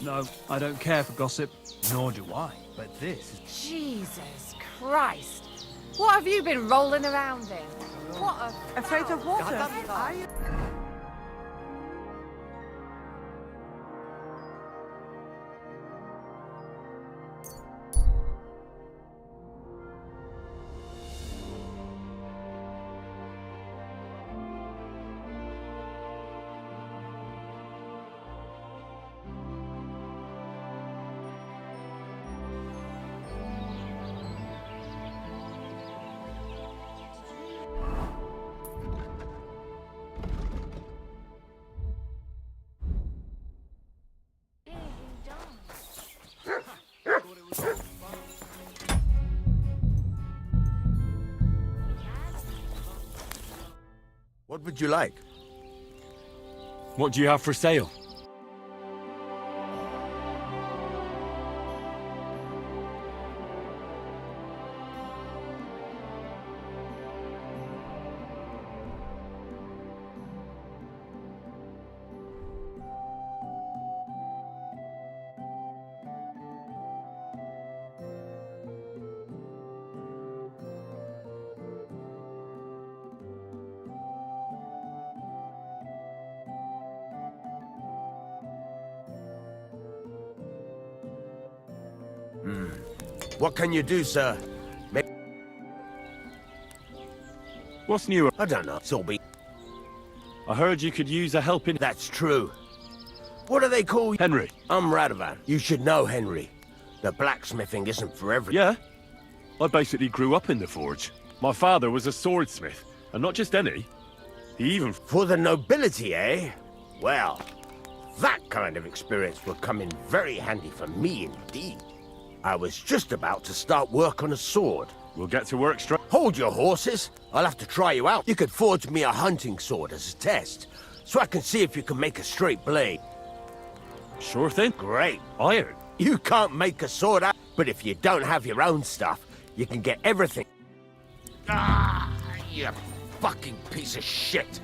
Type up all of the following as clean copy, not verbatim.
No, I don't care for gossip. Nor do I. But this is... Jesus Christ. What have you been rolling around in? What a... Afraid of water? Are you? What would you like? What do you have for sale? What can you do, sir? What's new? I don't know. It's all be... I heard you could use a helping... That's true. What do they call you? Henry. I'm Radovan. You should know Henry. The blacksmithing isn't for everyone. Yeah? I basically grew up in the forge. My father was a swordsmith, and not just any. He even... For the nobility, eh? Well, that kind of experience will come in very handy for me indeed. I was just about to start work on a sword. We'll get to work straight... Hold your horses. I'll have to try you out. You could forge me a hunting sword as a test, so I can see if you can make a straight blade. Sure thing. Great. Iron. You can't make a sword out, but if you don't have your own stuff, you can get everything. Ah, you fucking piece of shit.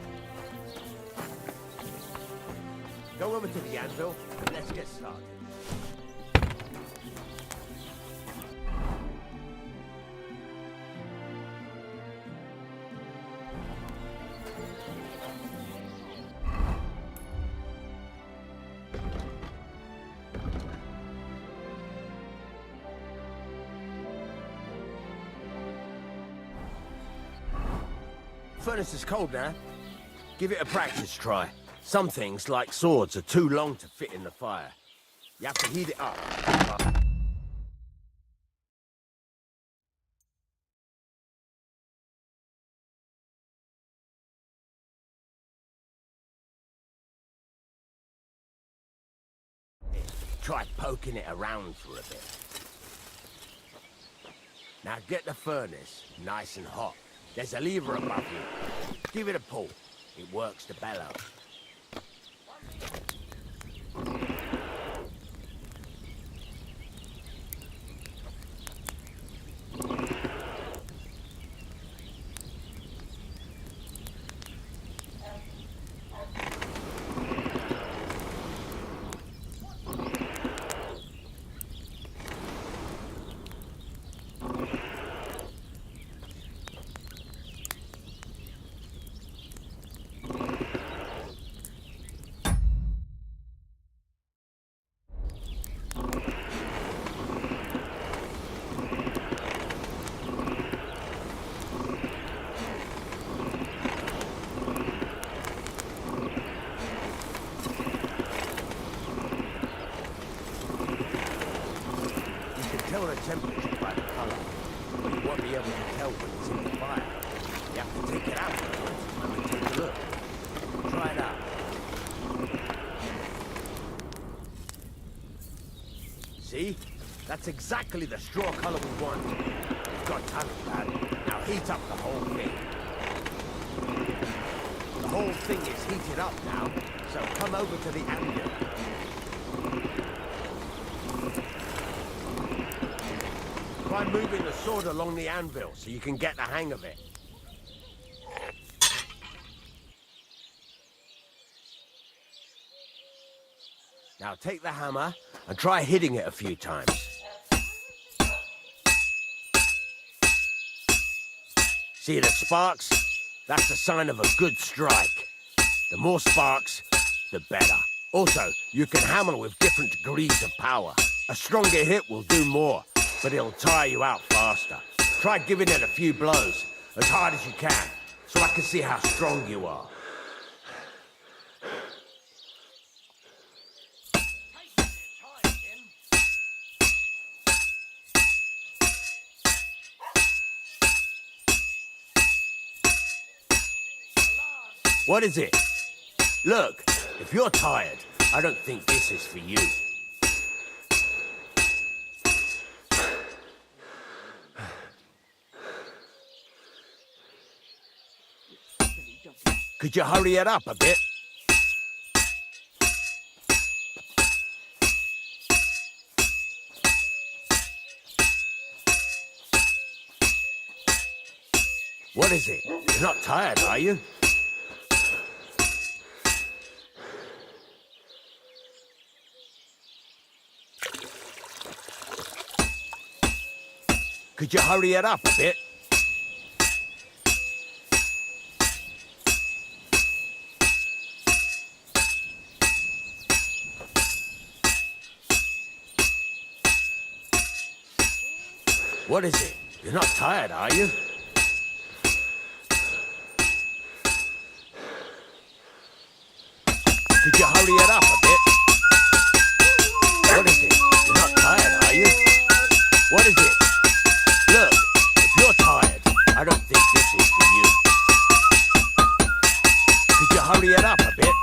Go over to the anvil, and let's get started. Furnace is cold now. Give it a practice try. Some things, like swords, are too long to fit in the fire. You have to heat it up. Try poking it around for a bit. Now get the furnace nice and hot. There's a lever above you. Give it a pull. It works the bellow. Tell the temperature by the color, but you won't be able to tell when it's in the fire. You have to take it out and then take a look. Try it out. See? That's exactly the straw color we want. You've got talent, lad. Now heat up the whole thing. The whole thing is heated up now, so come over to the anvil. Try moving the sword along the anvil so you can get the hang of it. Now take the hammer and try hitting it a few times. See the sparks? That's a sign of a good strike. The more sparks, the better. Also, you can hammer with different degrees of power. A stronger hit will do more, but it'll tire you out faster. Try giving it a few blows, as hard as you can, so I can see how strong you are. What is it? Look, if you're tired, I don't think this is for you. Could you hurry it up a bit? What is it? You're not tired, are you? Could you hurry it up a bit? What is it? You're not tired, are you? Could you hurry it up a bit? What is it? You're not tired, are you? What is it? Look, if you're tired, I don't think this is for you. Could you hurry it up a bit?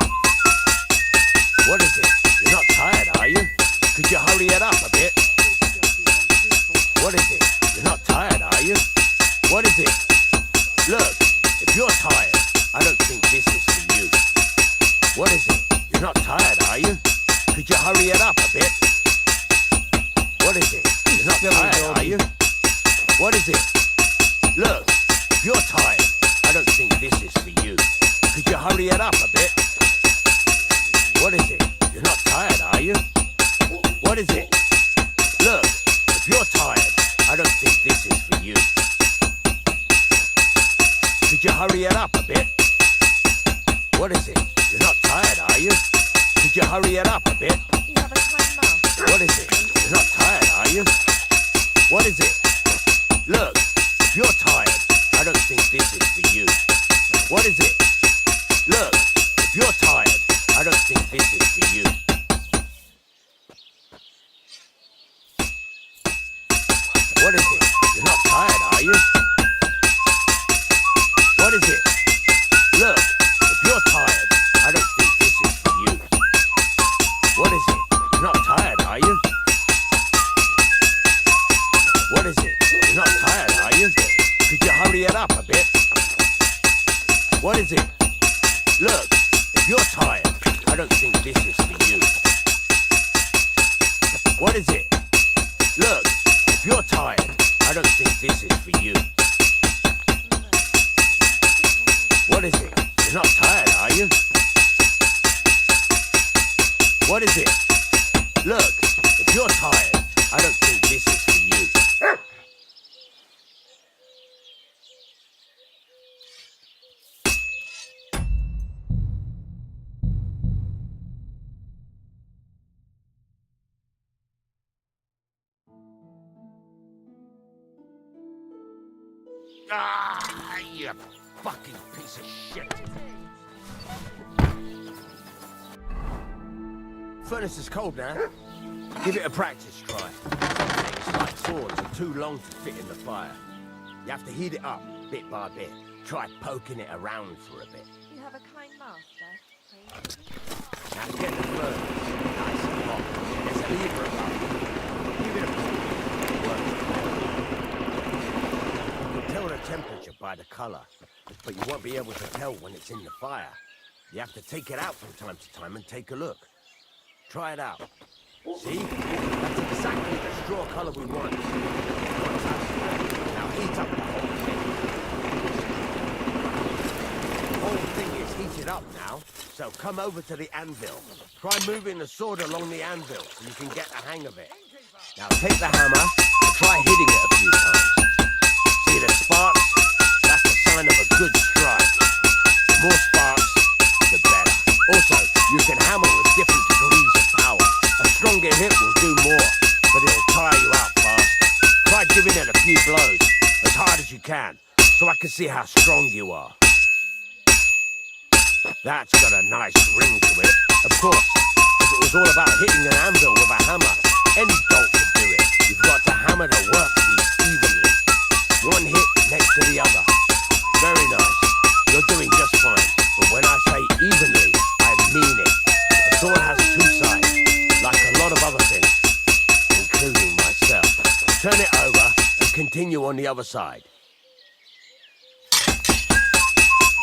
What is it? You're not tired, are you? Could you hurry it up a bit? What is it? You're not tired, are you? What is it? Look, if you're tired, I don't think this is for you. What is it? You're not tired, are you? Could you hurry it up a bit? What is it? You're not tired, are you? What is it? Look, if you're tired, I don't think this is for you. Could you hurry it up a bit? What is it? You're not tired, are you? What is it? Look, if you're tired, I don't think this is for you. Could you hurry it up a bit? What is it? You're not tired, are you? Could you hurry it up a bit? You have a kind mouth. What is it? You're not tired, are you? What is it? Look, if you're tired, I don't think this is for you. What is it? Look, if you're tired, I don't think this is for you. What is it? You're not tired, are you? What is it? Look, if you're tired, I don't think this is for you. What is it? You're not tired, are you? What is it? You're not tired, are you? Could you hurry it up a bit? What is it? Look, if you're tired, I don't think this is for you. What is it? Look, if you're tired, I don't think this is for you. What is it? You're not tired, are you? What is it? Look, if you're tired, I don't think this is for you. Ah, you fucking piece of shit. Furnace is cold now. Give it a practice try. Some things, like swords, are too long to fit in the fire. You have to heat it up, bit by bit. Try poking it around for a bit. You have a kind master. Now to get the furnace nice and hot, there's a lever above. Give it a push. It works. You can tell the temperature by the colour, but you won't be able to tell when it's in the fire. You have to take it out from time to time and take a look. Try it out. See? That's exactly the straw colour we want. Now heat up the whole thing. The whole thing is heated up now, So come over to the anvil. Try moving the sword along the anvil so you can get the hang of it. Now take the hammer and try hitting it a few times. See the sparks? That's the sign of a good strike. The more sparks, the better. Also, you can hammer with different degrees of power. A stronger hit will do more, but it'll tire you out fast. Try giving it a few blows, as hard as you can, so I can see how strong you are. That's got a nice ring to it. Of course, if it was all about hitting an anvil with a hammer, any dolt could do it. You've got to hammer the workpiece evenly. One hit next to the other. Very nice. You're doing just fine. But when I say evenly, I mean it. A sword has two sides, like a lot of other things, including myself. Turn it over and continue on the other side.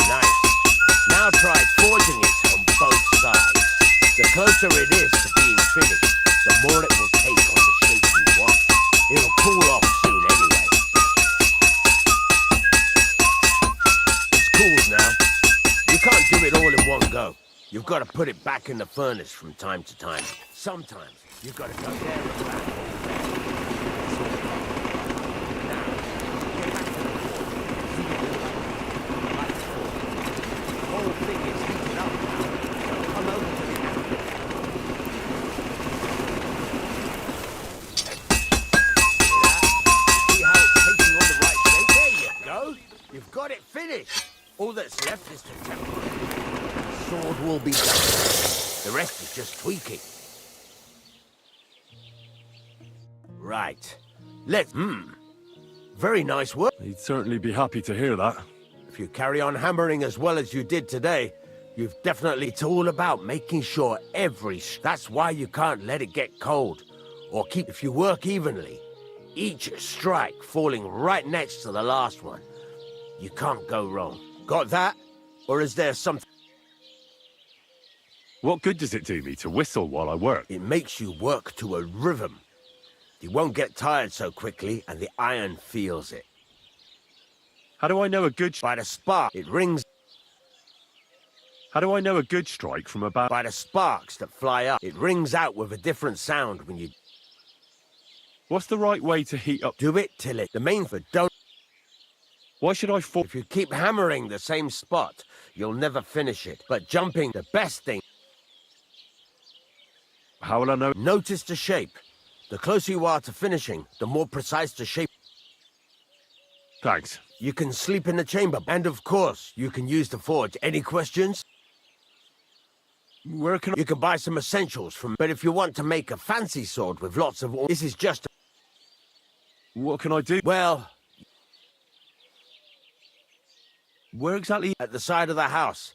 Nice. Now try forging it on both sides. The closer it is to being finished, the more it will take on the shape you want. It'll cool off soon anyway. It's cooled now. You can't do it all in one go. You've got to put it back in the furnace from time to time. Sometimes you've got to go there and back. Now, get back to the wall. See the wall. Lights on. The whole thing is heated up now. So come over to the anvil. See how it's taking on the right shape? There you go. You've got it finished. All that's left is to temper it. The sword will be done. The rest is just tweaking. Right. Let's... Very nice work. He'd certainly be happy to hear that. If you carry on hammering as well as you did today, you've definitely... It's all about making sure That's why you can't let it get cold. Or keep... If you work evenly, each strike falling right next to the last one, you can't go wrong. Got that? Or is there something... What good does it do me to whistle while I work? It makes you work to a rhythm. You won't get tired so quickly, and the iron feels it. How do I know a good... By the spark, it rings. How do I know a good strike from a bad... By the sparks that fly up, it rings out with a different sound when you... What's the right way to heat up... Do it till it... The main for don't... Why should I fall... If you keep hammering the same spot, you'll never finish it. But jumping, the best thing... How will I know... Notice the shape. The closer you are to finishing, the more precise the shape. Thanks. You can sleep in the chamber. And of course, you can use the forge. Any questions? Where can I... You can buy some essentials from... But if you want to make a fancy sword with lots of... This is just... What can I do? Well... Where exactly... At the side of the house,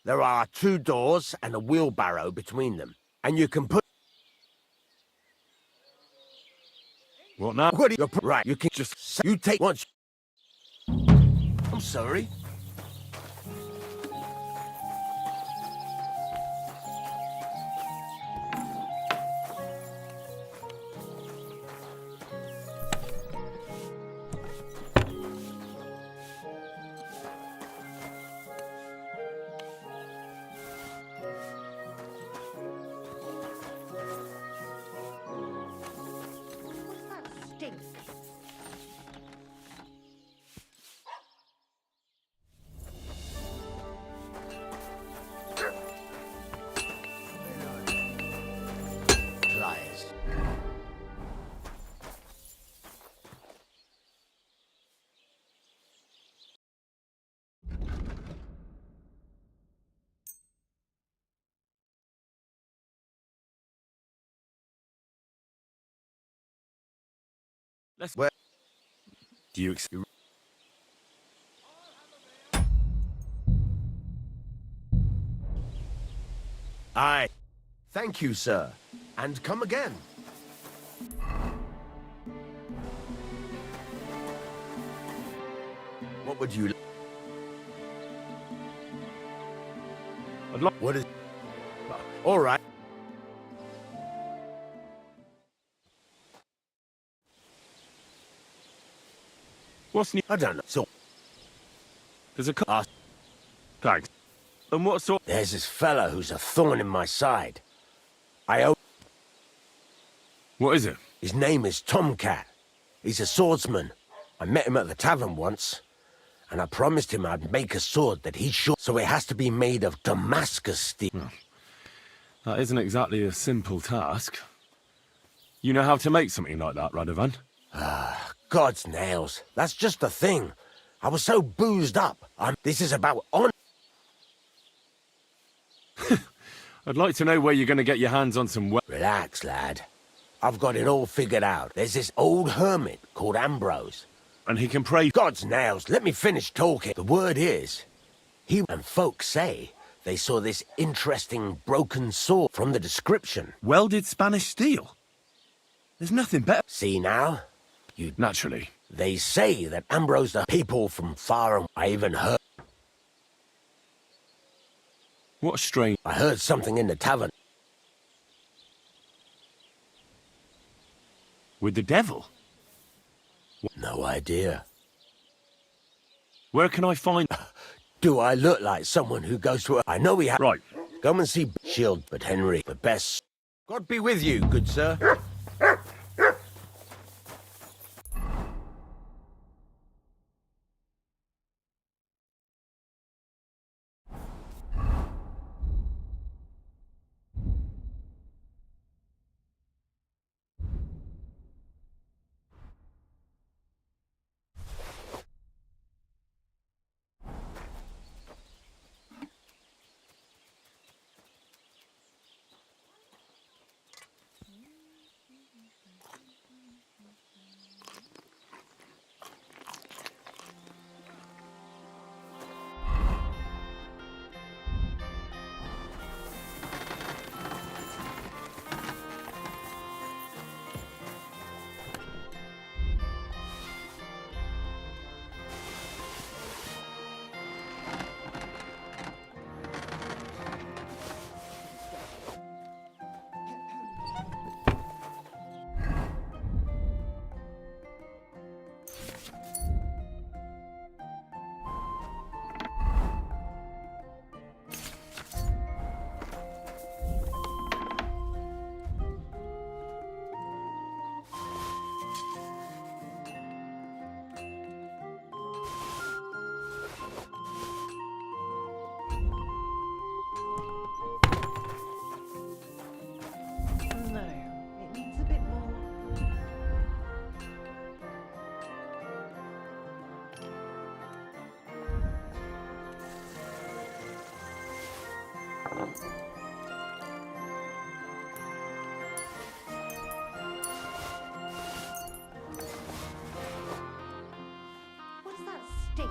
there are 2 doors and a wheelbarrow between them. And you can put... What now? What do you... Right, you can just... You take once... I'm sorry. Stink. Pliers. Let's... Where... Do you... Aye. Thank you, sir. And come again. What would you... I'd like... What is... All right. What's new? I don't know. So... There's a... Thanks. And what sort? There's this fella who's a thorn in my side. What is it? His name is Tomcat. He's a swordsman. I met him at the tavern once, and I promised him I'd make a sword that he'd shoot, so it has to be made of Damascus steel. That isn't exactly a simple task. You know how to make something like that, Radovan? God's nails. That's just the thing. I was so boozed up. This is about honor. I'd like to know where you're going to get your hands on some Relax, lad. I've got it all figured out. There's this old hermit called Ambrose. and he can pray. God's nails, let me finish talking. The word is, and folks say they saw this interesting broken sword from the description. Welded Spanish steel. There's nothing better. See now? Naturally. They say that Ambrose the people from far and I even heard. What a strange... I heard something in the tavern. With the devil? No idea. Where can I find... Do I look like someone who goes to a... I know we have... Right. Come and see Shield, but Henry, the best... God be with you, good sir. No, it needs a bit more. What does that stink?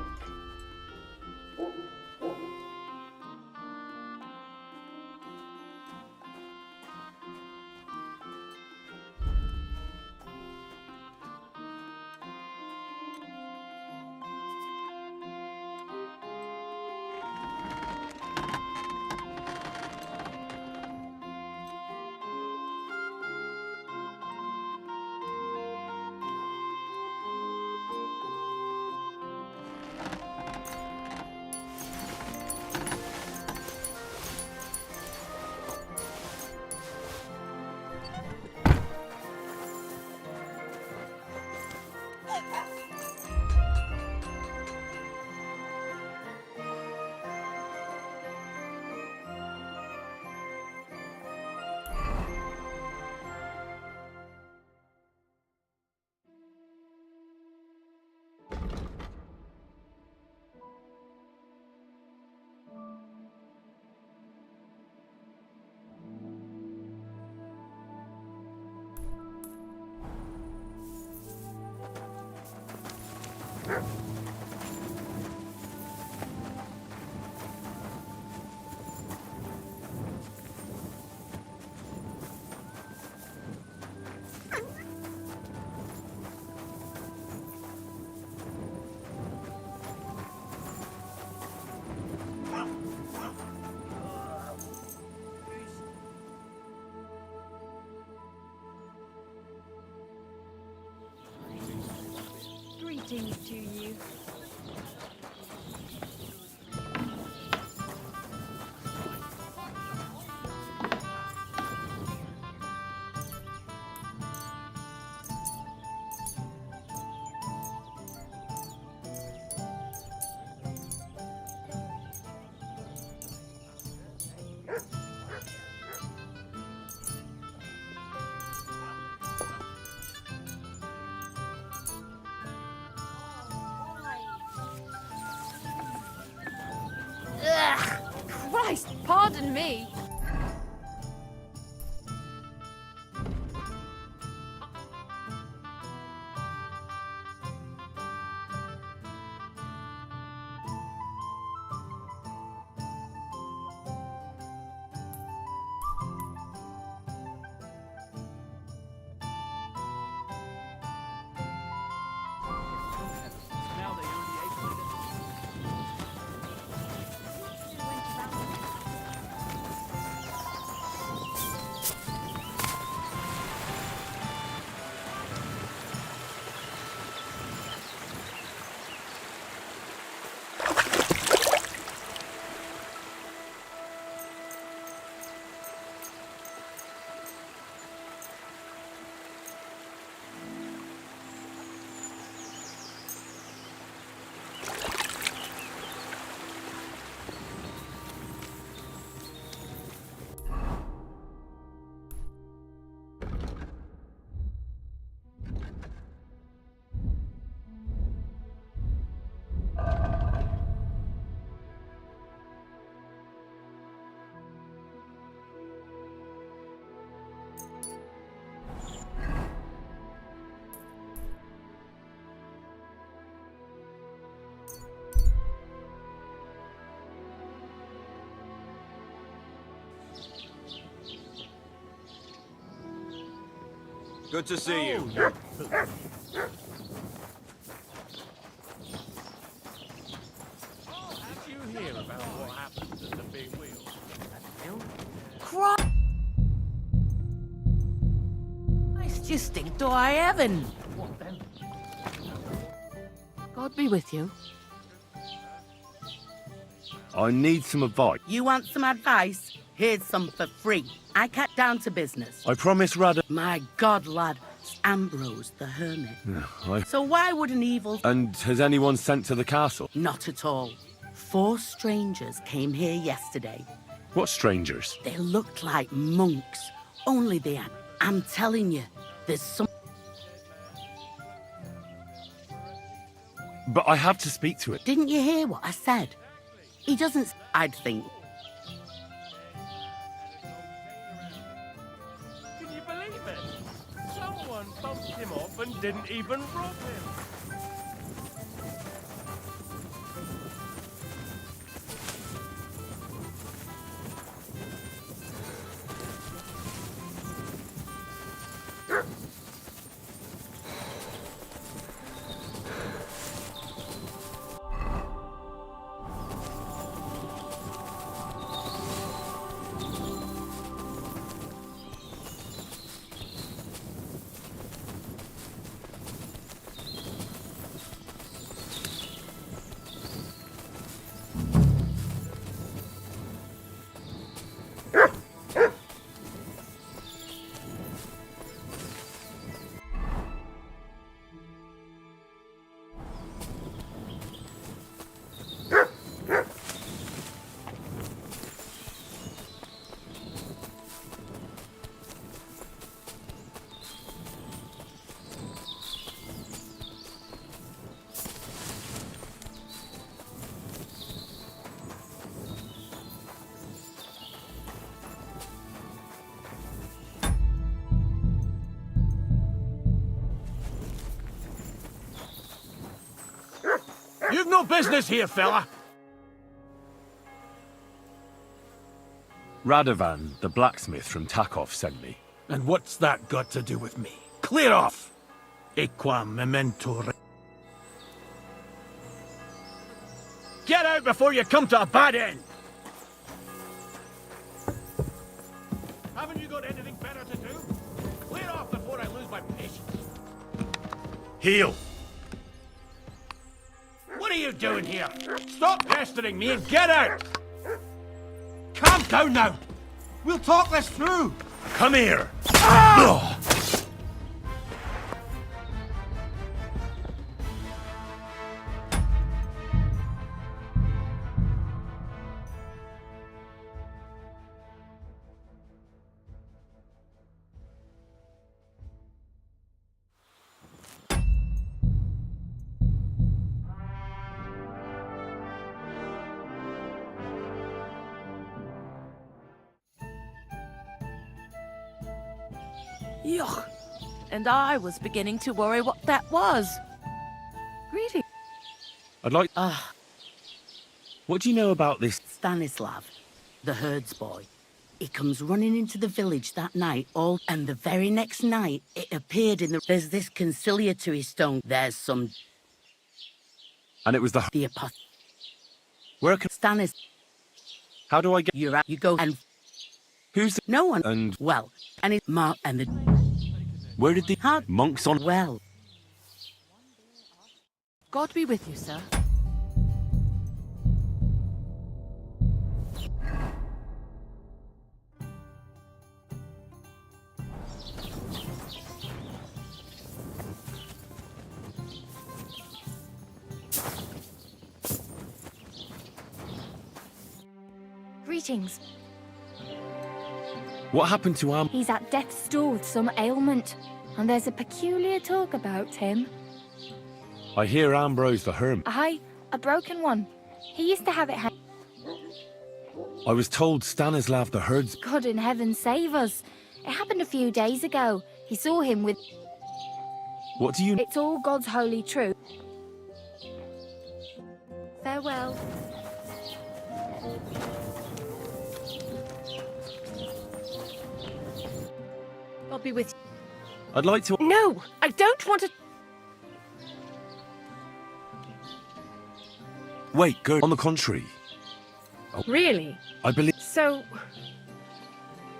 Greetings to you. Pardon me. Good to see you. Did you hear about what happened at the big wheel? Christ, you stink to high heaven. God be with you. I need some advice. You want some advice? Here's some for free. I cut down to business. I promise, Rada. My God, lad, it's Ambrose the Hermit. So why would an evil... And has anyone sent to the castle? Not at all. 4 strangers came here yesterday. What strangers? They looked like monks, only they had... I'm telling you, there's some... But I have to speak to it. Didn't you hear what I said? He doesn't... I'd think... Can you believe it? Someone bumped him off and didn't even rob him. You've no business here, fella. Radovan, the blacksmith from Takov, sent me. And what's that got to do with me? Clear off! Equam memento. Get out before you come to a bad end! Haven't you got anything better to do? Clear off before I lose my patience. Heel! What are you doing here? Stop pestering me and get out! Calm down now! We'll talk this through! Come here! Yuck. And I was beginning to worry what that was. Really? I'd like... Ah, What do you know about this? Stanislav, the herds boy. He comes running into the village that night, and the very next night it appeared in the... There's this conciliatory stone. There's some... And it was the... The apoth... Where can... Stanis, How do I get... you're out, you go, and Who's the... no one... And Well, and it's Mark and the... where did the... How... Monks on... Well, God be with you, sir. Greetings. What happened to Am... He's at death's door with some ailment, and there's a peculiar talk about him. I hear Ambrose the Hermit. Aye, a broken one. He used to have it. I was told Stanislav the Herds... God in heaven save us. It happened a few days ago. He saw him with... What do you... It's all God's holy truth. Farewell. God be with I'd like to... you. No, I don't want to. Wait, Gerd. On the contrary. Really? I believe... So,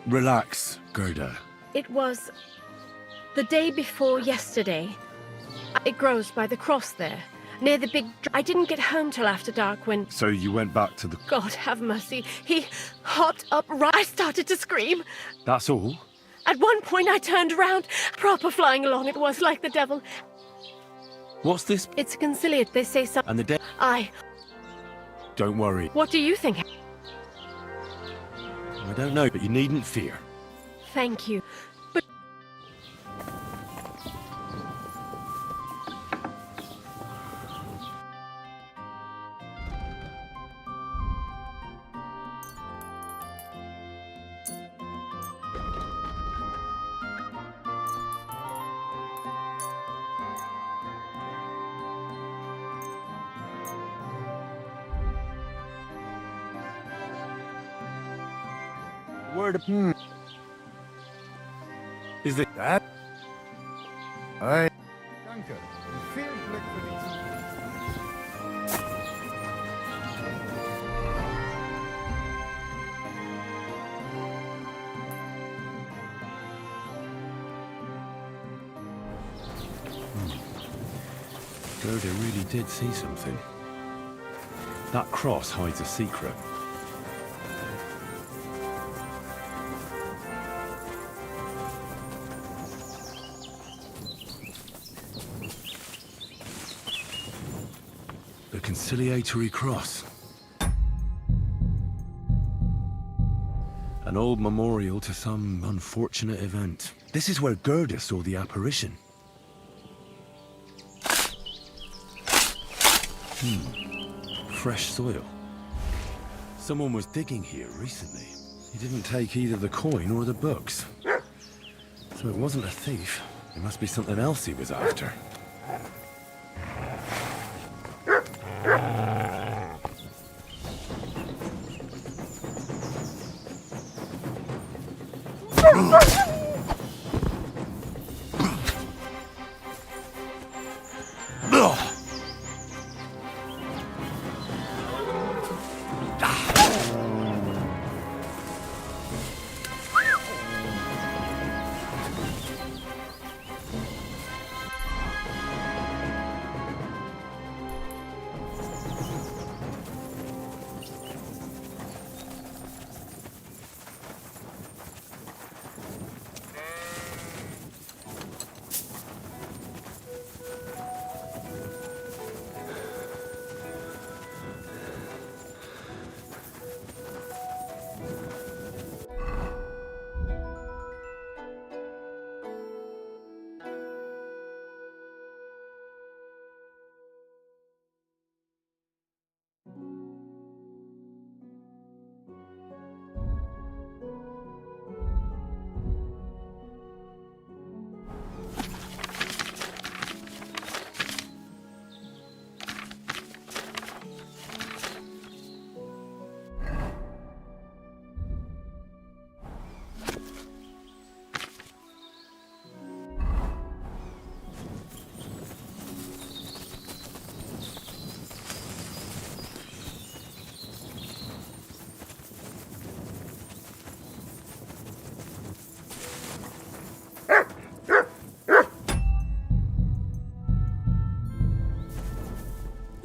Relax, Gerda. it was the day before yesterday. It grows by the cross there, near the big... I didn't get home till after dark when... So you went back to the... God have mercy. He hopped up right... I started to scream. That's all? At one point I turned around. Proper flying along it was, like the devil. What's this? It's a conciliate, they say something. And the dead... I... Don't worry. What do you think? I don't know, but you needn't fear. Thank you. But... Word of... Is it... Dat? Hoi. Dank u. Veel geluk voor die. Gerda really did see something. That cross hides a secret. The conciliatory cross. An old memorial to some unfortunate event. This is where Gerda saw the apparition. Fresh soil. Someone was digging here recently. He didn't take either the coin or the books. So it wasn't a thief. It must be something else he was after.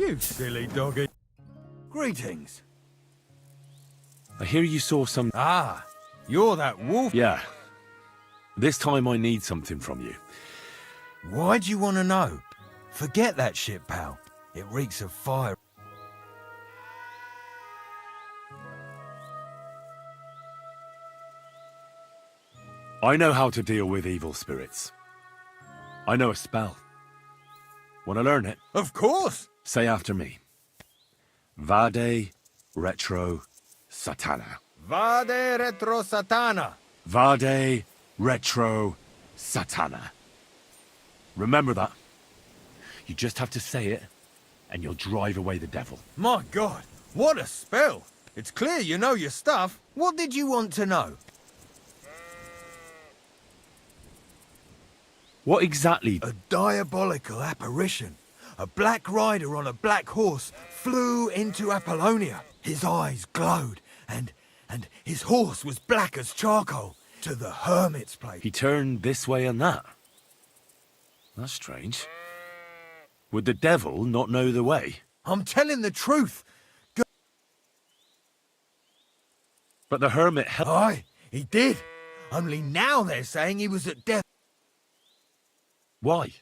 You silly doggy. Greetings. I hear you saw some... Ah, you're that wolf. Yeah. This time I need something from you. Why do you want to know? Forget that shit, pal. It reeks of fire. I know how to deal with evil spirits. I know a spell. Want to learn it? Of course. Say after me. Vade retro satana. Vade retro satana. Vade retro satana. Remember that. You just have to say it, and you'll drive away the devil. My God, what a spell. It's clear you know your stuff. What did you want to know? What exactly? A diabolical apparition. A black rider on a black horse flew into Apollonia. His eyes glowed, and his horse was black as charcoal. To the hermit's place. He turned this way and that. That's strange. Would the devil not know the way? I'm telling the truth. But the hermit Aye, he did. Only now they're saying he was at death. Why?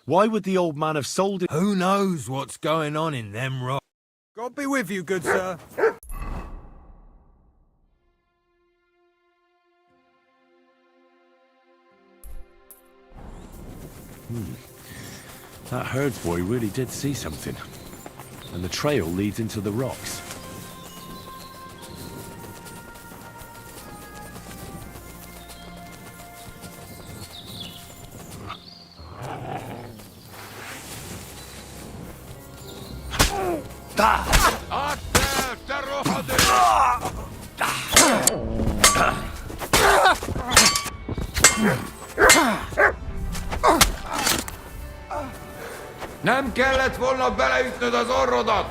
Why would the old man have sold it? Who knows what's going on in them rocks? God be with you, good sir. That herds boy really did see something. And the trail leads into the rocks. Nem kellett volna beleütnöd az orrodat!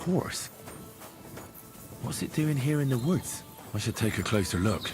Horse? What's it doing here in the woods? I should take a closer look.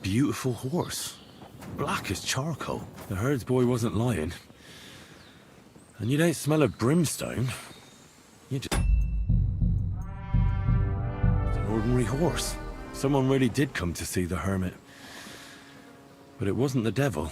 beautiful horse. Black as charcoal. The herds boy wasn't lying. And you don't smell of brimstone. You just... It's an ordinary horse. Someone really did come to see the hermit. But it wasn't the devil.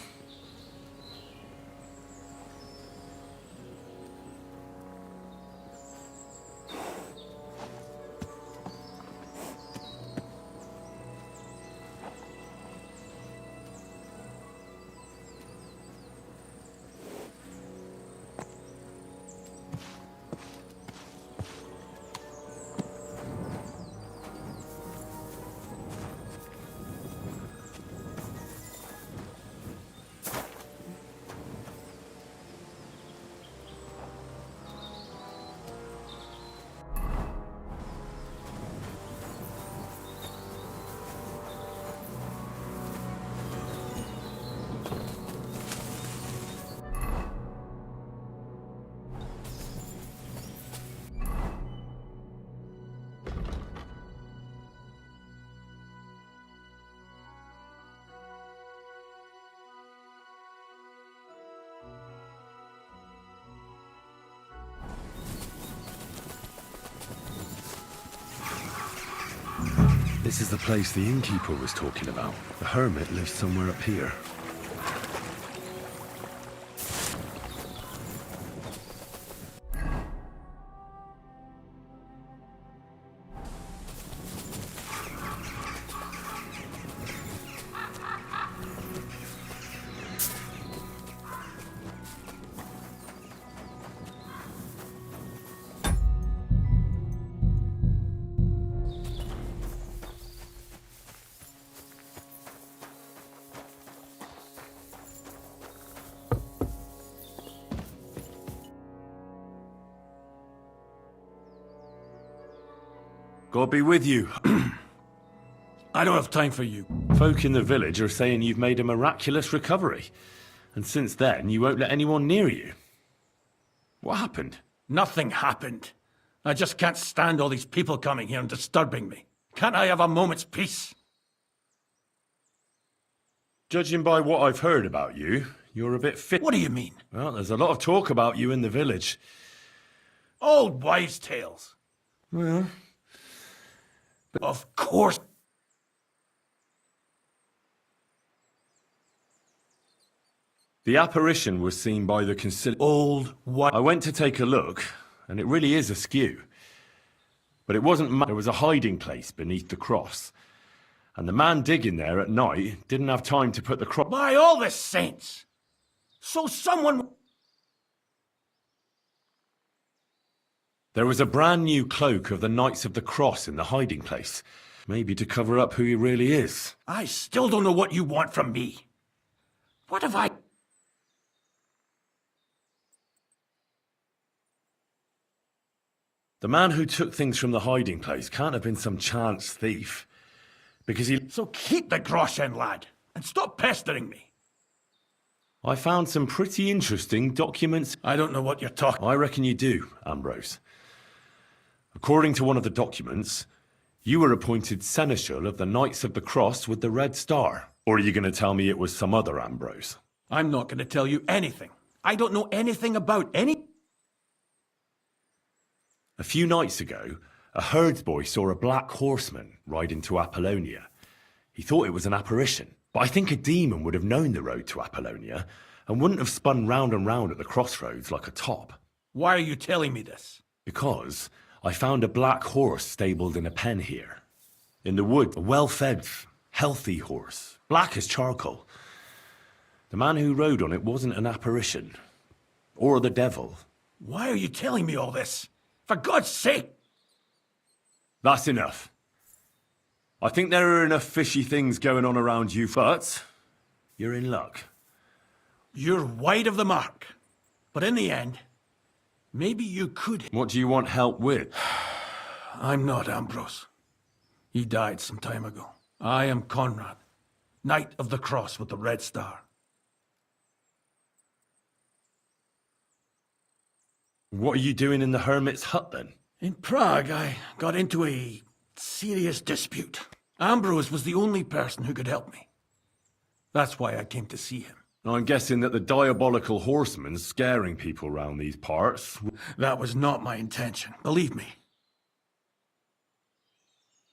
This is the place the innkeeper was talking about. The hermit lives somewhere up here. God be with you. I don't have time for you. Folk in the village are saying you've made a miraculous recovery. And since then, you won't let anyone near you. What happened? Nothing happened. I just can't stand all these people coming here and disturbing me. Can't I have a moment's peace? Judging by what I've heard about you, you're a bit fit. What do you mean? Well, there's a lot of talk about you in the village. Old wives' tales. Well... Of course. The apparition was seen by the Old what? I went to take a look, and it really is askew. But it wasn't there was a hiding place beneath the cross. And the man digging there at night didn't have time to put the cross... By all the saints! So someone... There was a brand new cloak of the Knights of the Cross in the hiding place. Maybe to cover up who he really is. I still don't know what you want from me. What have I... The man who took things from the hiding place can't have been some chance thief. Because he... So keep the groschen, lad, and stop pestering me. I found some pretty interesting documents. I don't know what you're talking... I reckon you do, Ambrose. According to one of the documents, you were appointed Seneschal of the Knights of the Cross with the Red Star. Or are you going to tell me it was some other Ambrose? I'm not going to tell you anything. I don't know anything about any... A few nights ago, a herdsboy saw a black horseman ride into Apollonia. He thought it was an apparition, but I think a demon would have known the road to Apollonia and wouldn't have spun round and round at the crossroads like a top. Why are you telling me this? Because I found a black horse stabled in a pen here. In the wood, a well-fed, healthy horse, black as charcoal. The man who rode on it wasn't an apparition, or the devil. Why are you telling me all this? For God's sake! That's enough. I think there are enough fishy things going on around you, but you're in luck. You're wide of the mark. But in the end, maybe you could... What do you want help with? I'm not Ambrose. He died some time ago. I am Conrad, Knight of the Cross with the Red Star. What are you doing in the hermit's hut, then? In Prague, I got into a serious dispute. Ambrose was the only person who could help me. That's why I came to see him. I'm guessing that the diabolical horseman scaring people round these parts. That was not my intention, believe me.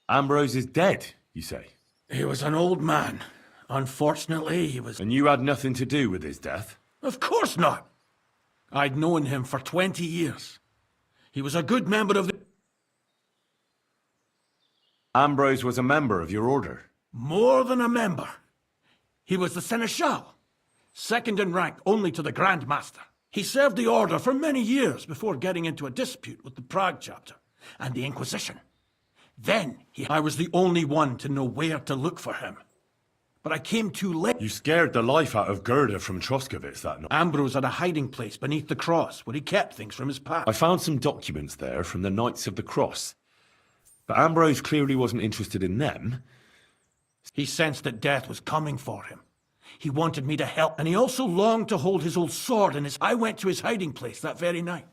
Ambrose is dead, you say? He was an old man. Unfortunately, he was... And you had nothing to do with his death? Of course not. I'd known him for 20 years. He was a good member of the... Ambrose was a member of your order? More than a member. He was the seneschal, second in rank only to the Grand Master. He served the order for many years before getting into a dispute with the Prague chapter and the Inquisition. Then I was the only one to know where to look for him. But I came too late. You scared the life out of Gerda from Troskovitz that night. Ambrose had a hiding place beneath the cross where he kept things from his past. I found some documents there from the Knights of the Cross. But Ambrose clearly wasn't interested in them. He sensed that death was coming for him. He wanted me to help, and he also longed to hold his old sword in his... I went to his hiding place that very night.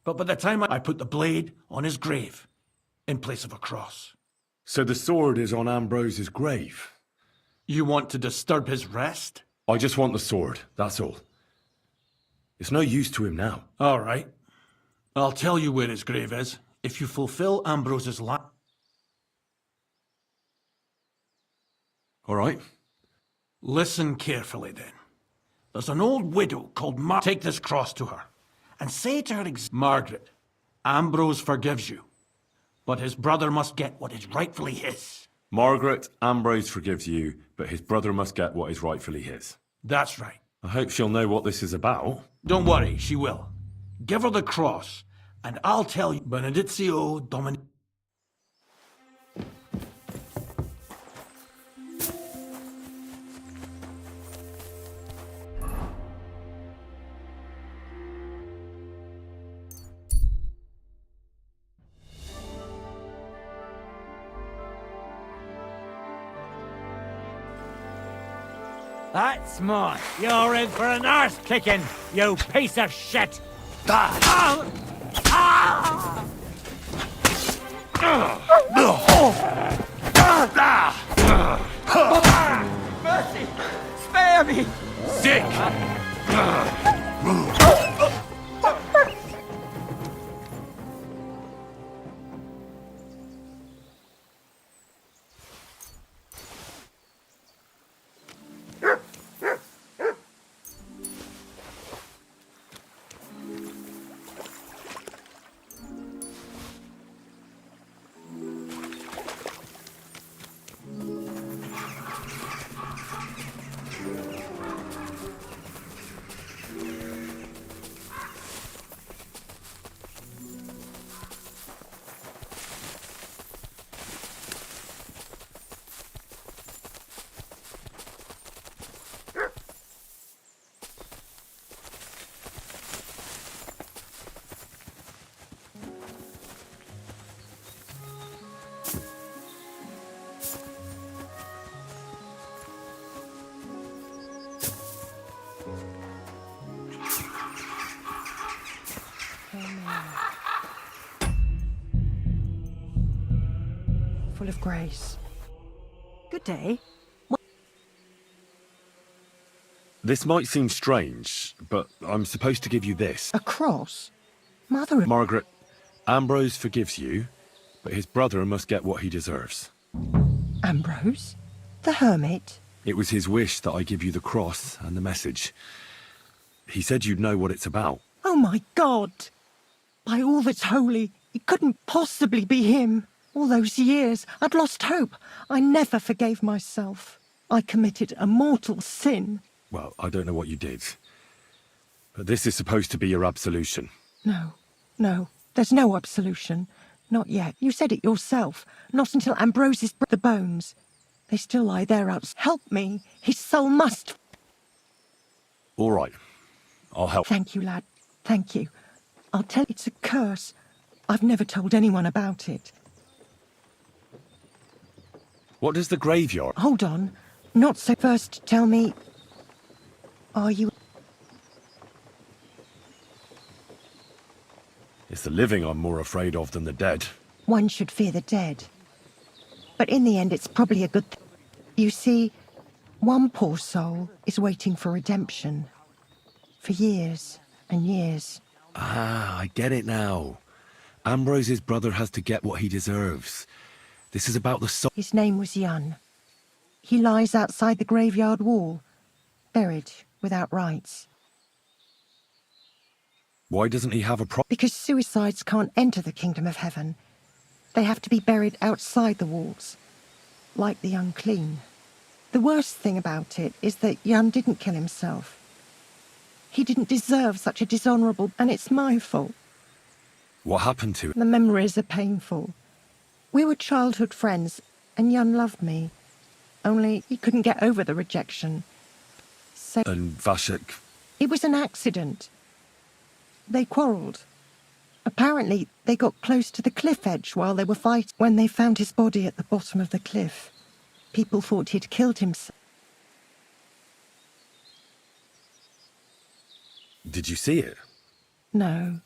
But by the time I put the blade on his grave, in place of a cross. So the sword is on Ambrose's grave? You want to disturb his rest? I just want the sword, that's all. It's no use to him now. All right. I'll tell you where his grave is, if you fulfill Ambrose's All right. Listen carefully, then. There's an old widow called Take this cross to her, and say to her, Margaret, Ambrose forgives you, but his brother must get what is rightfully his. Margaret, Ambrose forgives you, but his brother must get what is rightfully his. That's right. I hope she'll know what this is about. Don't worry, she will. Give her the cross, and I'll tell you, Benedictio Domini... That's mine. You're in for an arse kicking, you piece of shit. Mercy! Spare me! Dick! Full of grace. Good day. This might seem strange, but I'm supposed to give you this. A cross? Mother of... Margaret, Ambrose forgives you, but his brother must get what he deserves. Ambrose? The hermit? It was his wish that I give you the cross and the message. He said you'd know what it's about. Oh my God! By all that's holy, it couldn't possibly be him. All those years, I'd lost hope. I never forgave myself. I committed a mortal sin. Well, I don't know what you did. But this is supposed to be your absolution. No, there's no absolution. Not yet. You said it yourself. Not until Ambrose's the bones. They still lie there out. Help me. His soul must... All right. I'll help. Thank you, lad. Thank you. I'll tell you it's a curse. I've never told anyone about it. What does the graveyard... Hold on. Not so... First, tell me... Are you... It's the living I'm more afraid of than the dead. One should fear the dead. But in the end, it's probably a good thing. You see, One poor soul is waiting for redemption. For years and years. Ah, I get it now. Ambrose's brother has to get what he deserves. This is about the soul. His name was Jan. He lies outside the graveyard wall, buried without rites. Why doesn't he have a prop? Because suicides can't enter the kingdom of heaven. They have to be buried outside the walls, like the unclean. The worst thing about it is that Jan didn't kill himself. He didn't deserve such a dishonourable, and it's my fault. What happened to him? The memories are painful. We were childhood friends, and Jan loved me. Only he couldn't get over the rejection. So And Vashek? it was an accident. They quarrelled. Apparently, they got close to the cliff edge while they were fighting. When they found his body at the bottom of the cliff, people thought he'd killed himself. Did you see it? No,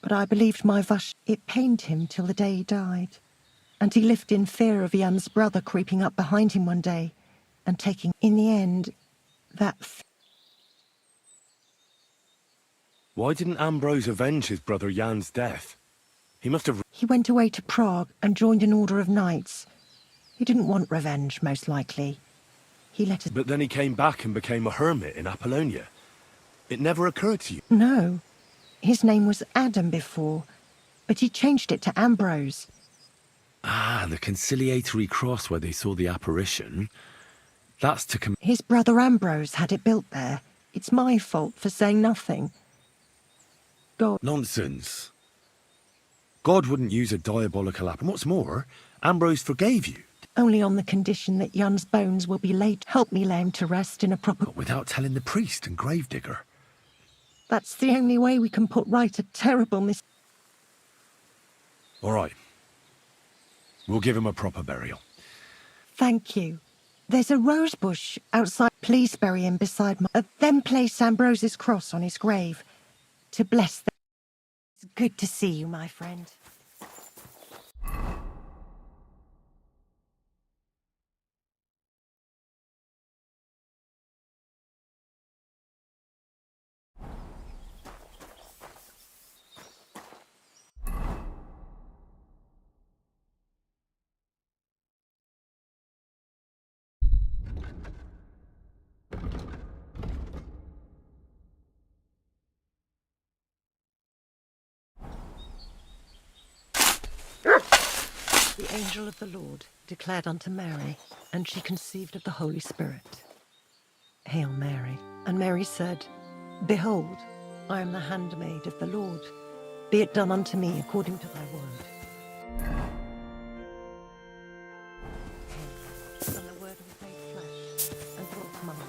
but I believed my Vash. It pained him till the day he died. And he lived in fear of Jan's brother creeping up behind him one day and taking... In the end, that... Why didn't Ambrose avenge his brother Jan's death? He must have... He went away to Prague and joined an order of knights. He didn't want revenge, most likely. He let it... But then he came back and became a hermit in Apollonia. It never occurred to you? No. His name was Adam before, but he changed it to Ambrose. Ah, the conciliatory cross where they saw the apparition. That's to His brother Ambrose had it built there. It's my fault for saying nothing. God... Nonsense. God wouldn't use a diabolical app. And what's more, Ambrose forgave you. Only on the condition that Jan's bones will be laid. Help me lay him to rest in a proper... But without telling the priest and gravedigger. That's the only way we can put right a terrible mis... All right. We'll give him a proper burial. Thank you. There's a rose bush outside. Please bury him beside my... then place Ambrose's cross on his grave to bless them. It's good to see you, my friend. The angel of the Lord declared unto Mary, and she conceived of the Holy Spirit. Hail Mary. And Mary said, Behold, I am the handmaid of the Lord. Be it done unto me according to thy word. And the word was made flesh and dwelt among us.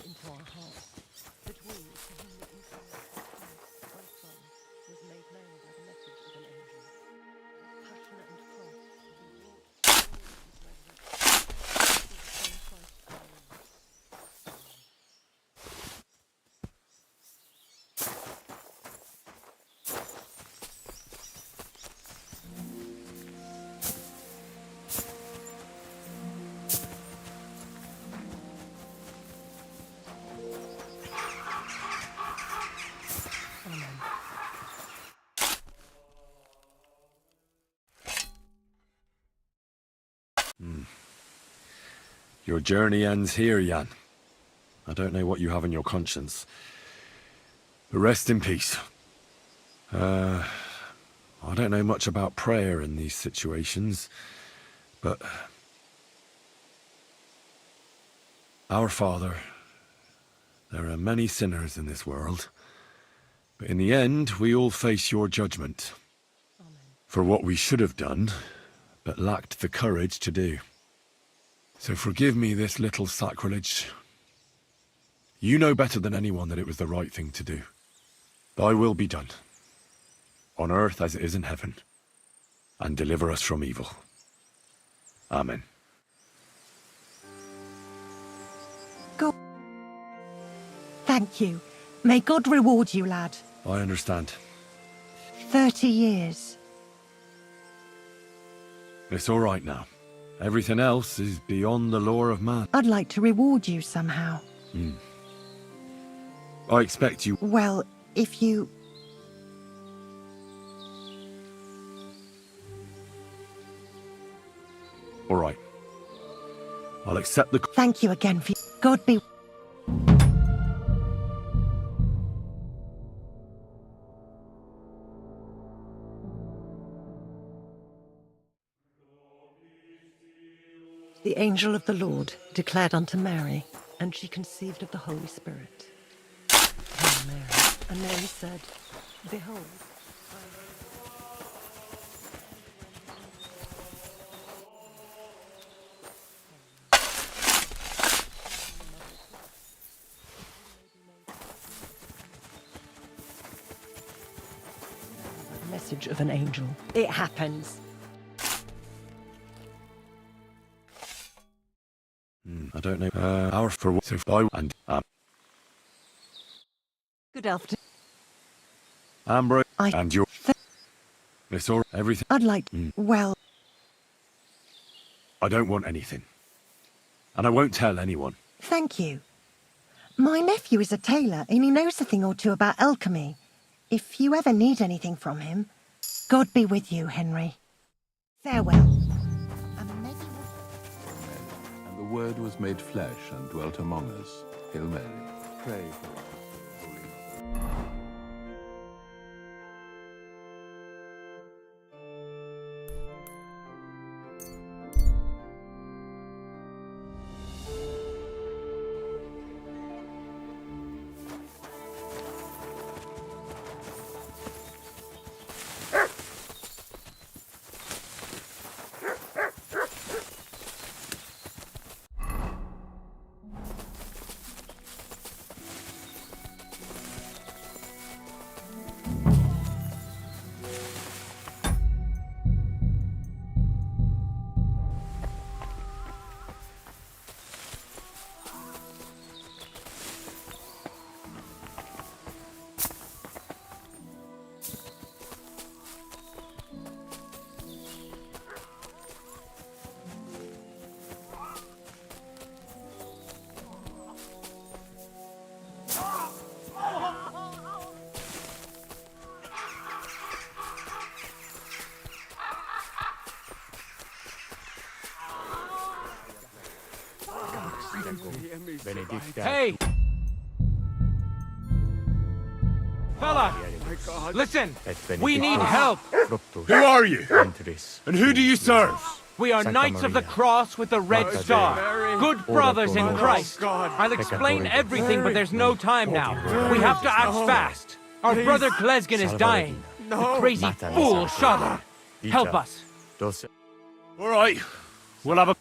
Into our hearts, that we, to whom the incarnate Christ, thy Son, was made known by the message of an angel, passionate and cross, to be wrought through his resurrection, through the same Christ our Lord. Your journey ends here, Jan. I don't know what you have on your conscience. But rest in peace. I don't know much about prayer in these situations, but... Our Father, there are many sinners in this world, but in the end, we all face your judgment. Amen. For what we should have done, but lacked the courage to do. So forgive me this little sacrilege. You know better than anyone that it was the right thing to do. Thy will be done, on earth as it is in heaven, and deliver us from evil. Amen. Go. Thank you. May God reward you, lad. I understand. 30 years. It's all right now. Everything else is beyond the law of man. I'd like to reward you somehow. I expect you... Well, if you... All right. I'll accept the... Thank you again for... God be... The angel of the Lord declared unto Mary, and she conceived of the Holy Spirit. Hail Mary. And Mary said, Behold, a message of an angel. It happens. I don't know. Our for what? So I and Good afternoon. Amber I- and your. It's all everything. I'd like... Well, I don't want anything, and I won't tell anyone. thank you. My nephew is a tailor, and he knows a thing or two about alchemy. If you ever need anything from him, God be with you, Henry. Farewell. And the Word was made flesh and dwelt among us. Hail Mary, pray for us, Holy Mother. Hey! Fella! Listen! We need help! Who are you? And who do you serve? We are Knights of the Cross with the Red Star. Good brothers in Christ. I'll explain everything, but there's no time now. We have to act fast. Our brother Glesgan is dying. The crazy fool shot him. Help us. All right. We'll have a...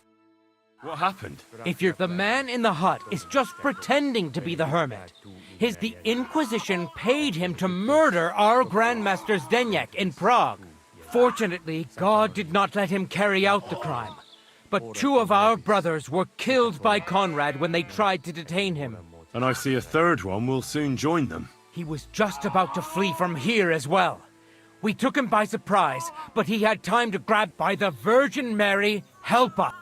What happened? If you're the man in the hut is just pretending to be the hermit. The Inquisition paid him to murder our Grandmaster Zdeněk in Prague. Fortunately, God did not let him carry out the crime. But 2 of our brothers were killed by Conrad when they tried to detain him. And I see a third one will soon join them. He was just about to flee from here as well. We took him by surprise, but he had time to grab by the Virgin Mary, help us.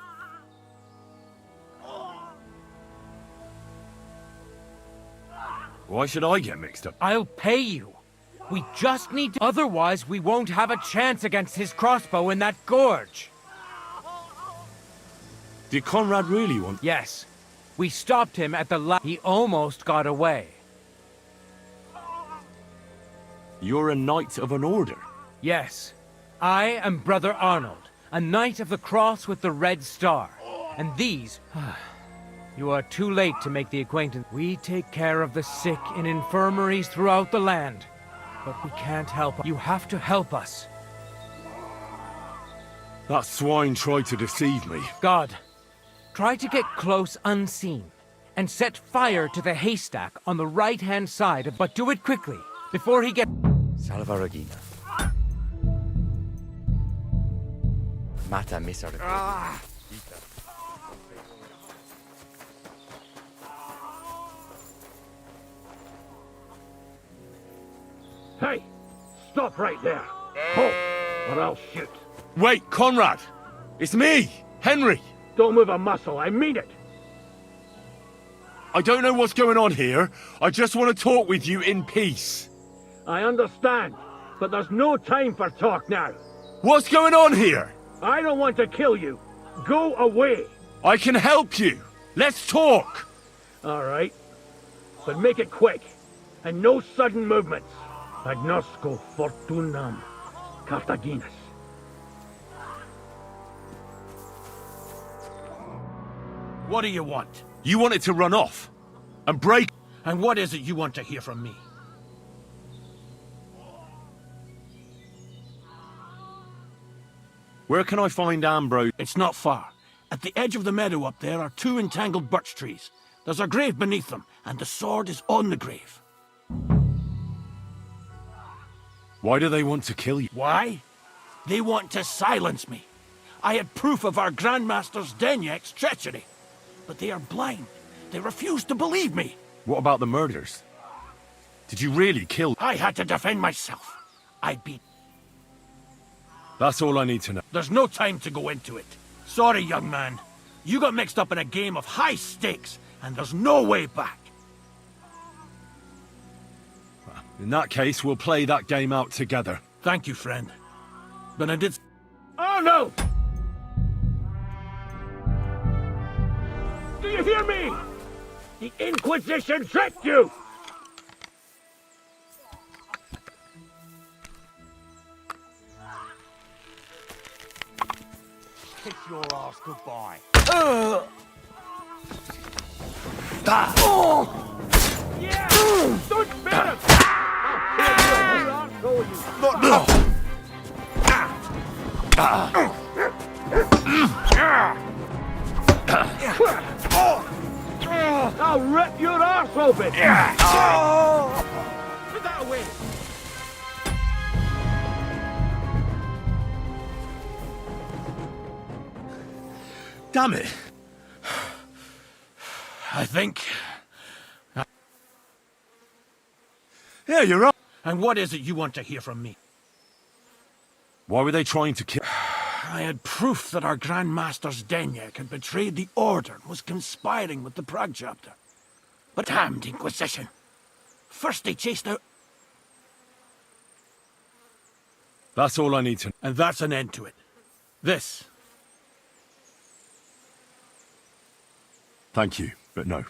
Why should I get mixed up? I'll pay you. We just need to... Otherwise, we won't have a chance against his crossbow in that gorge. Did Conrad really want... Yes. We stopped him at the He almost got away. You're a knight of an order? Yes. I am Brother Arnold, a Knight of the Cross with the Red Star. And these... You are too late to make the acquaintance. We take care of the sick in infirmaries throughout the land. But we can't help. You have to help us. That swine tried to deceive me. God, try to get close unseen and set fire to the haystack on the right-hand side, but do it quickly, before he gets... Salva Regina. Mata misericorde. Hey, stop right there. Halt, or I'll shoot. Wait, Conrad! It's me, Henry! Don't move a muscle, I mean it. I don't know what's going on here. I just want to talk with you in peace. I understand, but there's no time for talk now. What's going on here? I don't want to kill you. Go away. I can help you. Let's talk. All right, but make it quick, and no sudden movements. Agnosco fortunam Cartaginus. What do you want? You want it to run off and break. And what is it you want to hear from me? Where can I find Ambrose? It's not far. At the edge of the meadow up there are 2 entangled birch trees. There's a grave beneath them, and the sword is on the grave. Why do they want to kill you? Why? They want to silence me. I had proof of our Grandmaster's Denyek's treachery. But they are blind. They refuse to believe me. What about the murders? Did you really kill? I had to defend myself. I'd be... That's all I need to know. There's no time to go into it. Sorry, young man. You got mixed up in a game of high stakes, and there's no way back. In that case, we'll play that game out together. Thank you, friend. But I did... Oh, no! Do you hear me? The Inquisition tricked you! Kiss your ass goodbye. Yeah! Don't spit it! I'll kill you! I'll rip your arse open! Put that away! Damn it! I think... Yeah, you're right. And what is it you want to hear from me? Why were they trying to kill? I had proof that our Grand Master's Denyek had betrayed the Order and was conspiring with the Prague chapter. But damned Inquisition! First they chased out... That's all I need to know. And that's an end to it. This. Thank you, but no.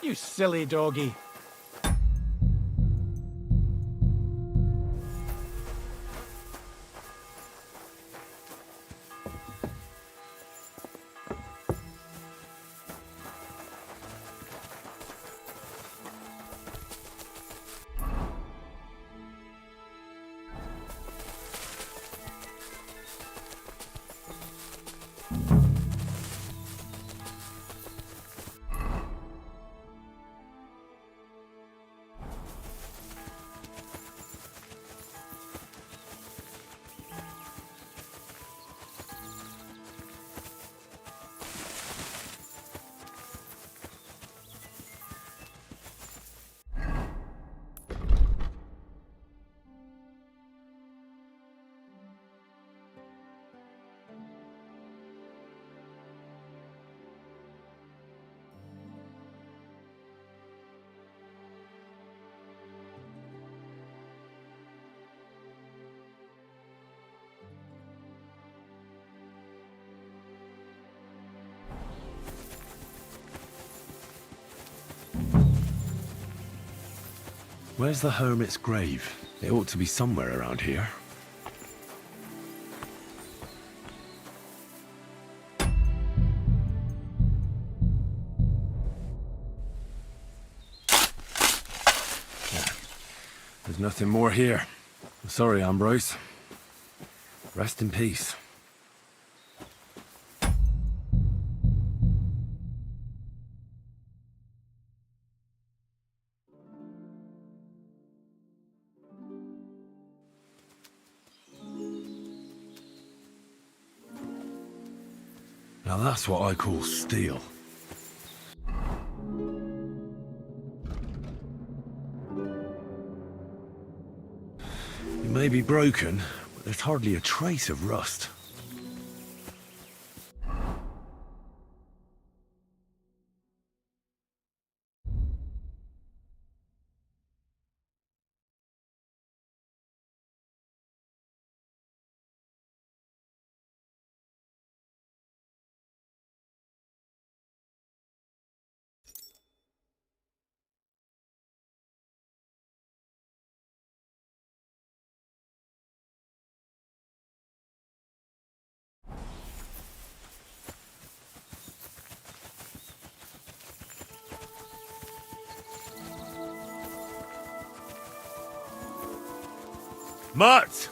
You silly doggy. Where's the hermit's grave? It ought to be somewhere around here. There's nothing more here. Sorry, Ambrose. Rest in peace. Now that's what I call steel. It may be broken, but there's hardly a trace of rust. Mutt!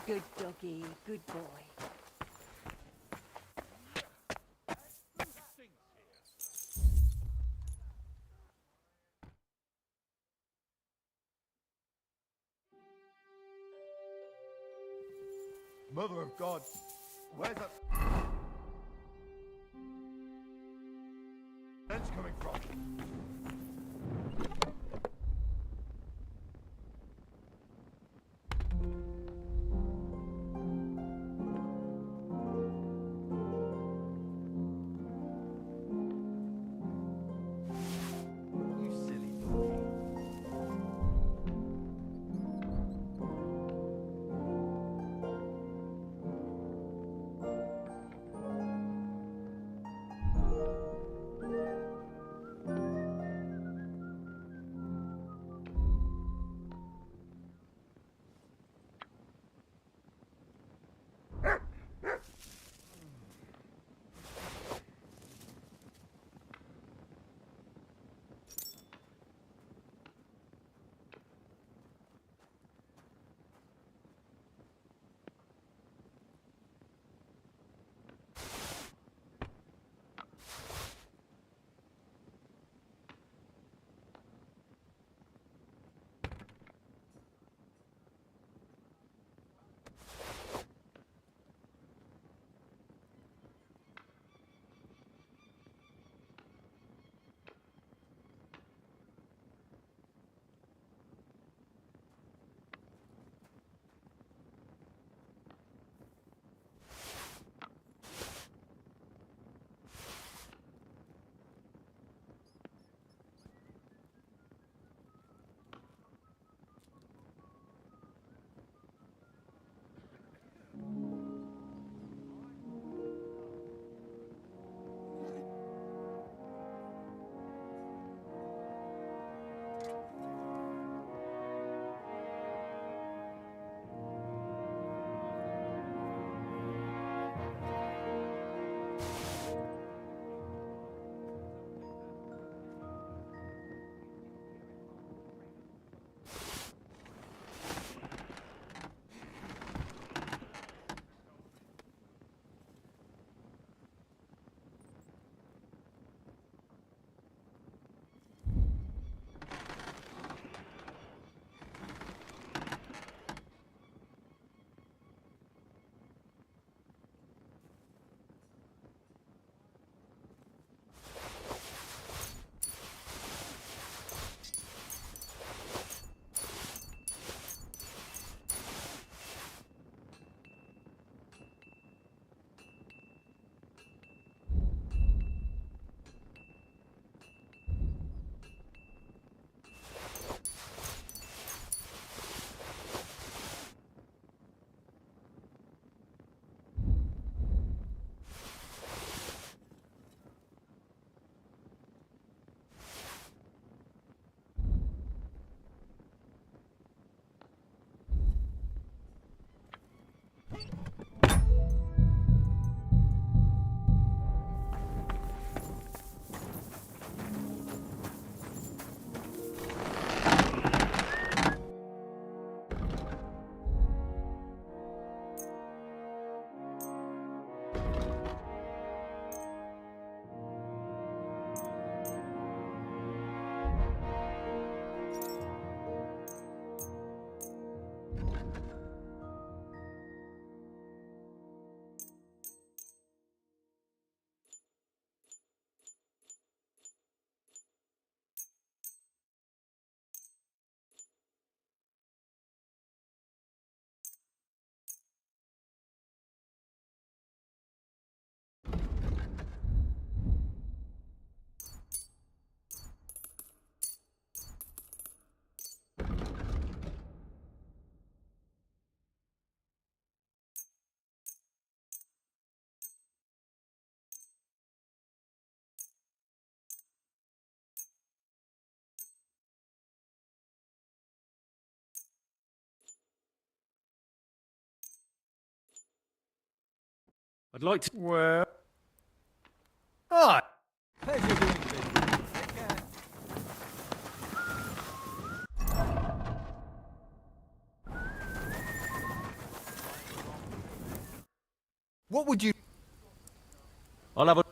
Good doggy, good boy. Mother of God, where's that stench coming from? I'd like to... Well... Hi! Pleasure doing business. Take care. What would you... I'll have a...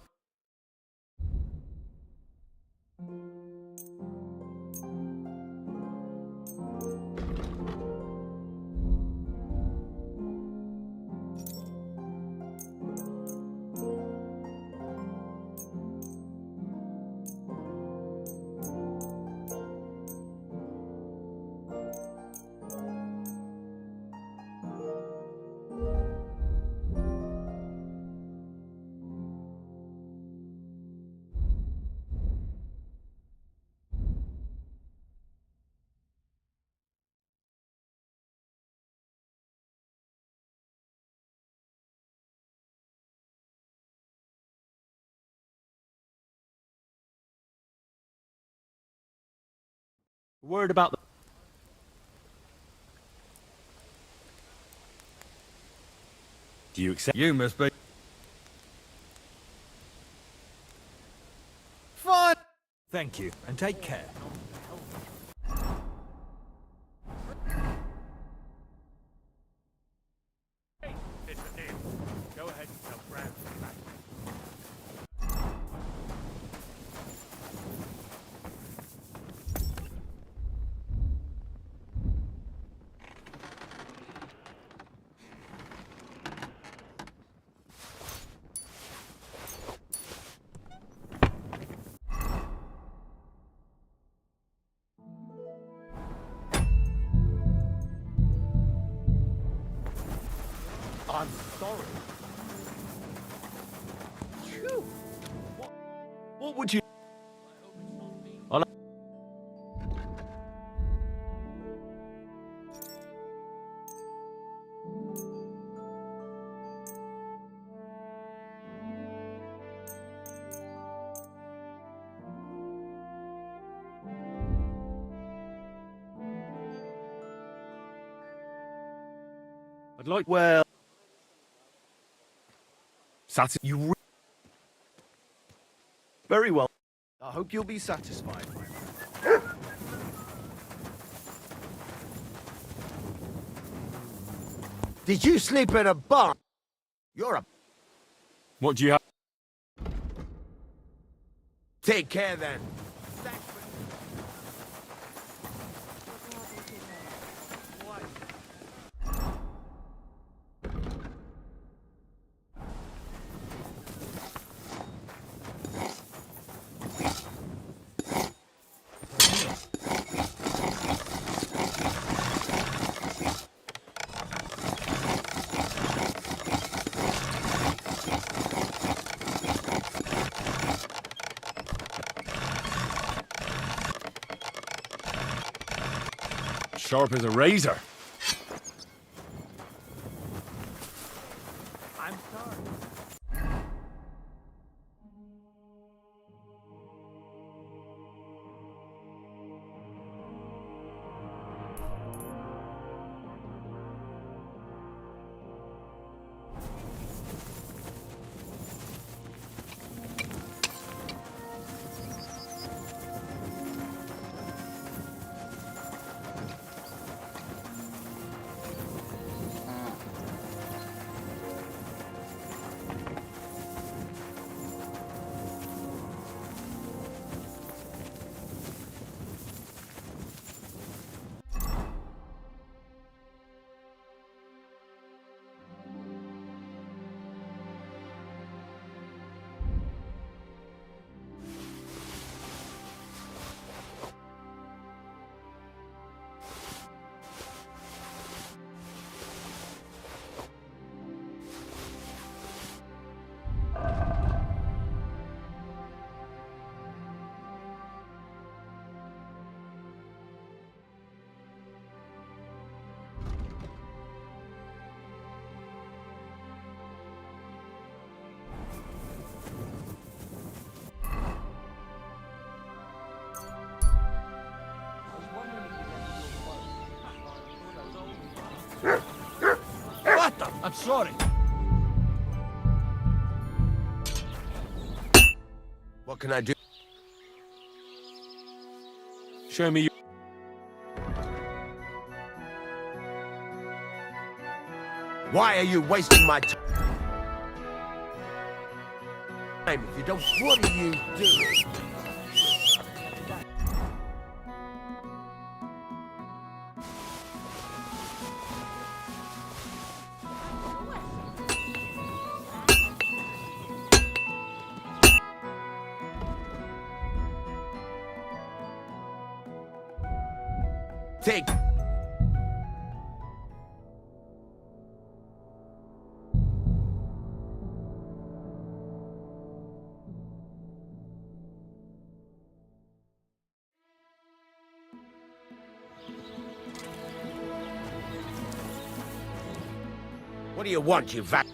Word about the... Do you accept... You must be... Fine! Thank you, and take care. Go ahead and tell Brad. I'm sorry. Phew. What would you... I'll... I'd like... Well... You... Very well. I hope you'll be satisfied. Did you sleep in a barn? You're a... What do you have? Take care then. Sharp as a razor. I'm sorry. I'm sorry. What can I do? Show me your... Why are you wasting my time? If you don't, what are you doing? Take. What do you want, you vat?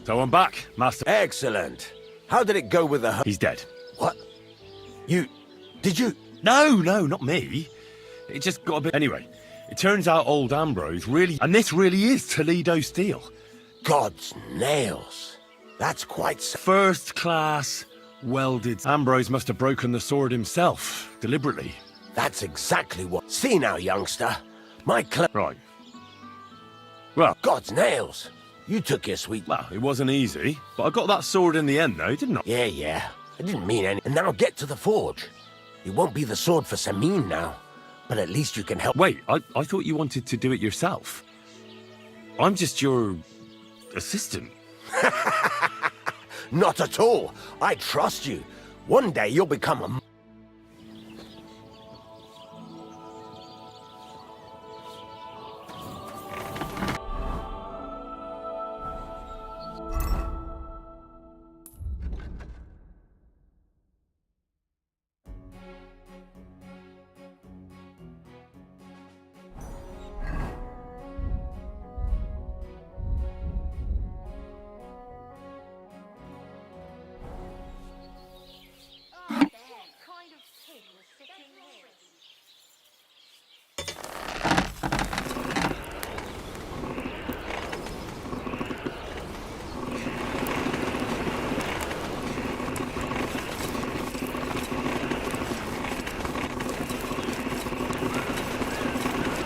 So I'm back, Master. Excellent. How did it go with the... He's dead. What? You... Did you... No, not me. It just got a bit... Anyway, it turns out old Ambrose really... And this really is Toledo steel. God's nails. That's quite... First class, welded. Ambrose must have broken the sword himself, deliberately. That's exactly what... See now, youngster. My Right. Well... God's nails. You took your sweet... Well, it wasn't easy, but I got that sword in the end, though, didn't I? Yeah. I didn't mean any... And now get to the forge. It won't be the sword for Samin now, but at least you can help... Wait, I thought you wanted to do it yourself. I'm just your... assistant. Not at all. I trust you. One day you'll become a...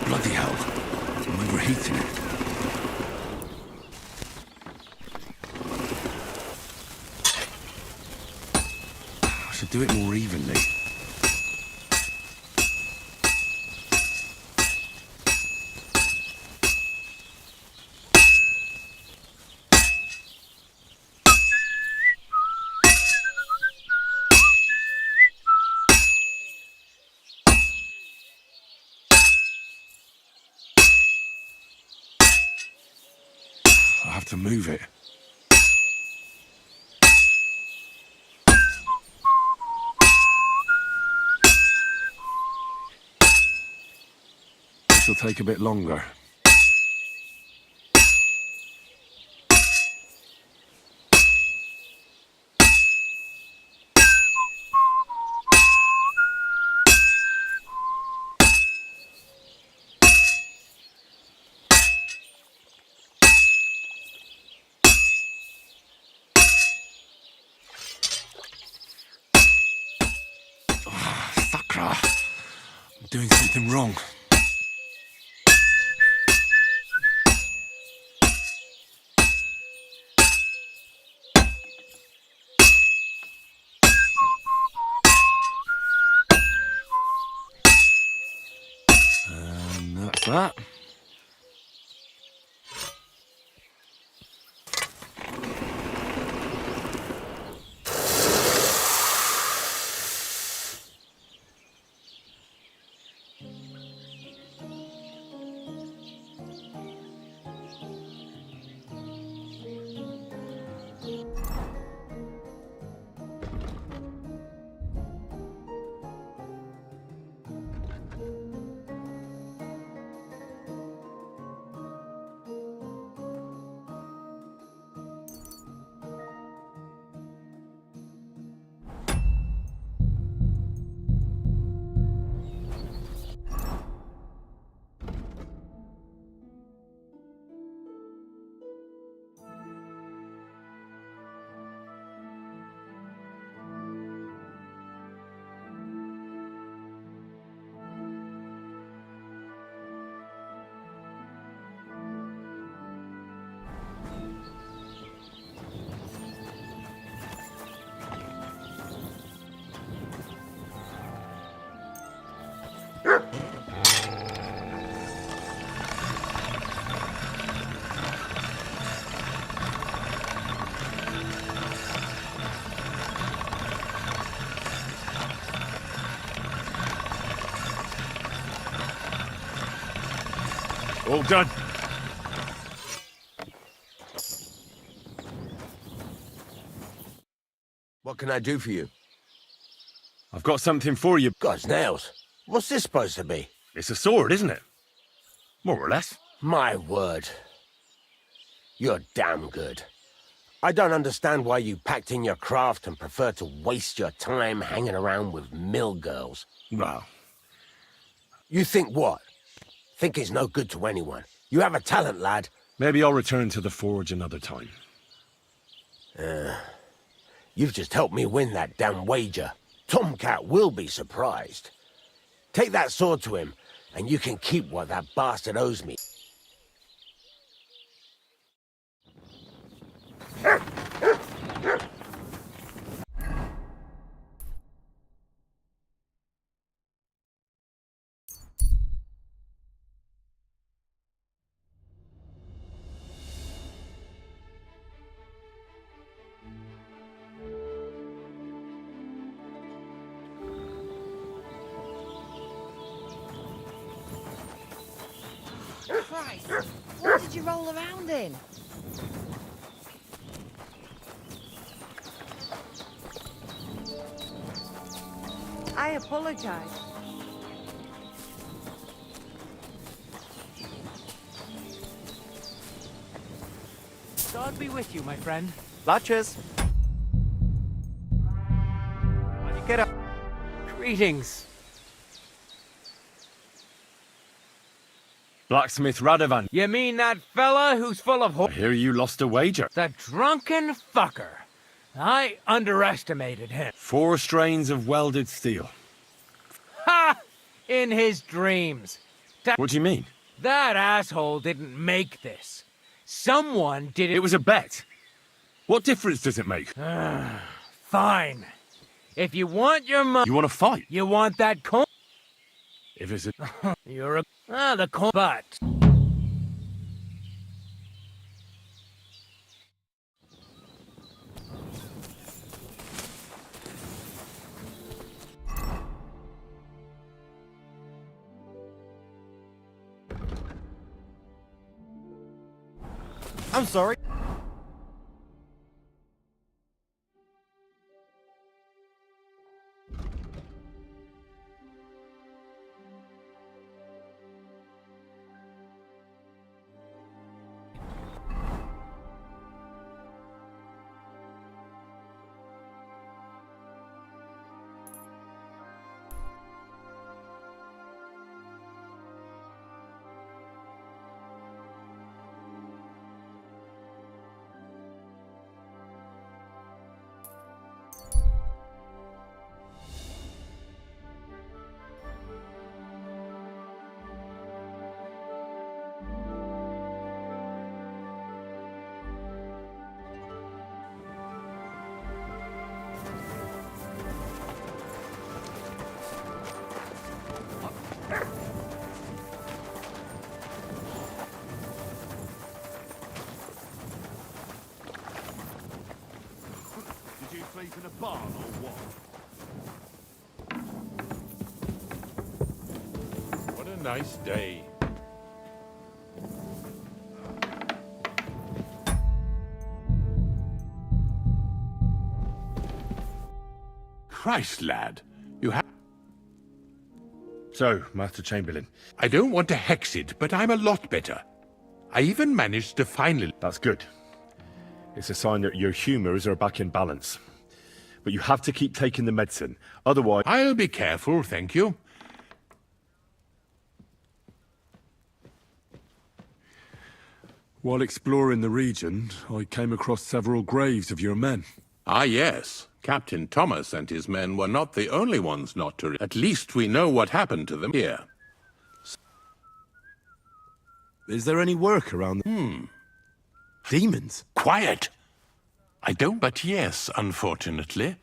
Bloody hell. I'm overheating it. I should do it more evenly. I have to move it. This will take a bit longer. I'm doing something wrong. And that's that. All done. What can I do for you? I've got something for you. God's nails. What's this supposed to be? It's a sword, isn't it? More or less. My word. You're damn good. I don't understand why you packed in your craft and prefer to waste your time hanging around with mill girls. Well, You think what? Think it's no good to anyone. You have a talent, lad. maybe I'll return to the forge another time. You've just helped me win that damn wager. Tomcat will be surprised. Take that sword to him, and you can keep what that bastard owes me. Christ, what did you roll around in? I apologize. God be with you, my friend. Latches. How'd you get up? Greetings. Blacksmith Radovan, You mean that fella who's full of I hear you lost a wager. The drunken fucker. I underestimated him. 4 strains of welded steel. Ha! In his dreams. What do you mean? That asshole didn't make this. Someone did it. It was a bet. What difference does it make? Fine. If you want your money, You want to fight? you want that coin. If it's a... You're a... the coin... But... I'm sorry. Did you sleep in a barn or what? What a nice day. Christ, lad. You have... So, Master Chamberlain, I don't want to hex it, but I'm a lot better. I even managed to finally... that's good. It's a sign that your humours are back in balance. But you have to keep taking the medicine. Otherwise... I'll be careful, thank you. While exploring the region, I came across several graves of your men. Ah, yes. Captain Thomas and his men were not the only ones not to... At least we know what happened to them here. Is there any work around the... Demons? Quiet! I don't, but yes, unfortunately.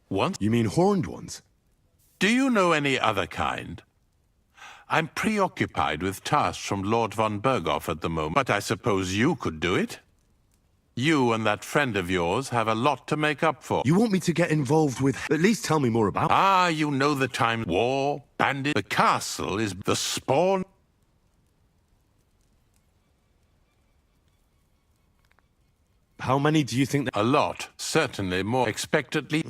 Once... You mean horned ones? Do you know any other kind? I'm preoccupied with tasks from Lord von Berghoff at the moment, but I suppose you could do it? You and that friend of yours have a lot to make up for. You want me to get involved with... At least tell me more about... Ah, you know the time. War, bandit... The castle is the spawn... How many do you think? A lot. Certainly more expectedly.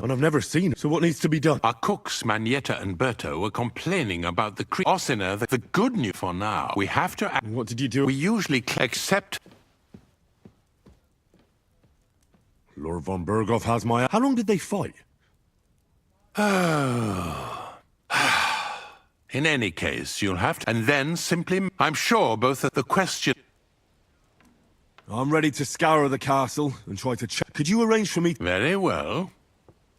And I've never seen it. So what needs to be done? Our cooks, Manietta and Berto, were complaining about the Osiner. The good news for now, we have to act. What did you do? We usually accept. Lord von Berghoff has my... How long did they fight? In any case, you'll have to... And then simply... I'm sure both of the question... I'm ready to scour the castle and try to check. Could you arrange for me... Very well.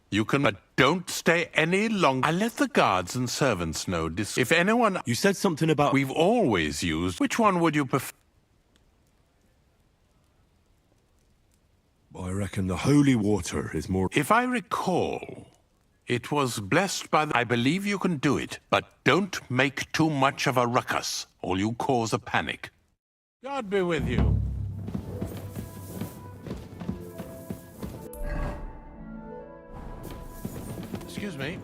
You can... But don't stay any longer. I'll let the guards and servants know this. If anyone... You said something about... We've always used... Which one would you prefer? I reckon the holy water is more... If I recall, it was blessed by the... I believe you can do it, but don't make too much of a ruckus, or you cause a panic. God be with you. Excuse me.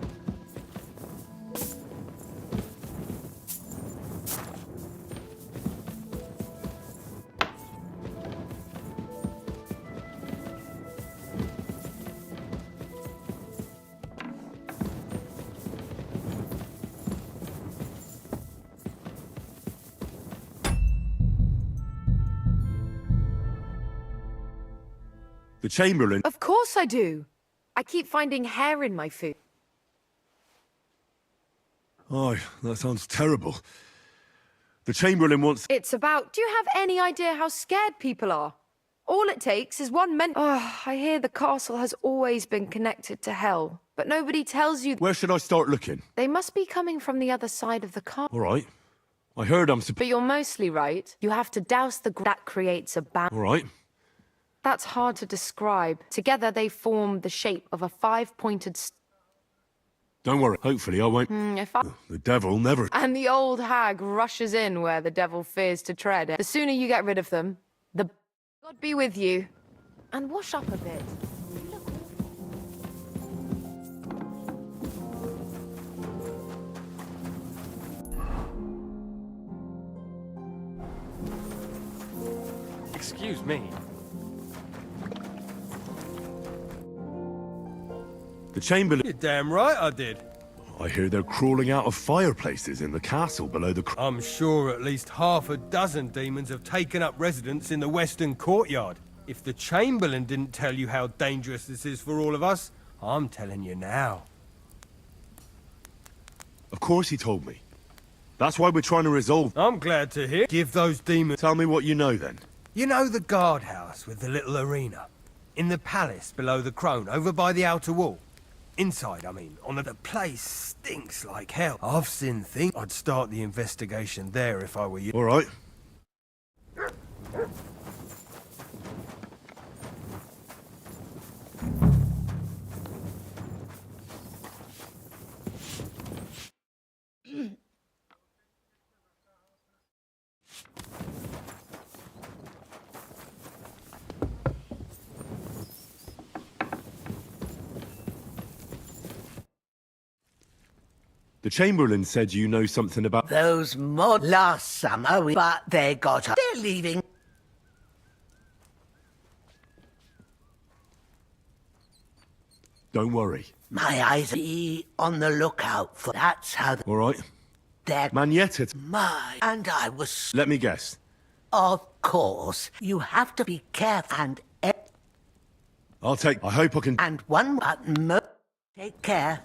The Chamberlain... Of course I do. I keep finding hair in my food. Oh, that sounds terrible. The Chamberlain wants... It's about... Do you have any idea how scared people are? All it takes is one I hear the castle has always been connected to hell, but nobody tells you... Where should I start looking? They must be coming from the other side of the castle. All right. I heard I'm But you're mostly right. You have to douse the... That creates a bound. All right. That's hard to describe. Together they form the shape of a five-pointed... Don't worry. Hopefully I won't... The devil never... And the old hag rushes in where the devil fears to tread. The sooner you get rid of them, the... God be with you. And wash up a bit. Excuse me. The Chamberlain... You're damn right I did. I hear they're crawling out of fireplaces in the castle below the... I'm sure at least half a dozen demons have taken up residence in the western courtyard. If the Chamberlain didn't tell you how dangerous this is for all of us, I'm telling you now. Of course he told me. That's why we're trying to resolve... I'm glad to hear. Give those demons... Tell me what you know, then. You know the guardhouse with the little arena? In the palace below the crone, over by the outer wall? Inside, I mean, on the place stinks like hell. I've seen things. I'd start the investigation there if I were you. All right. The Chamberlain said you know something about... Those mod last summer, but they got up. They're leaving. Don't worry. My eyes be on the lookout for... That's how... All right. They're... Manietta... My... And I was... Let me guess. Of course. You have to be careful and... I'll take... I hope I can... And one button... Take care.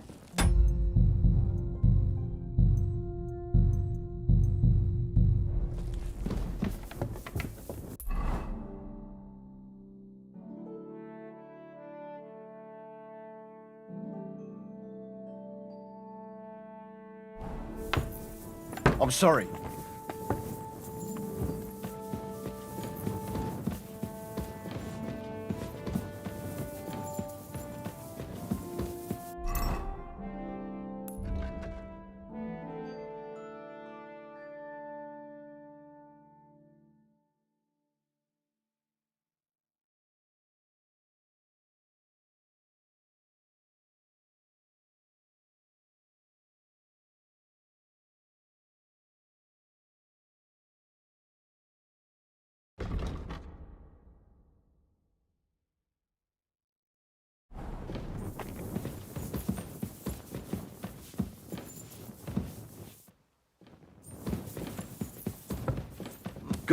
I'm sorry.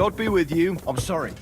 God be with you. I'm sorry.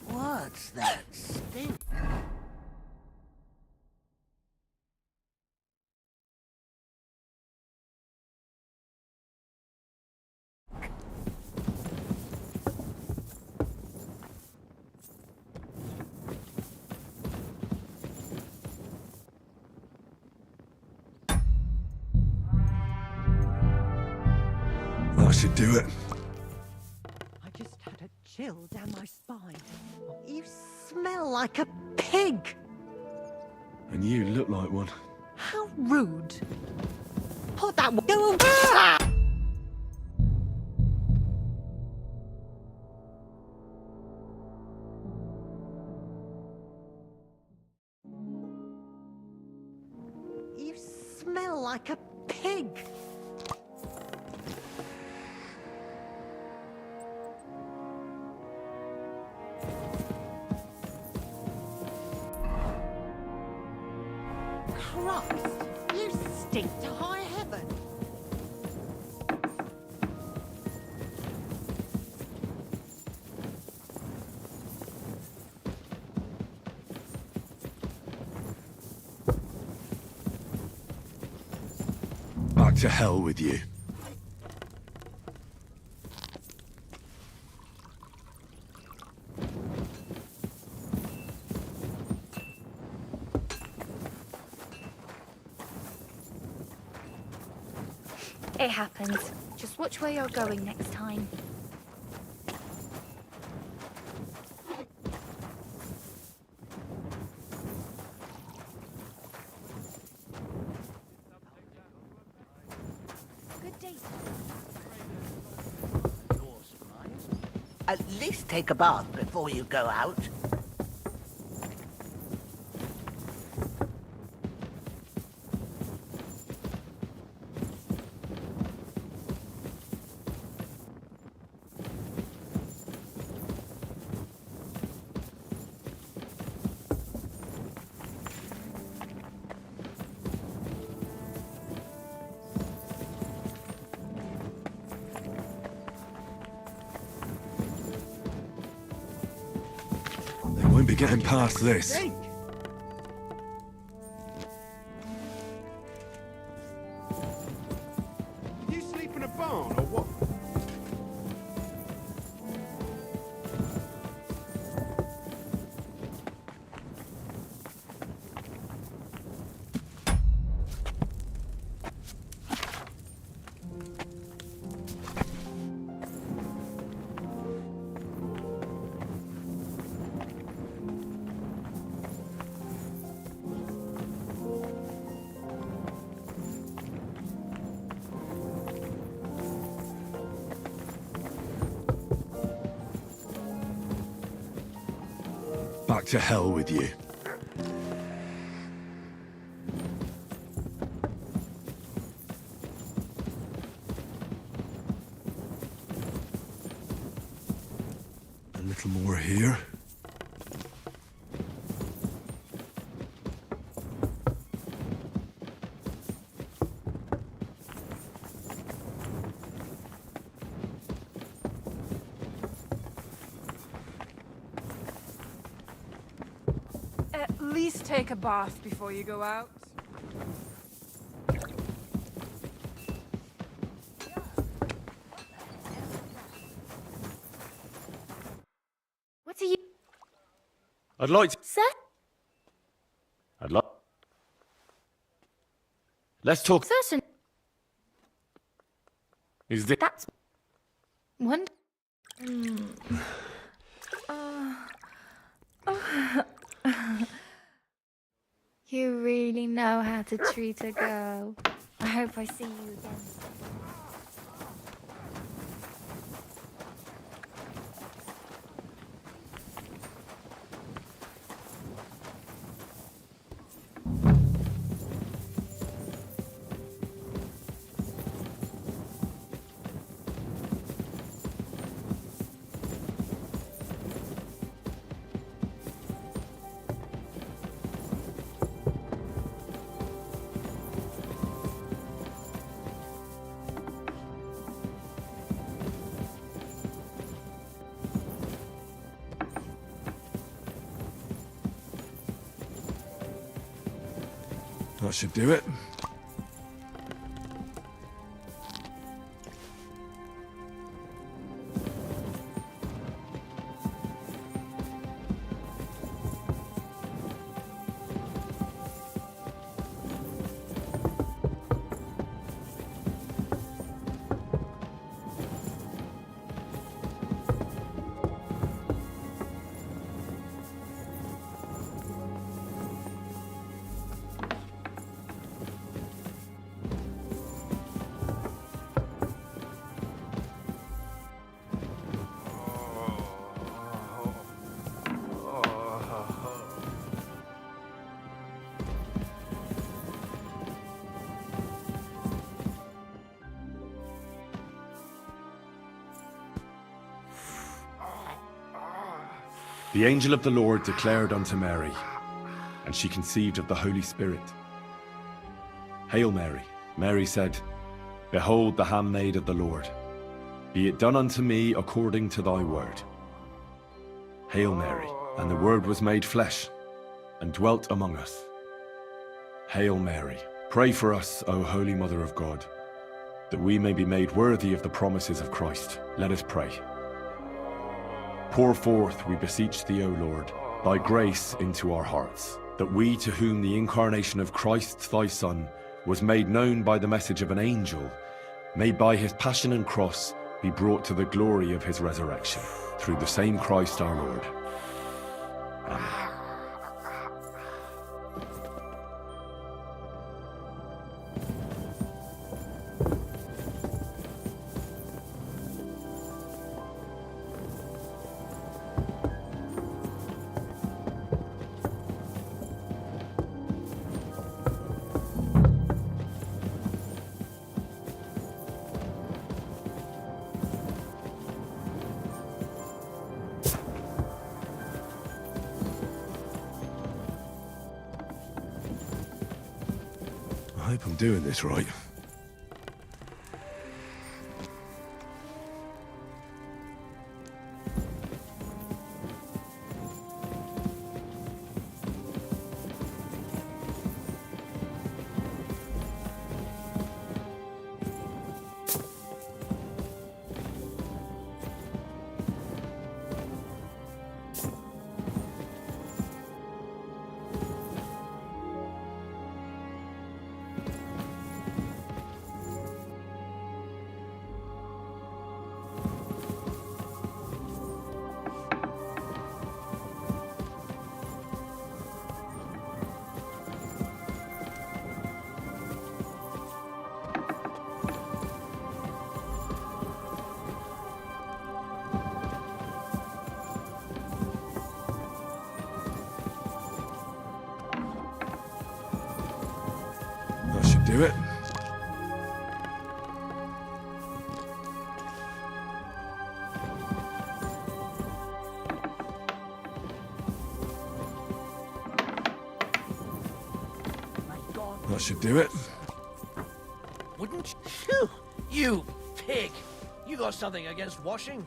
What's that stink? That should do it. I just had a chill down my spine. You smell like a pig. And you look like one. How rude. Put that one. Ah! You smell like a pig. Christ, you stink to high heaven. Back to hell with you. It happens. Just watch where you're going next time. Good day. At least take a bath before you go out. They won't be getting past this. Denk! You sleep in a barn or what? Back to hell with you. A little more here. At least take a bath before you go out. I'd like to... Sir? I'd like... Let's talk... Certain. Is this... That's... One... You really know how to treat a girl. I hope I see you again. That should do it. The angel of the Lord declared unto Mary, and she conceived of the Holy Spirit. Hail Mary, Mary said, Behold the handmaid of the Lord. Be it done unto me according to thy word. Hail Mary, and the Word was made flesh, and dwelt among us. Hail Mary, pray for us, O Holy Mother of God, that we may be made worthy of the promises of Christ. Let us pray. Pour forth, we beseech thee, O Lord, thy grace into our hearts, that we, to whom the incarnation of Christ thy Son was made known by the message of an angel, may by his passion and cross be brought to the glory of his resurrection, through the same Christ our Lord. Amen. I hope I'm doing this right. That should do it. That should do it. Wouldn't you? Phew, you pig! You got something against washing?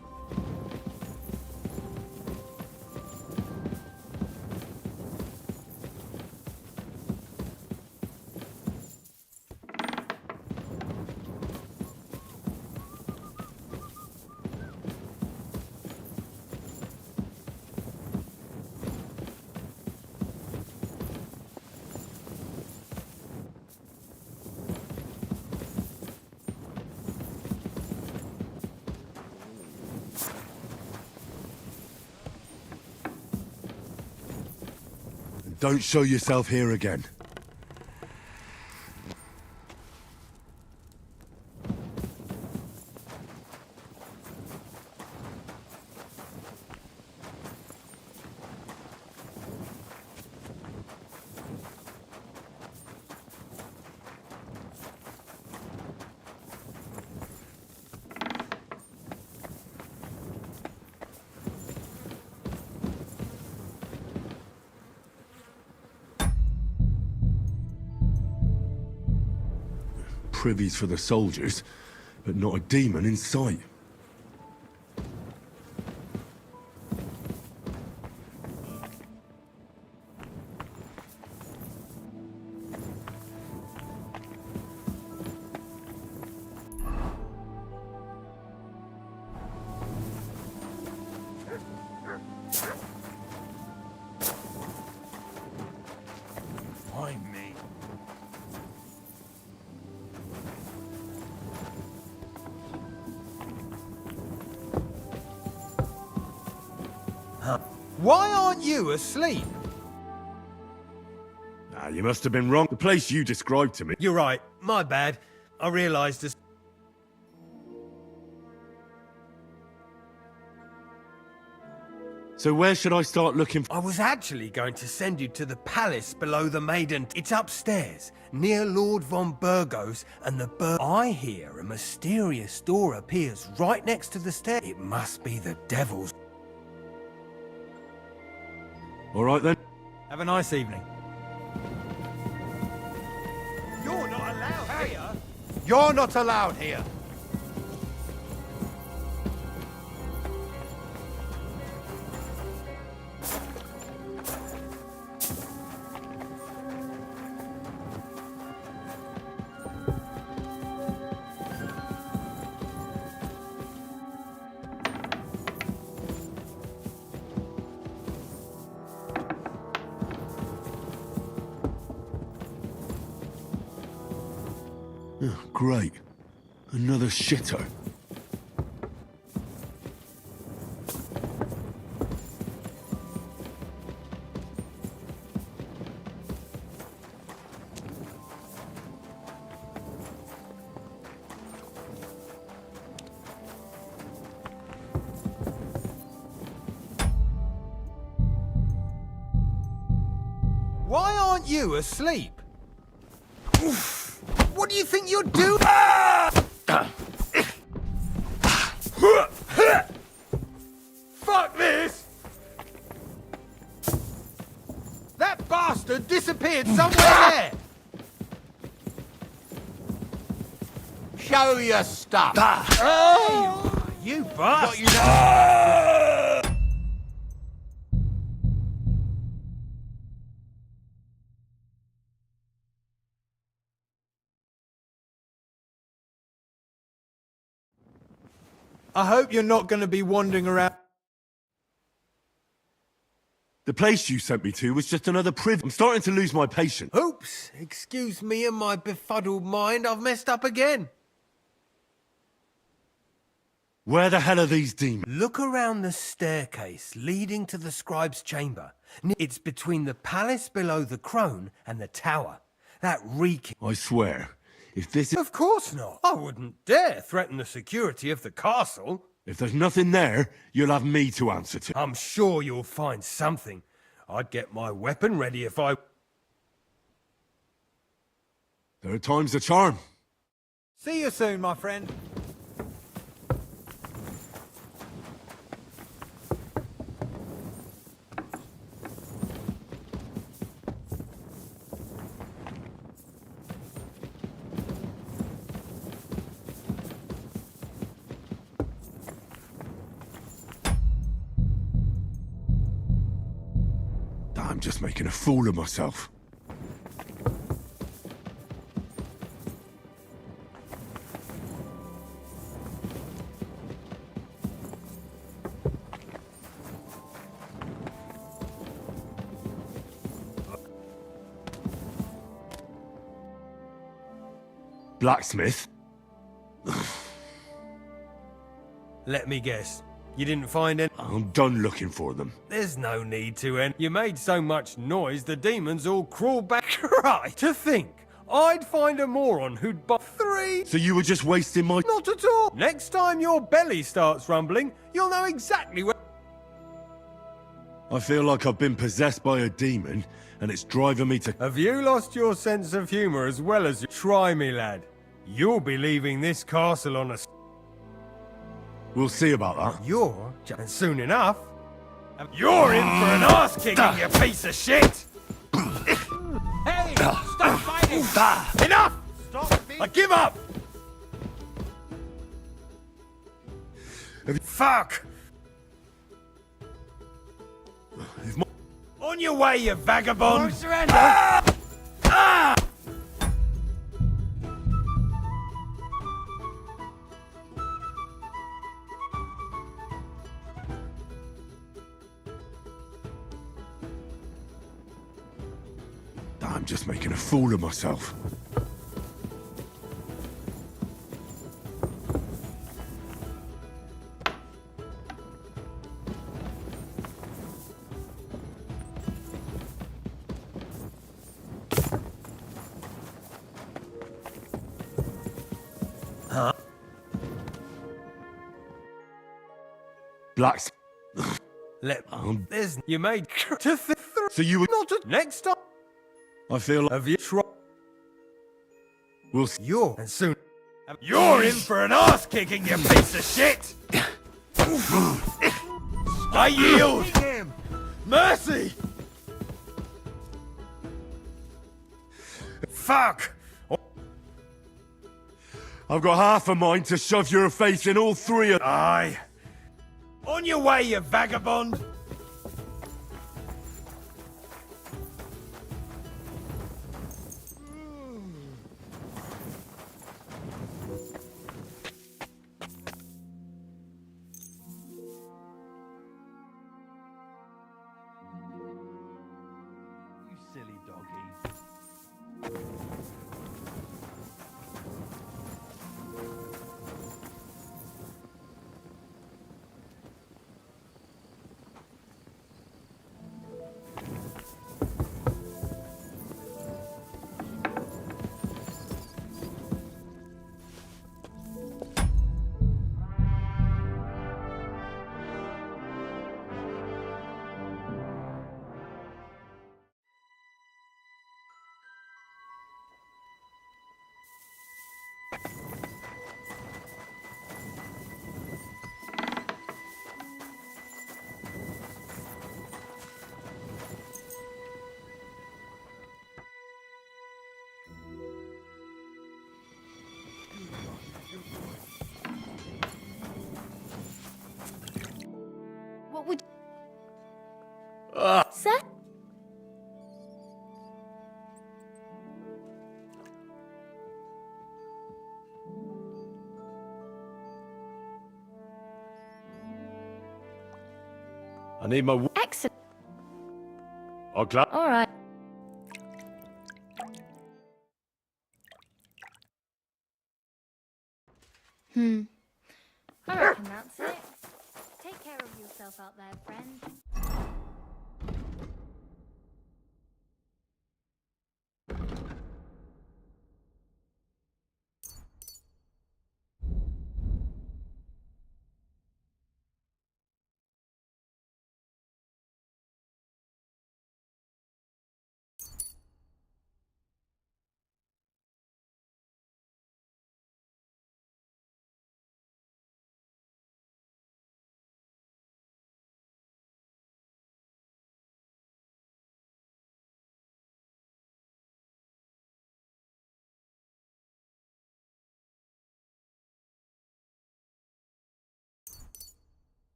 Don't show yourself here again. Privies for the soldiers, but not a demon in sight. Why me? Why aren't you asleep? Ah, you must have been wrong. The place you described to me. You're right. My bad. I realised this. So where should I start looking for? I was actually going to send you to the palace below the maiden. It's upstairs, near Lord von Burgos and the I hear a mysterious door appears right next to the stair. It must be the devil's. All right then. Have a nice evening. You're not allowed here. You're not allowed here. Oh, great. Another shitter. Why aren't you asleep? Oof. What do you think you're doing? Fuck this! That bastard disappeared somewhere there! Show your stuff. Oh, you bastard! I hope you're not going to be wandering around. The place you sent me to was just another priv. I'm starting to lose my patience. Oops, excuse me and my befuddled mind. I've messed up again. Where the hell are these demons? Look around the staircase leading to the scribe's chamber. It's between the palace below the crone and the tower. That reeking. I swear, if this is... Of course not. I wouldn't dare threaten the security of the castle. If there's nothing there, you'll have me to answer to. I'm sure you'll find something. I'd get my weapon ready if I... Third time's the charm. See you soon, my friend. I'm just making a fool of myself. Blacksmith? Let me guess. You didn't find any... I'm done looking for them. There's no need to, and you made so much noise the demons all crawled back. Right, to think. I'd find a moron who'd buy 3... So you were just wasting my... Not at all. Next time your belly starts rumbling, you'll know exactly where... I feel like I've been possessed by a demon, and it's driving me to... Have you lost your sense of humour as well as... Try me, lad. You'll be leaving this castle on a... We'll see about that. And soon enough... You're in for an ass-kicking, you piece of shit! Hey, stop fighting! Enough! Stop! I give up! Fuck! On your way, you vagabond! Don't surrender! I'm just making a fool of myself. Huh? Blacks. There's... You made... So you were... Not a... Next time... I feel like... Have you tried? We'll see. And soon... You're in for an ass-kicking, you piece of shit! I yield! Mercy! Fuck! I've got half a mind to shove your face in all 3 of... Aye. On your way, you vagabond! Silly doggy. What would... Sir? I need my... Excellent. I'll clap. All right. I reckon that's it. Take care of yourself out there, friend.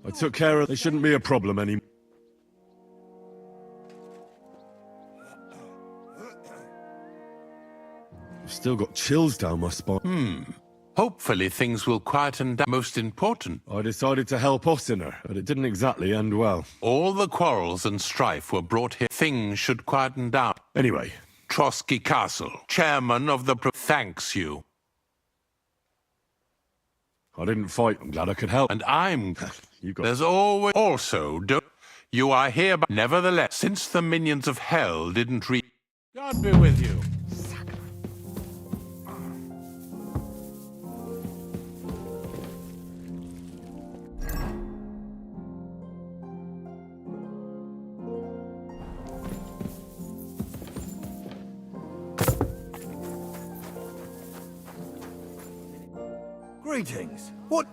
I took care of... They shouldn't be a problem anymore. I've still got chills down my spine. Hopefully things will quieten down. Most important, I decided to help Ossiner, but it didn't exactly end well. all the quarrels and strife were brought here. Things should quieten down. Anyway, Trotsky Castle, chairman of the... thanks you. I didn't fight. I'm glad I could help. And I'm... You got... There's always... Also, you are here, but nevertheless, since the minions of hell didn't reach... God be with you. Greetings. What?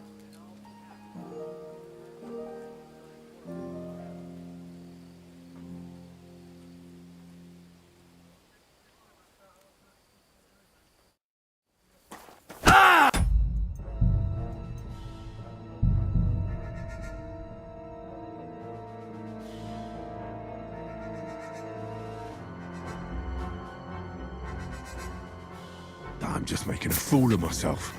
I'm just making a fool of myself.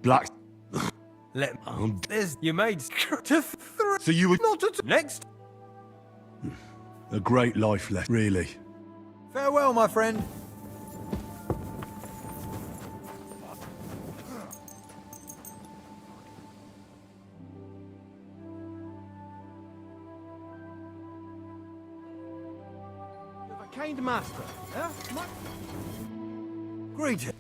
Black... Let there's you made to So you were... not at next. A great life left, really. Farewell, my friend. A kind master, eh? Greetings.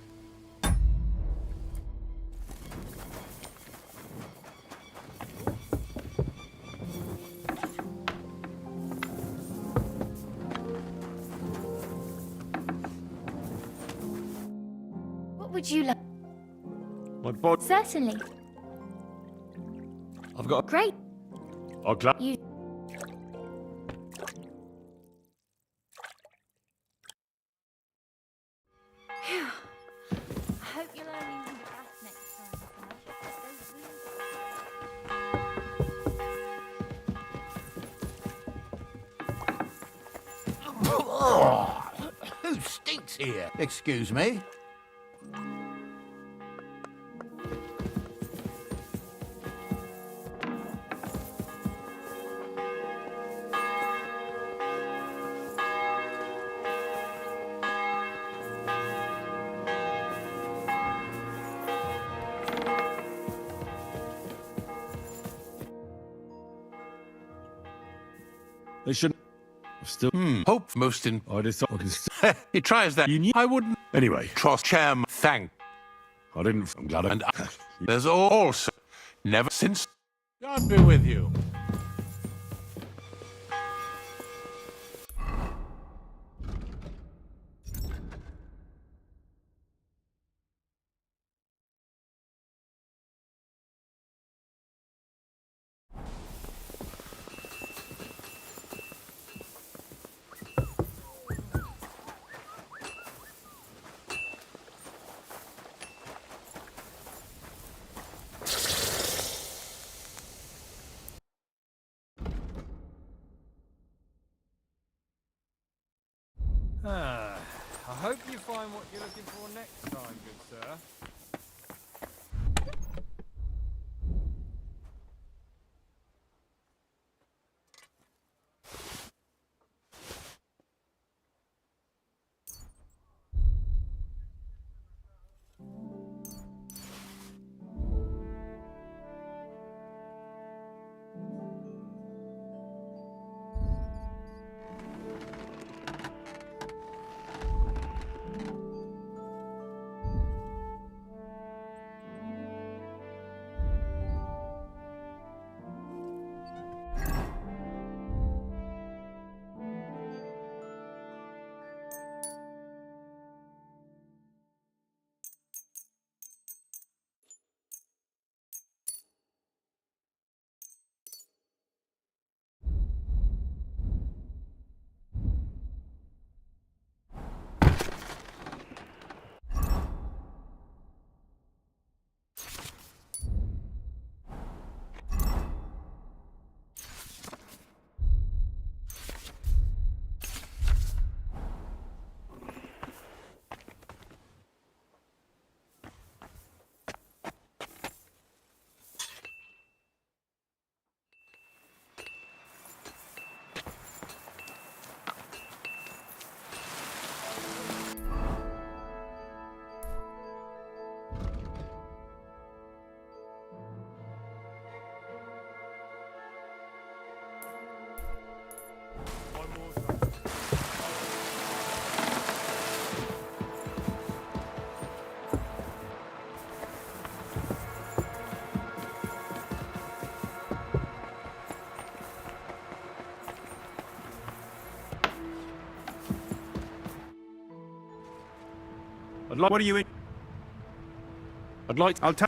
What would you like? My body... Certainly. I've got... Great. I'll glad... You. Phew. I hope you'll only need a bath next time, Who stinks here? Excuse me? They shouldn't... Still... Hope most in... I decided... He tries that. You knew... I wouldn't... Anyway, Trust chairman. Thank. I didn't... I'm glad I... And there's also... Never since... God be with you. I hope you find what you're looking for next time, good sir. What are you in? I'll tell.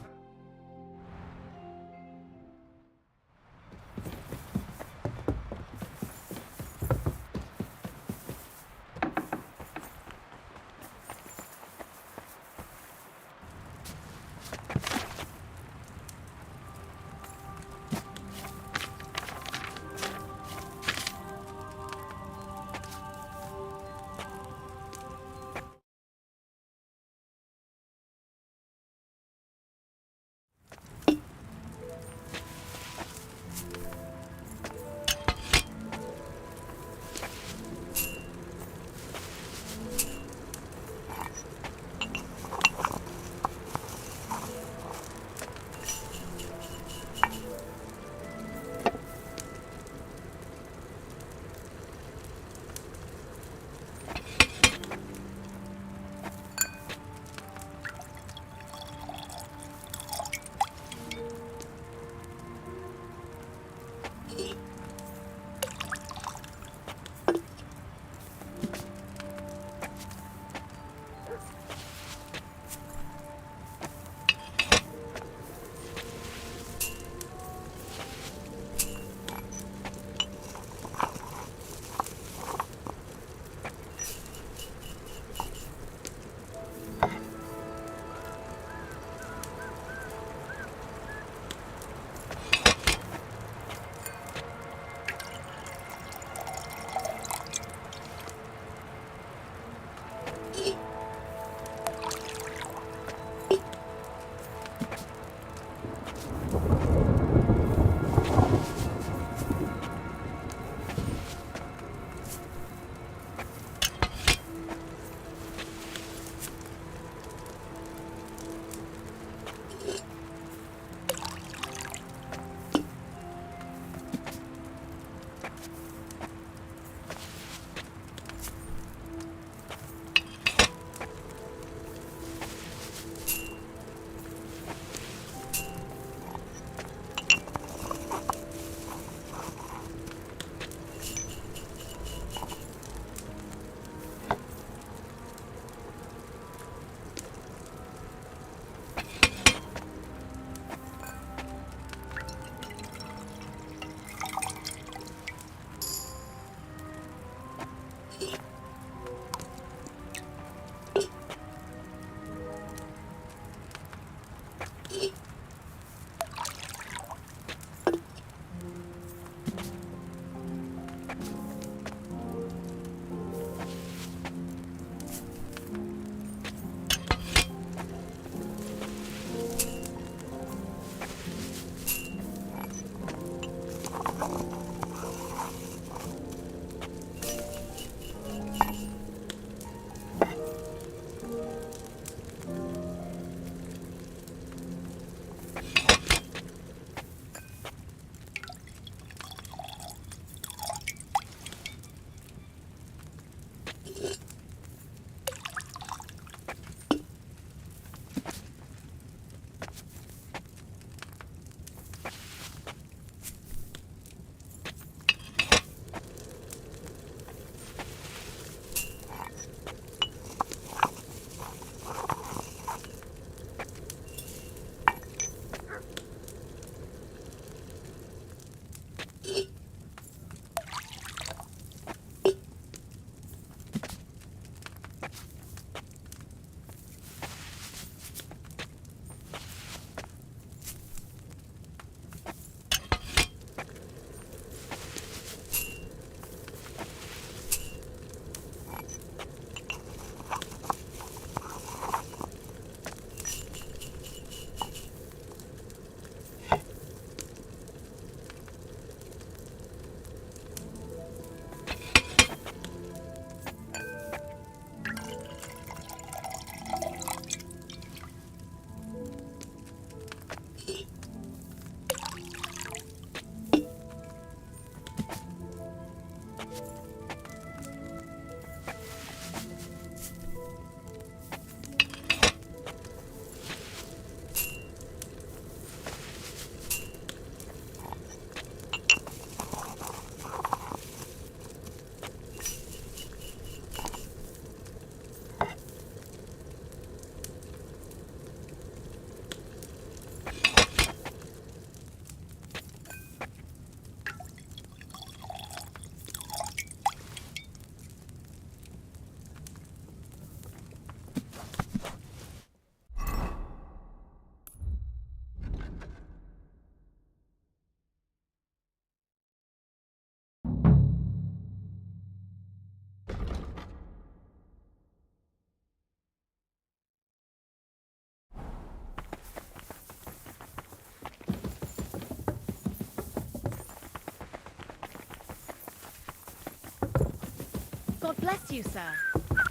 God bless you, sir.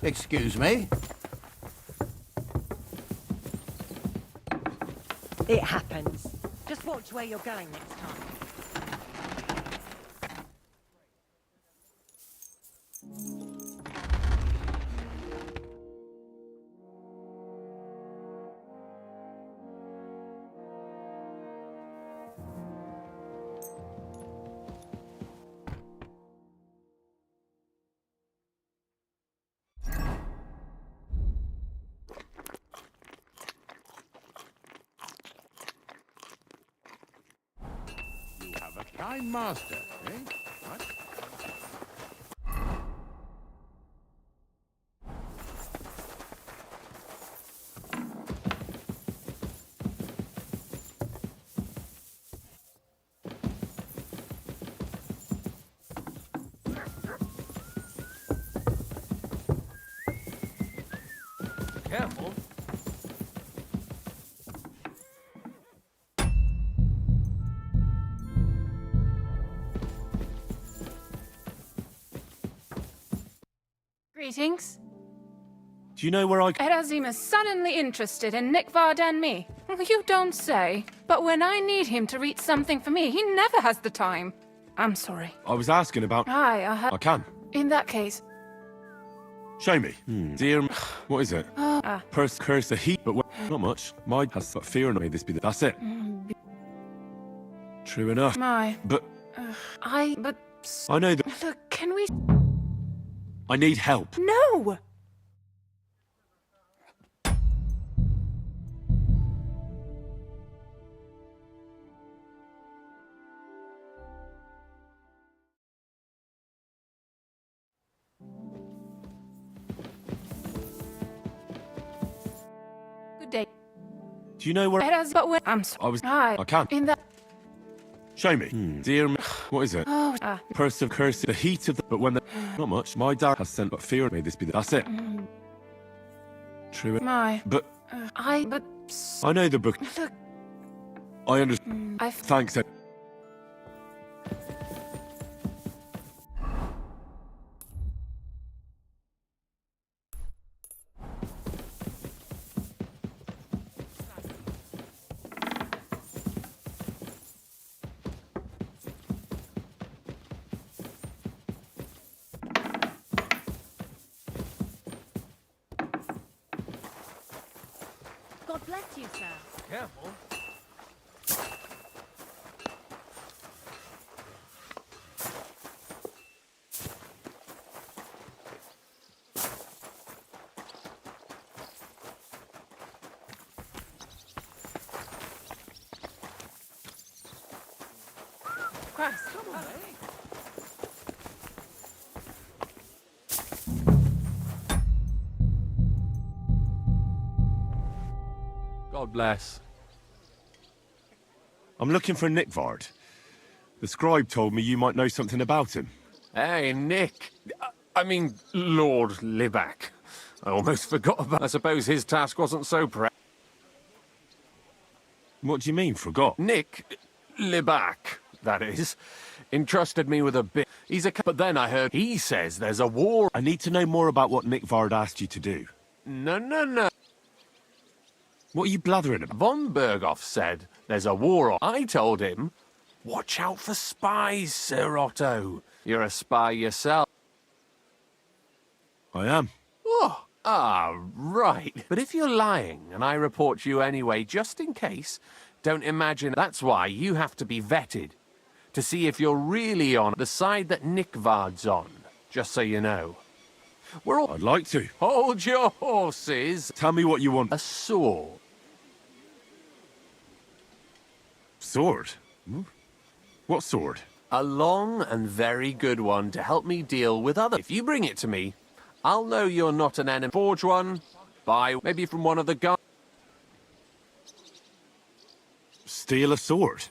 Excuse me? It happens. Just watch where you're going next time. Kind master, eh? What? Careful. Greetings. Do you know where I... Erazim is suddenly interested in Nick Vard and me. You don't say. But when I need him to read something for me, he never has the time. I'm sorry. I was asking about... I I can. In that case... Show me. Dear... What is it? Curse the heat, but not much. My has got fear in me. This be the... That's it. True enough. But... But... I know that... Look, can we... I need help. No! Good day. Do you know where... But when... I'm sorry. I was... I can. In that... Show me. Dear... What is it? Curse the heat of the... But when the... Not much. My dad has sent but fear in me. This be the... That's it. True. But... But... I know the book. Look... I understand. Thanks. God bless you, sir. Careful. Christ, come on, God bless. I'm looking for Nick Vard. The scribe told me you might know something about him. Hey, Nick. I mean, Lord Liback. I almost forgot about... I suppose his task wasn't so What do you mean, forgot? Nick Liback, that is, entrusted me with a bit. He's a... But then I heard he says there's a war... I need to know more about what Nick Vard asked you to do. No. What are you blathering about? Von Berghoff said there's a war on... I told him, watch out for spies, Sir Otto. You're a spy yourself. I am. Oh, right. But if you're lying and I report you anyway, just in case, don't imagine that's why you have to be vetted. To see if you're really on the side that Nick Vard's on. Just so you know. We're all... I'd like to. Hold your horses. Tell me what you want. A sword. Sword? What sword? A long and very good one to help me deal with other... If you bring it to me, I'll know you're not an enemy. Forge one, buy maybe from one of the guys. Steal a sword?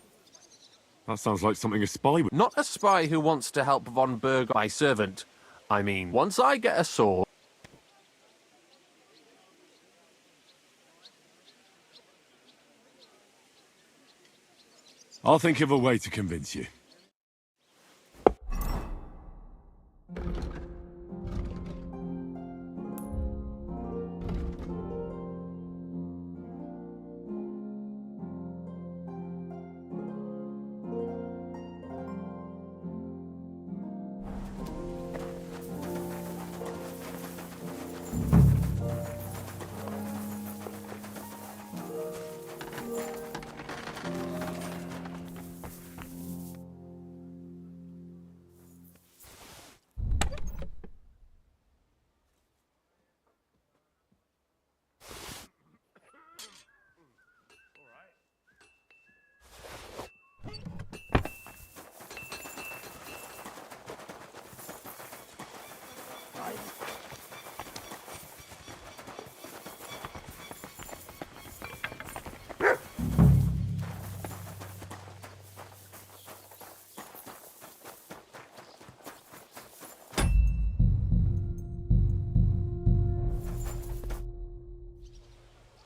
That sounds like something a spy would... Not a spy who wants to help von Berg, my servant. I mean, once I get a sword... I'll think of a way to convince you.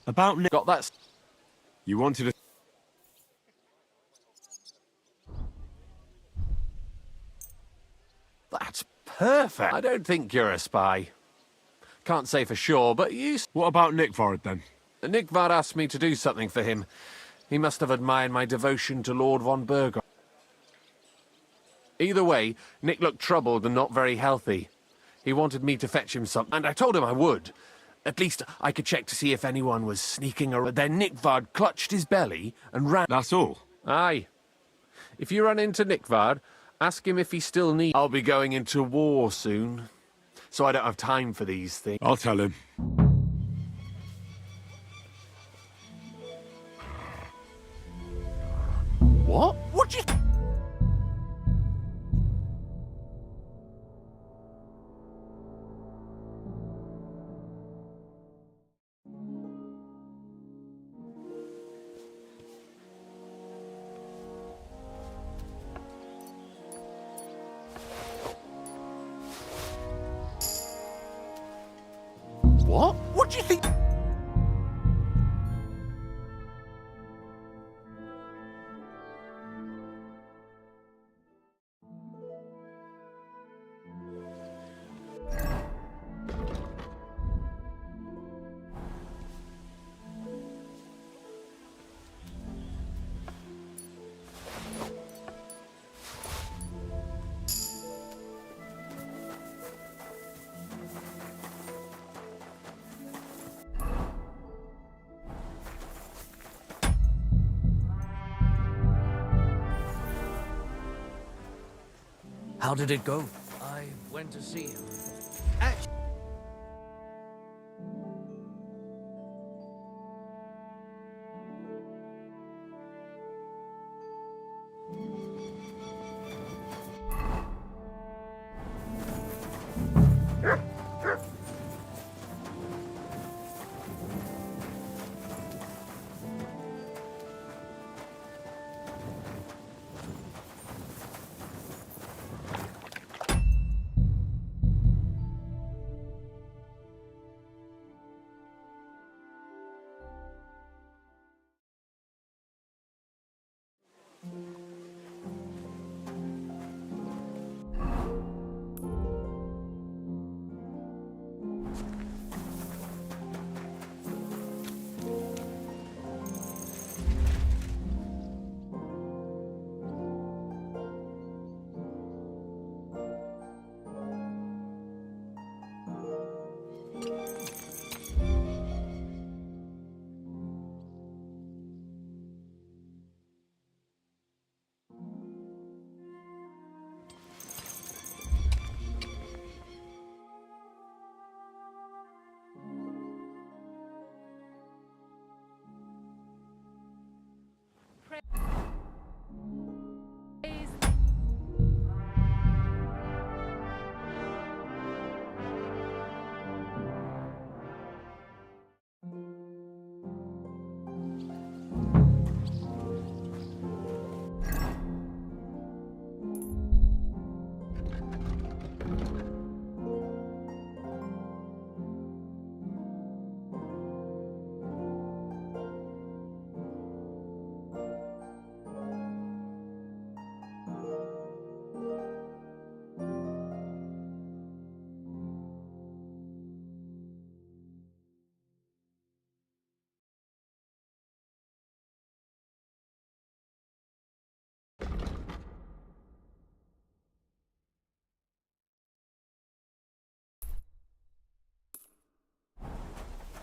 About Nick. Got that? You wanted to... That's perfect. I don't think you're a spy. Can't say for sure, but you... What about Nick Vard, then? Nick Vard asked me to do something for him. He must have admired my devotion to Lord von Berger. Either way, Nick looked troubled and not very healthy. He wanted me to fetch him something, and I told him I would. At least I could check to see if anyone was sneaking around. Then Nick Vard clutched his belly and ran. That's all? Aye. If you run into Nick Vard, ask him if he still needs... I'll be going into war soon, so I don't have time for these things. I'll tell him. What? What do you... What? What do you think? How did it go? I went to see him.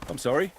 I'm sorry?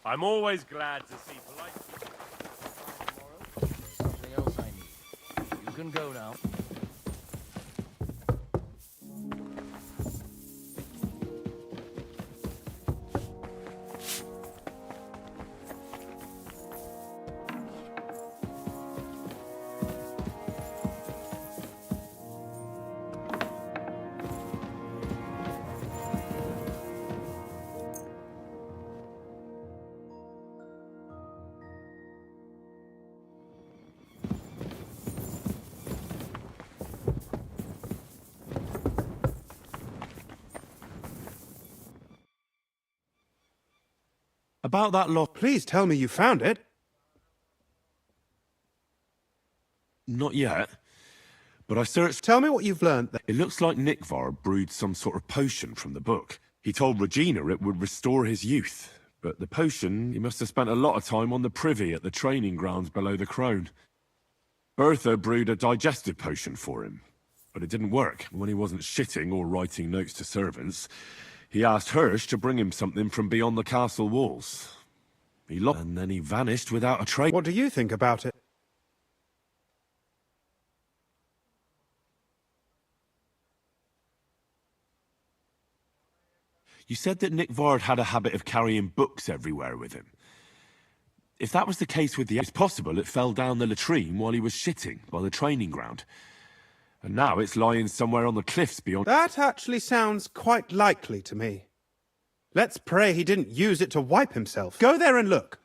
I'm always glad to see polite people. Something else I need. You can go now. About that lot. Please tell me you found it. Not yet. But I searched. Tell me what you've learned. It looks like Nikvar brewed some sort of potion from the book. He told Regina it would restore his youth. But the potion, he must have spent a lot of time on the privy at the training grounds below the Crone. Bertha brewed a digestive potion for him. But it didn't work. When he wasn't shitting or writing notes to servants, he asked Hirsch to bring him something from beyond the castle walls. He looked, and then he vanished without a trace. What do you think about it? You said that Nikvar had a habit of carrying books everywhere with him. If that was the case with the... It's possible it fell down the latrine while he was shitting by the training ground. And now it's lying somewhere on the cliffs beyond... That actually sounds quite likely to me. Let's pray he didn't use it to wipe himself. Go there and look.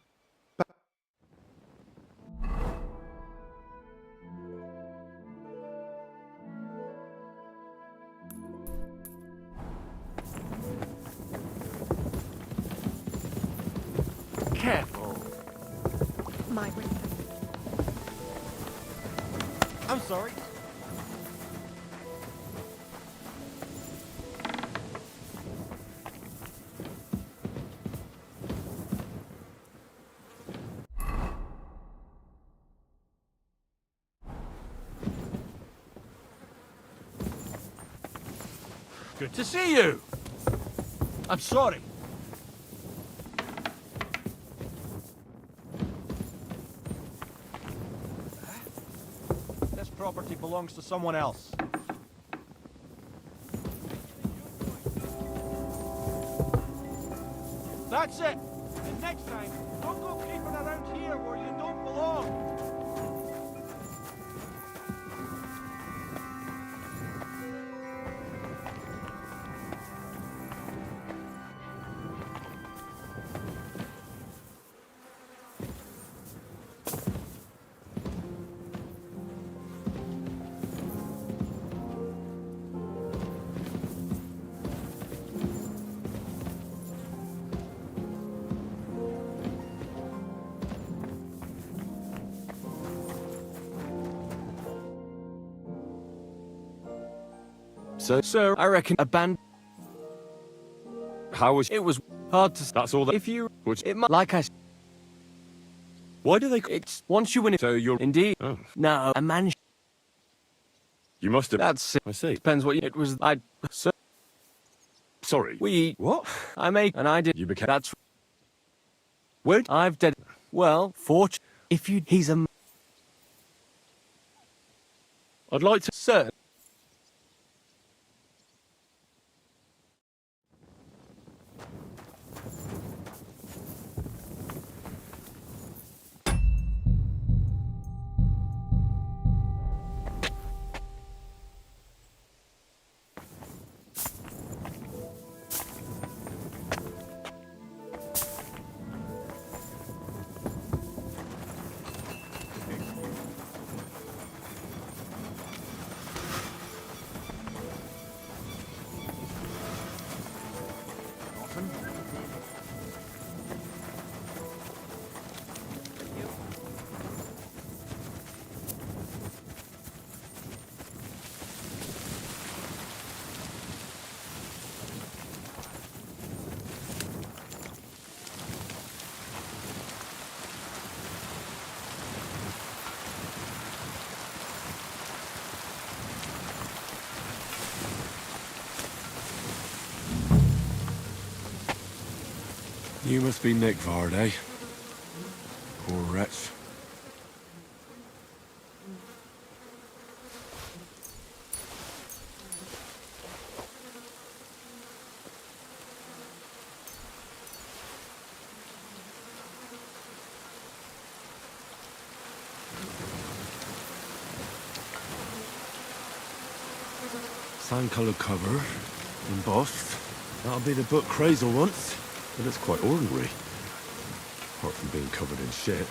Careful. My ring. I'm sorry. Good to see you. I'm sorry. This property belongs to someone else. That's it. And next time, don't go creeping around here where you don't belong. So, sir, I reckon a band. How was... It was hard to... That's all that... If you... Which... It might... Like I... Why do they... It's... Once you win it... So you're... Indeed. Oh. Now, a man... You must have... That's it. I see. Depends what you... It was... I... Sir... Sorry. We... What? I make... And I did... You became... That's... Where... I've dead... Well, fortune... If you... He's a... I'd like to... Sir... You must be Nick Varday. Poor wretch. Sand-coloured cover, embossed. That'll be the book Crazel wants, but it's quite ordinary. Apart from being covered in shit.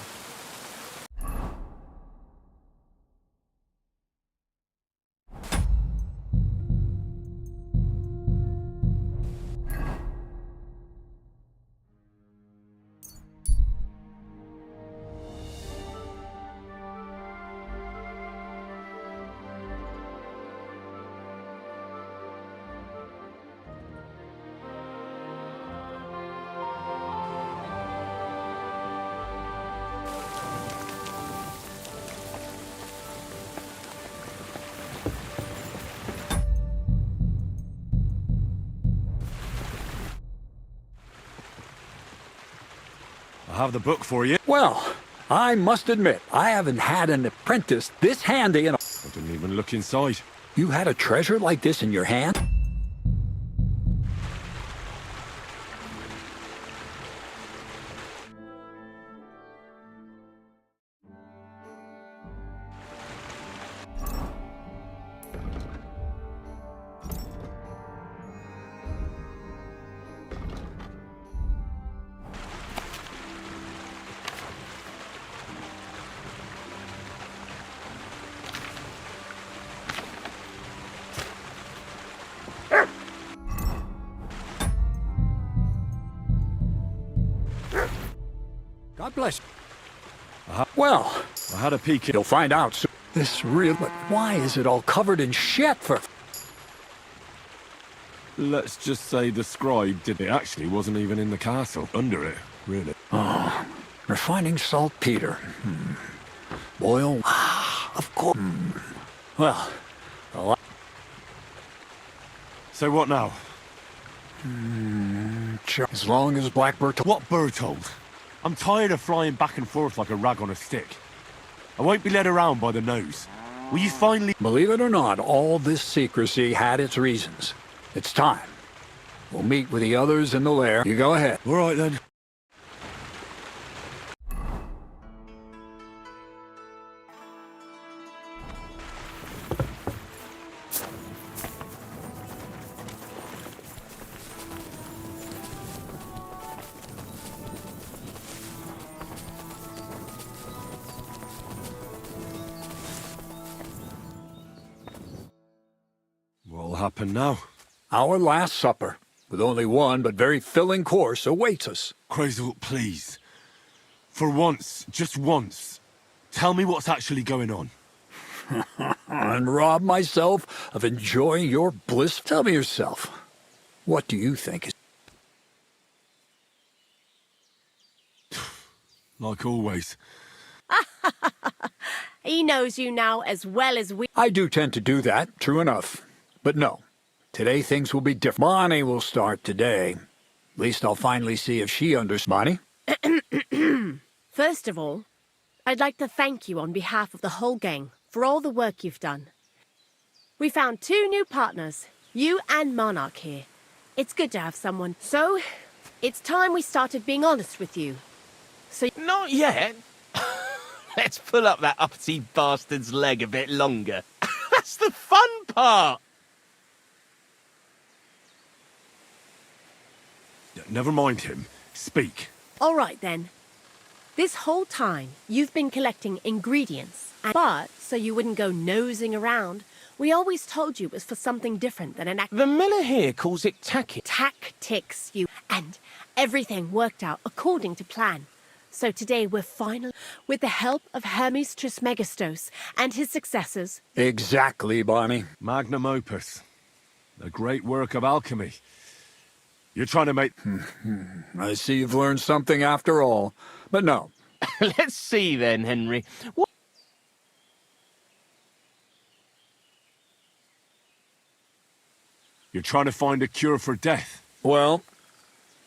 I have the book for you. Well, I must admit, I haven't had an apprentice this handy in a... I didn't even look inside. You had a treasure like this in your hand? God bless you. Well, I had a peek. You'll find out soon. This real... But why is it all covered in shit for... Let's just say the scribe did it. Actually wasn't even in the castle. Under it, really. Oh, refining saltpeter. Boil... of course. Well, So what now? As long as Blackbird... What Bertold? I'm tired of flying back and forth like a rag on a stick. I won't be led around by the nose. Will you finally... Believe it or not, all this secrecy had its reasons. It's time. We'll meet with the others in the lair. You go ahead. All right, then. What'll happen now? Our last supper, with only one but very filling course, awaits us. Crazel, please. For once, just once, tell me what's actually going on. And rob myself of enjoying your bliss? Tell me yourself, what do you think is... Like always. He knows you now as well as we... I do tend to do that, true enough. But no, today things will be different. Bonnie will start today. At least I'll finally see if she understands. Bonnie? First of all, I'd like to thank you on behalf of the whole gang for all the work you've done. We found 2 new partners, you and Monarch here. It's good to have someone. So, it's time we started being honest with you. So... Not yet. Let's pull up that uppity bastard's leg a bit longer. That's the fun part. Never mind him. Speak. All right, then. This whole time, you've been collecting ingredients. But, so you wouldn't go nosing around, we always told you it was for something different than an act. The miller here calls it Tactics, you... And everything worked out according to plan. So today we're finally, with the help of Hermes Trismegistos and his successors... Exactly, Bonnie. Magnum opus. A great work of alchemy. You're trying to make... I see you've learned something after all. But no. Let's see then, Henry. What... You're trying to find a cure for death. Well,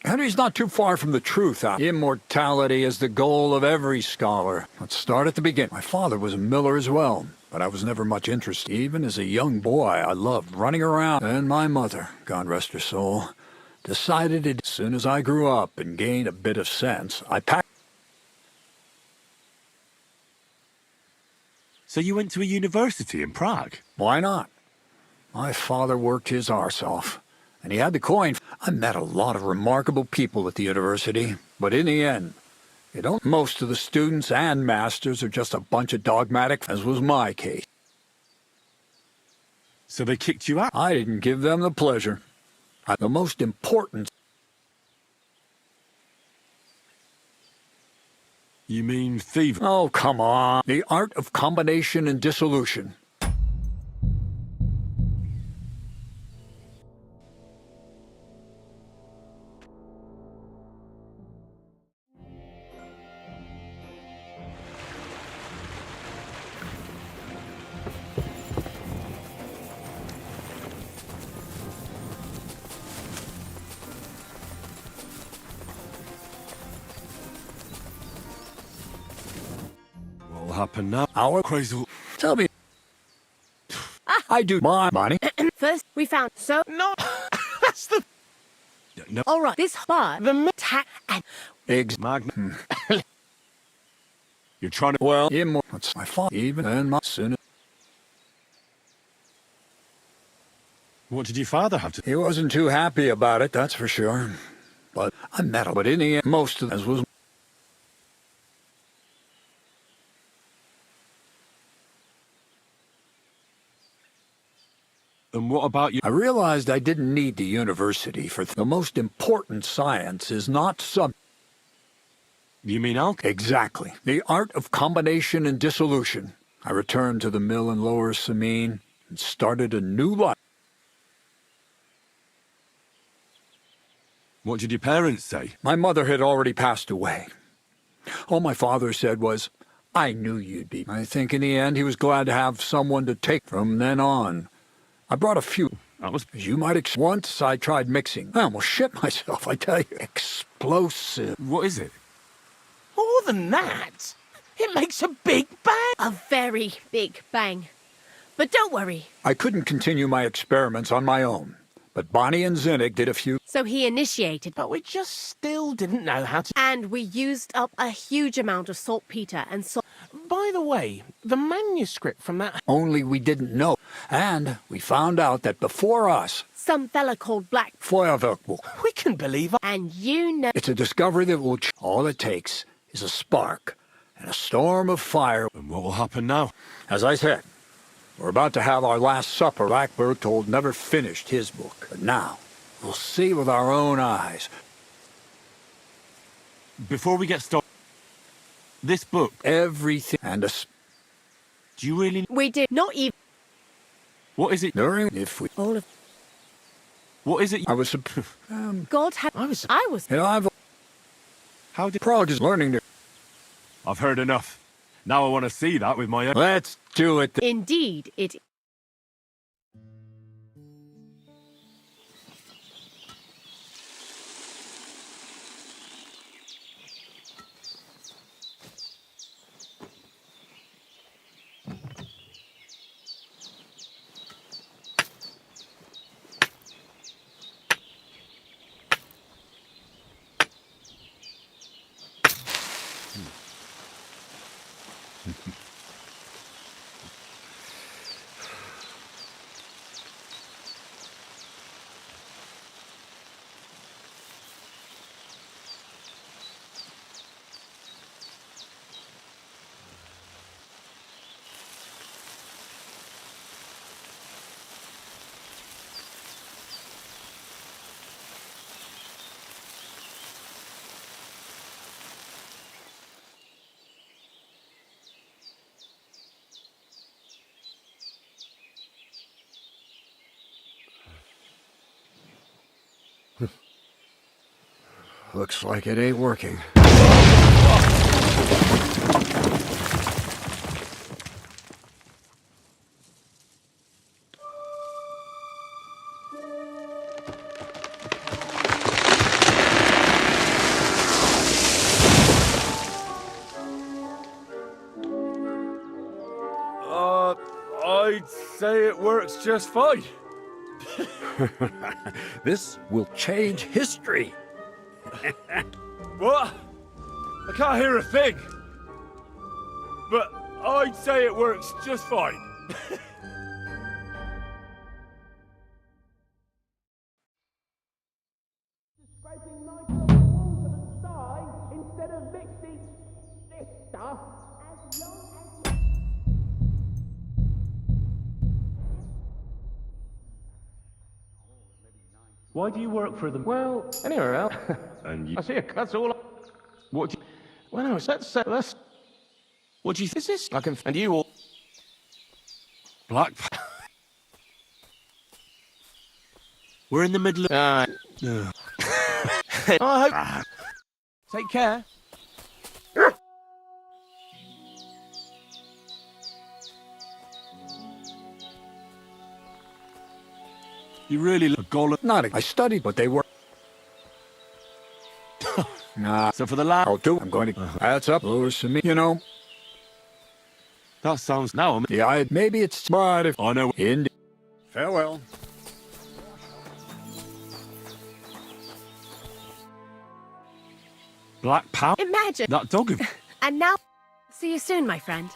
Henry's not too far from the truth. Immortality is the goal of every scholar. Let's start at the beginning. My father was a miller as well, but I was never much interested. Even as a young boy, I loved running around. And my mother, God rest her soul, decided it. As soon as I grew up and gained a bit of sense, I packed. So you went to a university in Prague? Why not? My father worked his arse off, and he had the coin. I met a lot of remarkable people at the university, but in the end, most of the students and masters are just a bunch of dogmatic, as was my case. So they kicked you out? I didn't give them the pleasure. The most important... You mean thievery? Oh, come on. The art of combination and dissolution. What'll happen now? Our crazy... Tell me. I do my money. First, we found so... No! That's the... No. All right, this bar, the tack and... Eggs. Magna... You're trying to... Well, it's my fault. Even and my sin. What did your father have to... He wasn't too happy about it, that's for sure. But I met him. But in the end, most of this was... And what about you? I realized I didn't need the university for the most important science is not You mean alchemy? Exactly. The art of combination and dissolution. I returned to the mill in Lower Samine and started a new life. What did your parents say? My mother had already passed away. All my father said was, I knew you'd be. I think in the end he was glad to have someone to take from then on. I brought a few. That was... As you might once I tried mixing. I almost shit myself, I tell you. Explosive. What is it? More than that, it makes a big bang. A very big bang. But don't worry. I couldn't continue my experiments on my own, but Bonnie and Zinnig did a few. So he initiated. But we just still didn't know how to... And we used up a huge amount of saltpeter and salt. By the way, the manuscript from that... Only we didn't know. And we found out that before us... Some fella called Black... Feuerwerk. We can believe... And you know... It's a discovery that will... All it takes is a spark and a storm of fire. And what will happen now? As I said, we're about to have our last supper. Blackbird told never finished his book. But now, we'll see with our own eyes. Before we get started, this book... Everything and a... Do you really... We do. Not even... What is it? During... If we... All of... What is it? I was... God had... I was... You know, I've... How did... Prague is learning to... I've heard enough. Now I want to see that with my own... Let's do it. Indeed, it... Looks like it ain't working. say it works just fine. This will change history. What? I can't hear a thing. But I'd say it works just fine. Why do you work for them? Well, anywhere else. And you... I see a cuts all. What do you... Well, no, let's... What do you think? Is this? I can... And you all... Black... We're in the middle of... I hope... Take care. You really look golden. Not I studied, but they were... Nah. So for the last... I'll do. I'm going to... That's up. Lewis to me, you know. That sounds... Now I'm... Yeah, maybe it's smart if... I know... Indeed. Farewell. Black Power? Imagine. That dog of... And now, see you soon, my friend.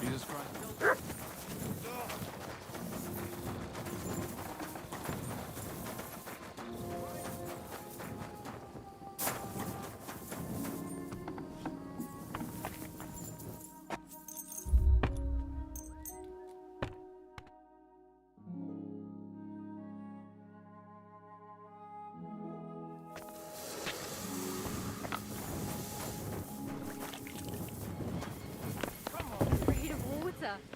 Jesus Christ.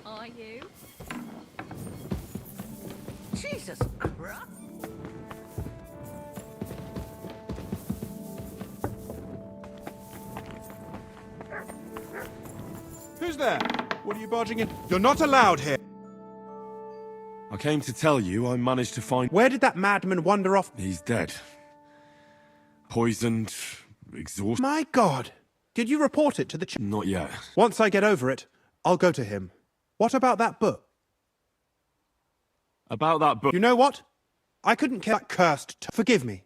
Are you? Jesus Christ. Who's there? What are you barging in? You're not allowed here. I came to tell you I managed to find... Where did that madman wander off? He's dead. Poisoned, exhausted... My God! Did you report it to the... Not yet. Once I get over it, I'll go to him. What about that book? About that book... You know what? I couldn't care that cursed... Forgive me.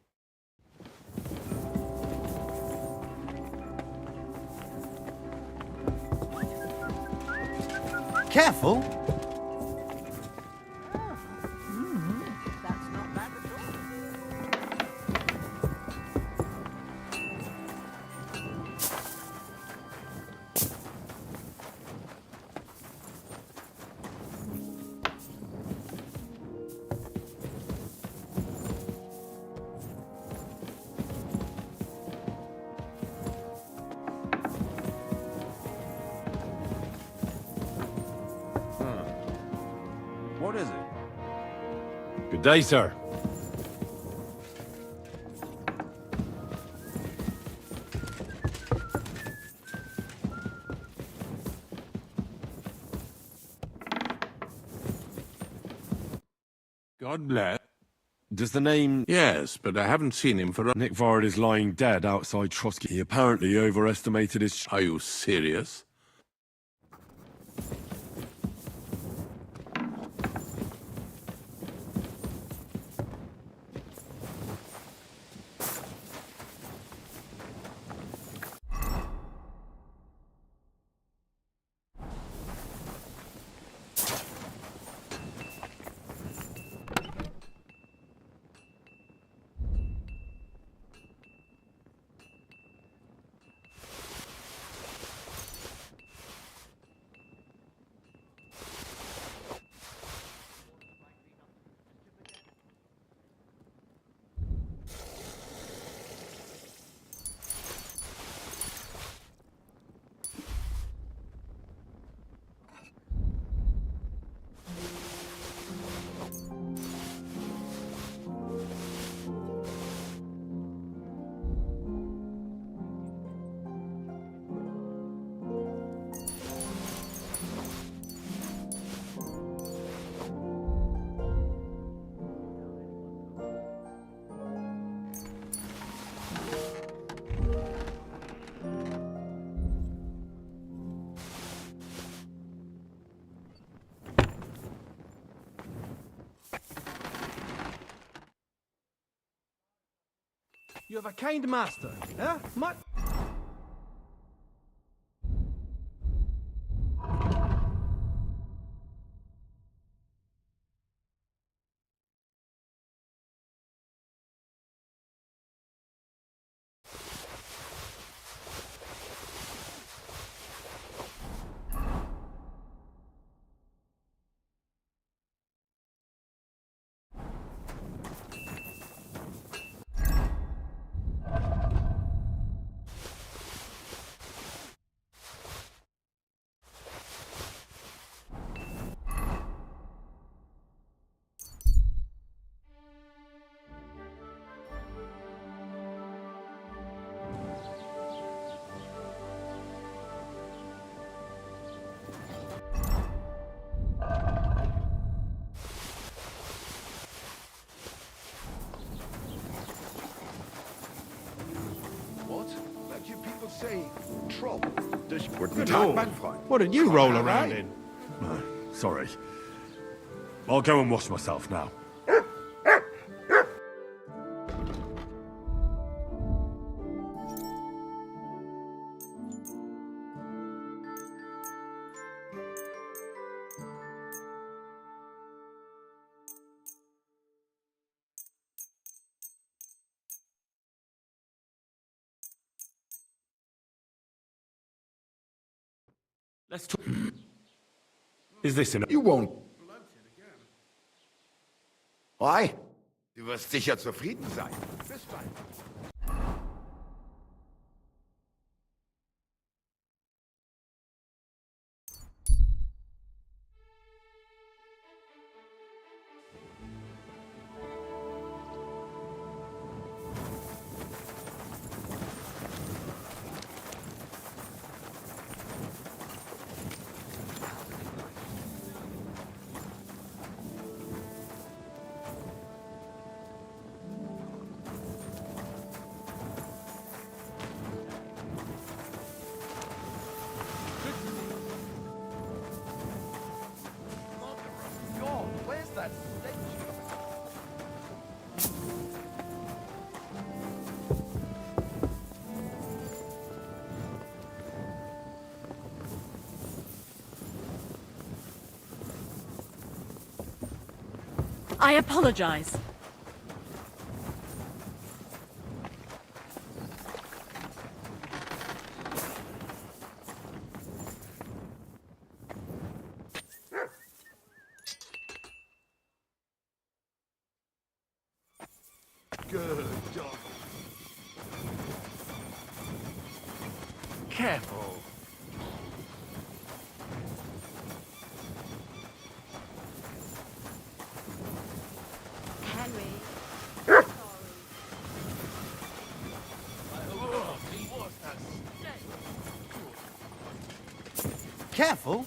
Careful! That's not bad at What is it? Good day, sir. God bless. Does the name... Yes, but I haven't seen him for... Nick Vard is lying dead outside Trotsky. He apparently overestimated his... Are you serious? You have a kind master, eh? Say, trouble. Guten Tag, mein Freund. What did you roll around in? Sorry. I'll go and wash myself now. Let's talk. Is this enough? You won't. Why? Du wirst sicher zufrieden sein. Bis bald. I apologize. Good dog. Careful. Careful.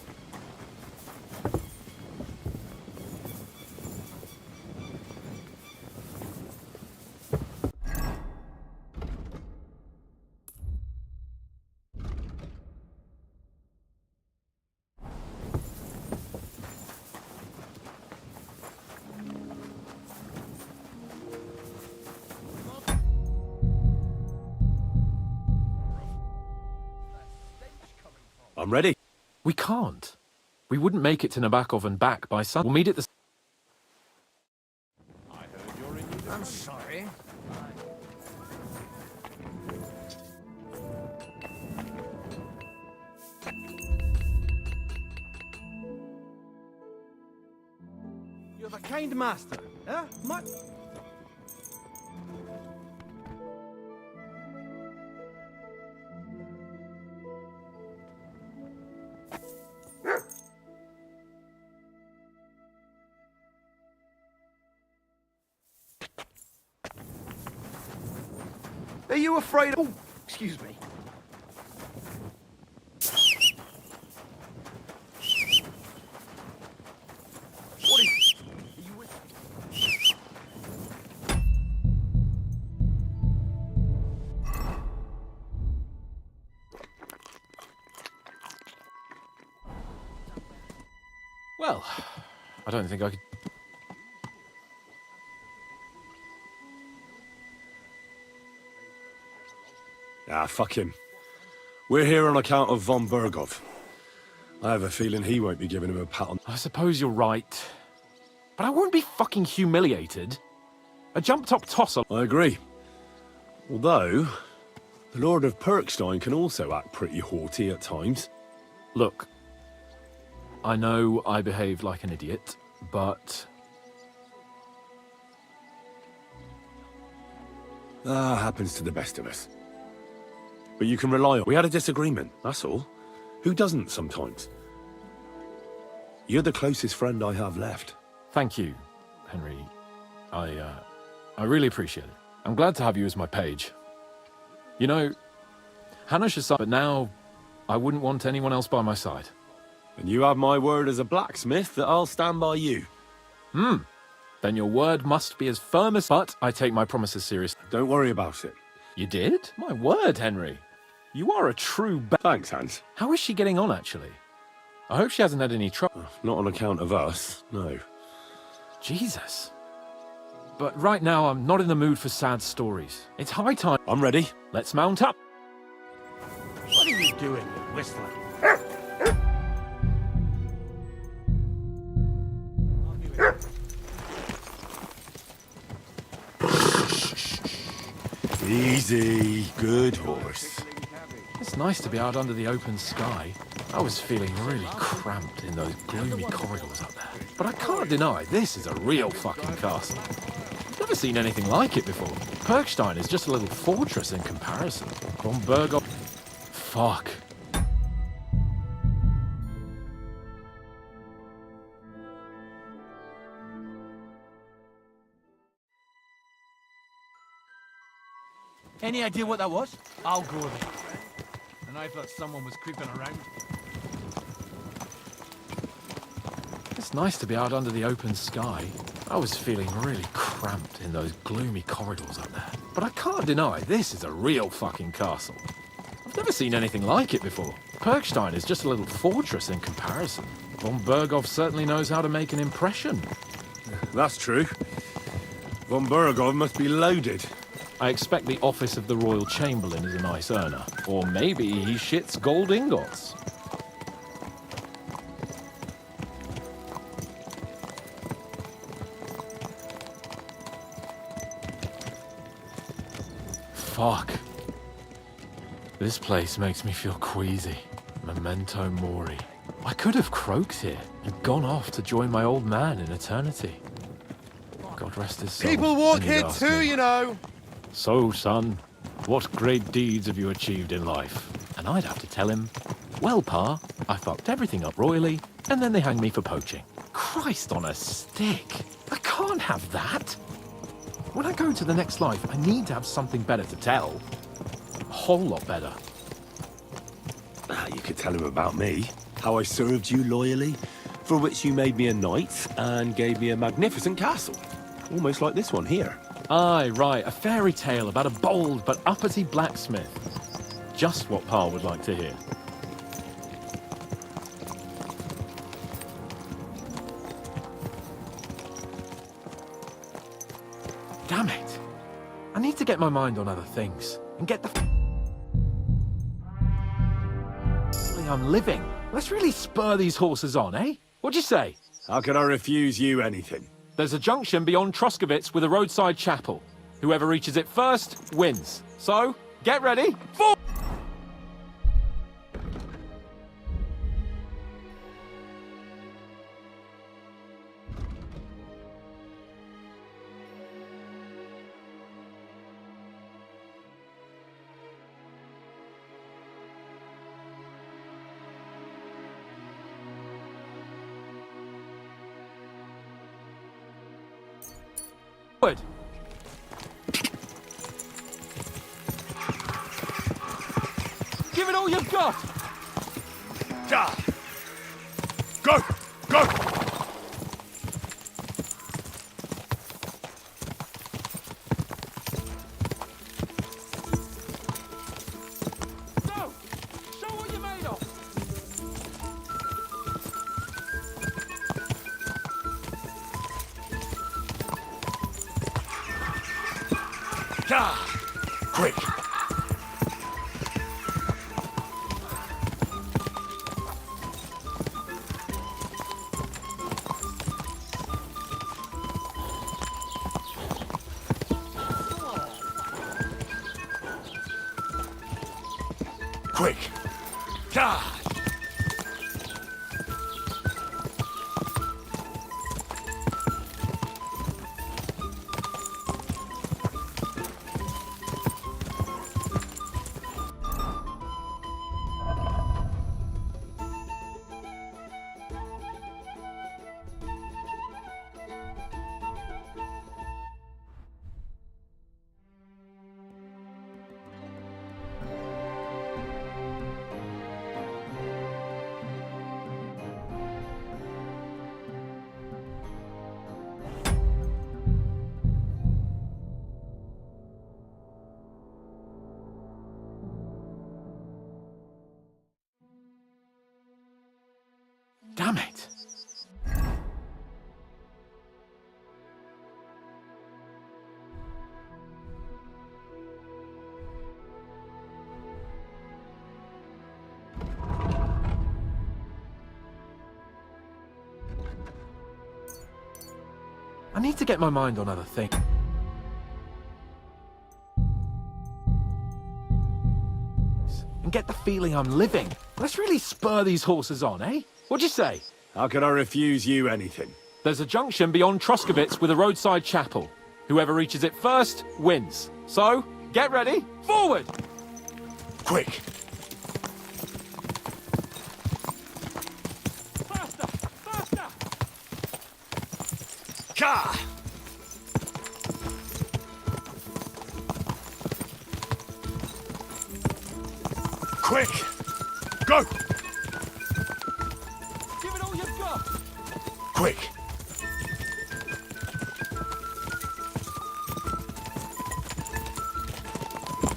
I'm ready. We can't. We wouldn't make it to Nabokov and back by sun. We'll meet at the... I'm sorry. You have a kind master, eh? Are you afraid of... Oh, excuse me. What is... Are you with... Well, I don't think I could... Ah, fuck him. We're here on account of von Bergov. I have a feeling he won't be giving him a pat on... I suppose you're right. But I won't be fucking humiliated. A jump-top tosser... I agree. Although, the Lord of Perkstein can also act pretty haughty at times. Look, I know I behaved like an idiot, but... happens to the best of us. But you can rely on... We had a disagreement, that's all. Who doesn't sometimes? You're the closest friend I have left. Thank you, Henry. I really appreciate it. I'm glad to have you as my page. You know, Hannah should... But now, I wouldn't want anyone else by my side. And you have my word as a blacksmith that I'll stand by you. Then your word must be as firm as... But I take my promises seriously. Don't worry about it. You did? My word, Henry. You are a true... Thanks, Hans. How is she getting on, actually? I hope she hasn't had any trouble. Not on account of us, no. Jesus. But right now, I'm not in the mood for sad stories. It's high time... I'm ready. Let's mount up. What are you doing, you whistling? Easy, good horse. It's nice to be out under the open sky. I was feeling really cramped in those gloomy corridors up there. But I can't deny, this is a real fucking castle. I've never seen anything like it before. Perkstein is just a little fortress in comparison. Von Bergov... Fuck. Any idea what that was? I'll go there. And I thought someone was creeping around. It's nice to be out under the open sky. I was feeling really cramped in those gloomy corridors up there. But I can't deny, this is a real fucking castle. I've never seen anything like it before. Perkstein is just a little fortress in comparison. Von Bergov certainly knows how to make an impression. That's true. Von Bergov must be loaded. I expect the office of the Royal Chamberlain is a nice earner. Or maybe he shits gold ingots. Fuck. This place makes me feel queasy. Memento mori. I could have croaked here and gone off to join my old man in eternity. God rest his soul. People walk And he'd here ask too, me, you know. So, son, what great deeds have you achieved in life? And I'd have to tell him, well, Pa, I fucked everything up royally, and then they hanged me for poaching. Christ on a stick. I can't have that. When I go to the next life, I need to have something better to tell. A whole lot better. You could tell him about me. How I served you loyally, for which you made me a knight and gave me a magnificent castle. Almost like this one here. Aye, right, a fairy tale about a bold but uppity blacksmith. Just what Pa would like to hear. Damn it. I need to get my mind on other things and get the... I'm living. Let's really spur these horses on, eh? What'd you say? How can I refuse you anything? There's a junction beyond Troskovitz with a roadside chapel. Whoever reaches it first wins. So, get ready. For... Good. Give it all you've got! Go! Go! Go! Show what you're made of! Quick! Quick! God! Damn it! I need to get my mind on other things. And get the feeling I'm living. Let's really spur these horses on, eh? What'd you say? How could I refuse you anything? There's a junction beyond Truscovitz with a roadside chapel. Whoever reaches it first wins. So, get ready, forward! Quick! Faster! Faster! Ka! Quick! Go! Give it all you've got! Quick!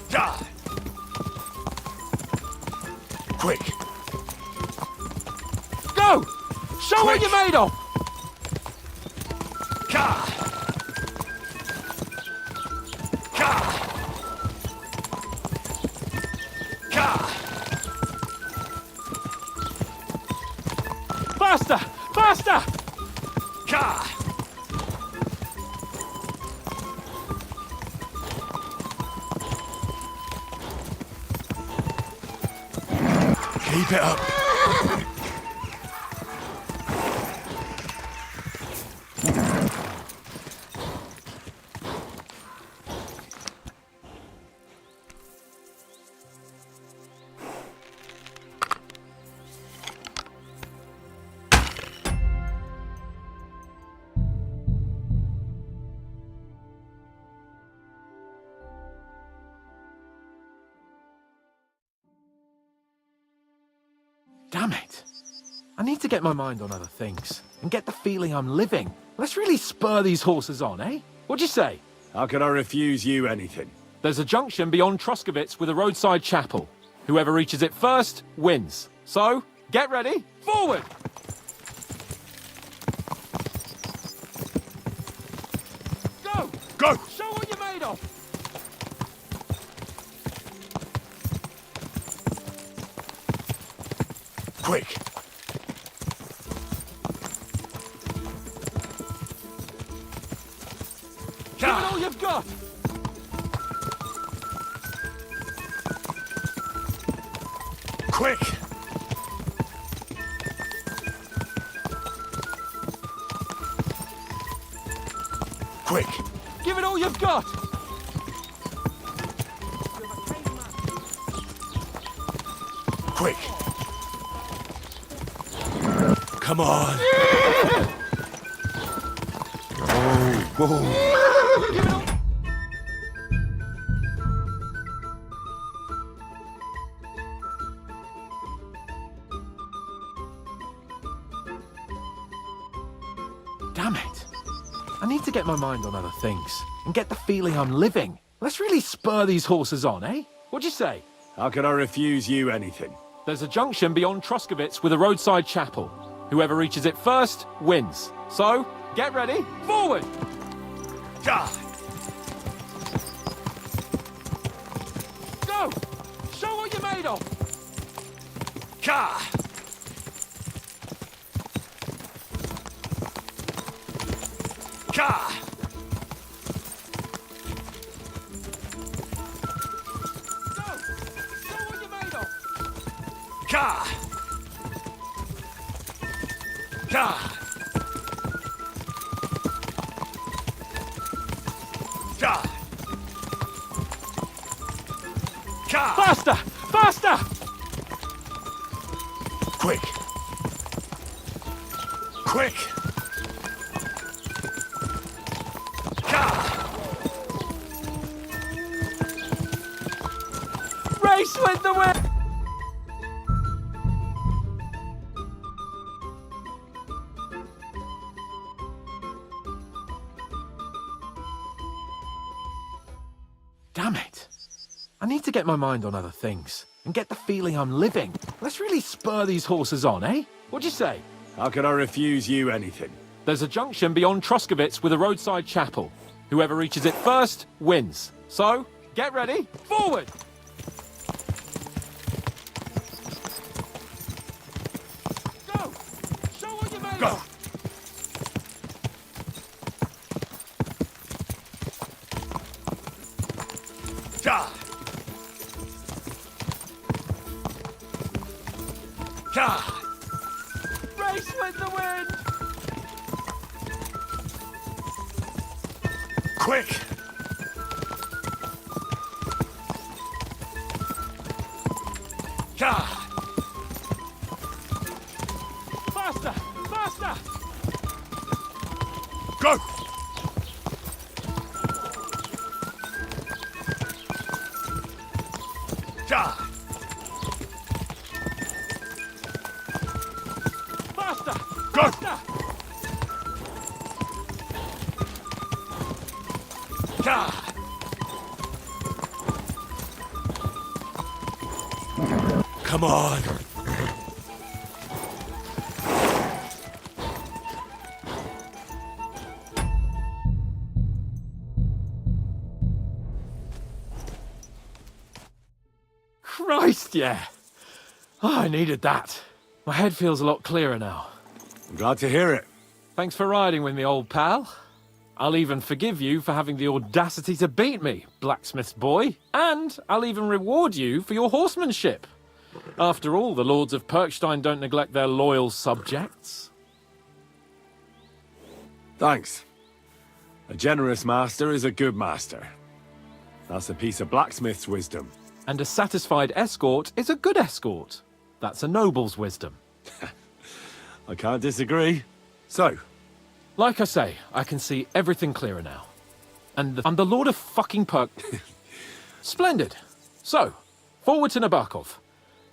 Die! Quick! Go! Show what Quick! you're made of! Ka! Ka! Ka! Faster! Faster! Ka! Keep it up. Damn it. I need to get my mind on other things. And get the feeling I'm living. Let's really spur these horses on, eh? What'd you say? How could I refuse you anything? There's a junction beyond Truscovitz with a roadside chapel. Whoever reaches it first wins. So, get ready, forward! Go! Go! Show what you're made of! Quick! Give it all you've got! Quick! Quick! Give it all you've got! Quick! Come on! Whoa! Damn it. I need to get my mind on other things. And get the feeling I'm living. Let's really spur these horses on, eh? What'd you say? How could I refuse you anything? There's a junction beyond Truscovitz with a roadside chapel. Whoever reaches it first wins. So, get ready, forward! Die! Go! Show what you're made of! Ka! Ka! Go! Show what you're made of! Faster! Faster! Quick! Quick! Race with the wind! Damn it. I need to get my mind on other things and get the feeling I'm living. Let's really spur these horses on, eh? What'd you say? How can I refuse you anything? There's a junction beyond Troskovitz with a roadside chapel. Whoever reaches it first wins. So, get ready. Forward! Go! Show what you're made of! Race with the wind! Quick! Faster! Faster! Go! Faster! Go! Faster! Come on! Christ, yeah. Oh, I needed that. My head feels a lot clearer now. I'm glad to hear it. Thanks for riding with me, old pal. I'll even forgive you for having the audacity to beat me, blacksmith's boy. And I'll even reward you for your horsemanship. After all, the lords of Perkstein don't neglect their loyal subjects. Thanks. A generous master is a good master. That's a piece of blacksmith's wisdom. And a satisfied escort is a good escort. That's a noble's wisdom. I can't disagree. So, like I say, I can see everything clearer now. And I'm the Lord of fucking Perk. Splendid. So, forward to Nabokov.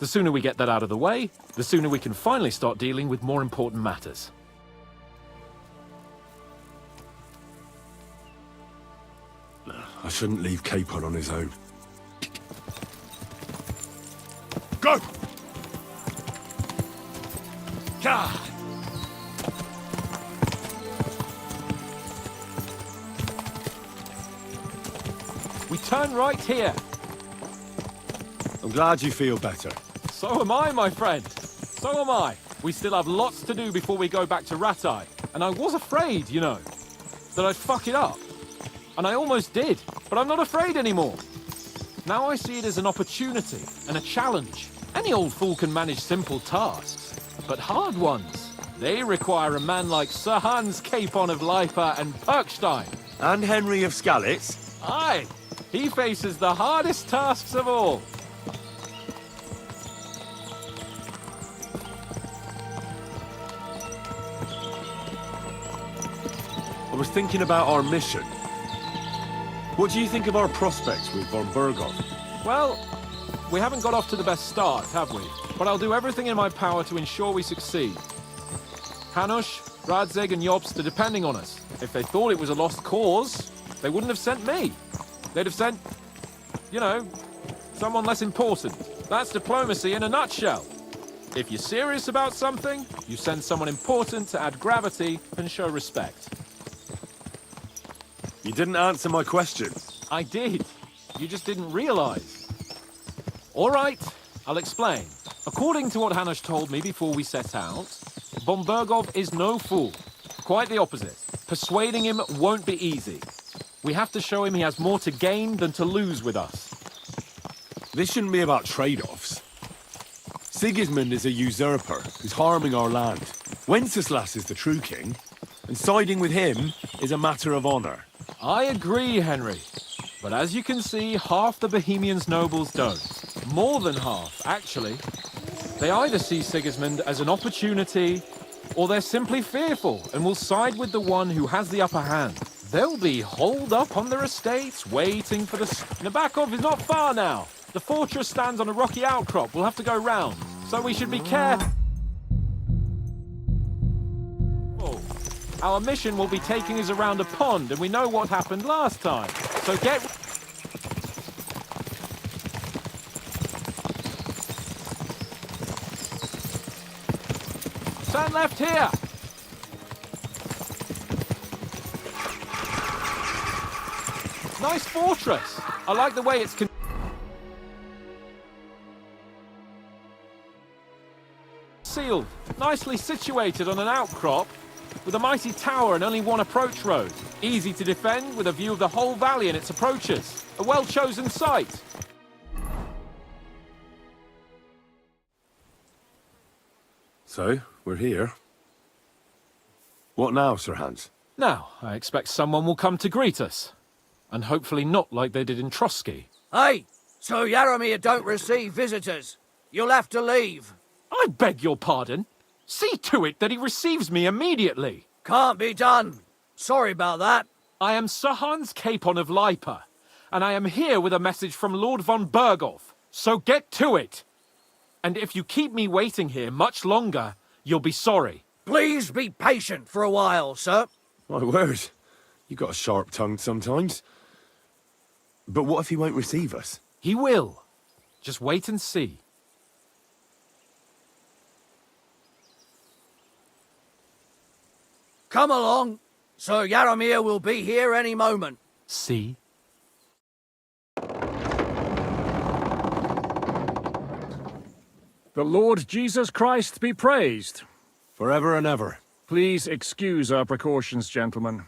The sooner we get that out of the way, the sooner we can finally start dealing with more important matters. I shouldn't leave Capon on his own. Go! We turn right here. I'm glad you feel better. So am I, my friend. So am I. We still have lots to do before we go back to Ratai. And I was afraid, you know, that I'd fuck it up. And I almost did, but I'm not afraid anymore. Now I see it as an opportunity and a challenge. Any old fool can manage simple tasks, but hard ones, they require a man like Sir Hans Capon of Leipa and Perkstein. And Henry of Skalitz. Aye, he faces the hardest tasks of all. I was thinking about our mission. What do you think of our prospects with von Berghoff? Well, we haven't got off to the best start, have we? But I'll do everything in my power to ensure we succeed. Hanush, Radzig and Jobst are depending on us. If they thought it was a lost cause, they wouldn't have sent me. They'd have sent, you know, someone less important. That's diplomacy in a nutshell. If you're serious about something, you send someone important to add gravity and show respect. You didn't answer my question. I did. You just didn't realize. All right, I'll explain. According to what Hanush told me before we set out, von Berghoff is no fool. Quite the opposite. Persuading him won't be easy. We have to show him he has more to gain than to lose with us. This shouldn't be about trade-offs. Sigismund is a usurper who's harming our land. Wenceslas is the true king, and siding with him is a matter of honor. I agree, Henry. But as you can see, half the Bohemians nobles don't. More than half, actually. They either see Sigismund as an opportunity, or they're simply fearful and will side with the one who has the upper hand. They'll be holed up on their estates, waiting for the... Nabokov is not far now. The fortress stands on a rocky outcrop. We'll have to go round, so we should be careful. Our mission will be taking us around a pond, and we know what happened last time. So get... Turn left here! Nice fortress! I like the way it's... Concealed, nicely situated on an outcrop, with a mighty tower and only one approach road. Easy to defend with a view of the whole valley and its approaches. A well-chosen site. So, we're here. What now, Sir Hans? Now, I expect someone will come to greet us. And hopefully not like they did in Trotsky. Hey, so Jaromir don't receive visitors. You'll have to leave. I beg your pardon. See to it that he receives me immediately. Can't be done. Sorry about that. I am Sir Hans Capon of Lipa, and I am here with a message from Lord von Berghoff. So get to it. And if you keep me waiting here much longer, you'll be sorry. Please be patient for a while, sir. My word. You got a sharp tongue sometimes. But what if he won't receive us? He will. Just wait and see. Come along. Sir Jaromir will be here any moment. See? The Lord Jesus Christ be praised. Forever and ever. Please excuse our precautions, gentlemen.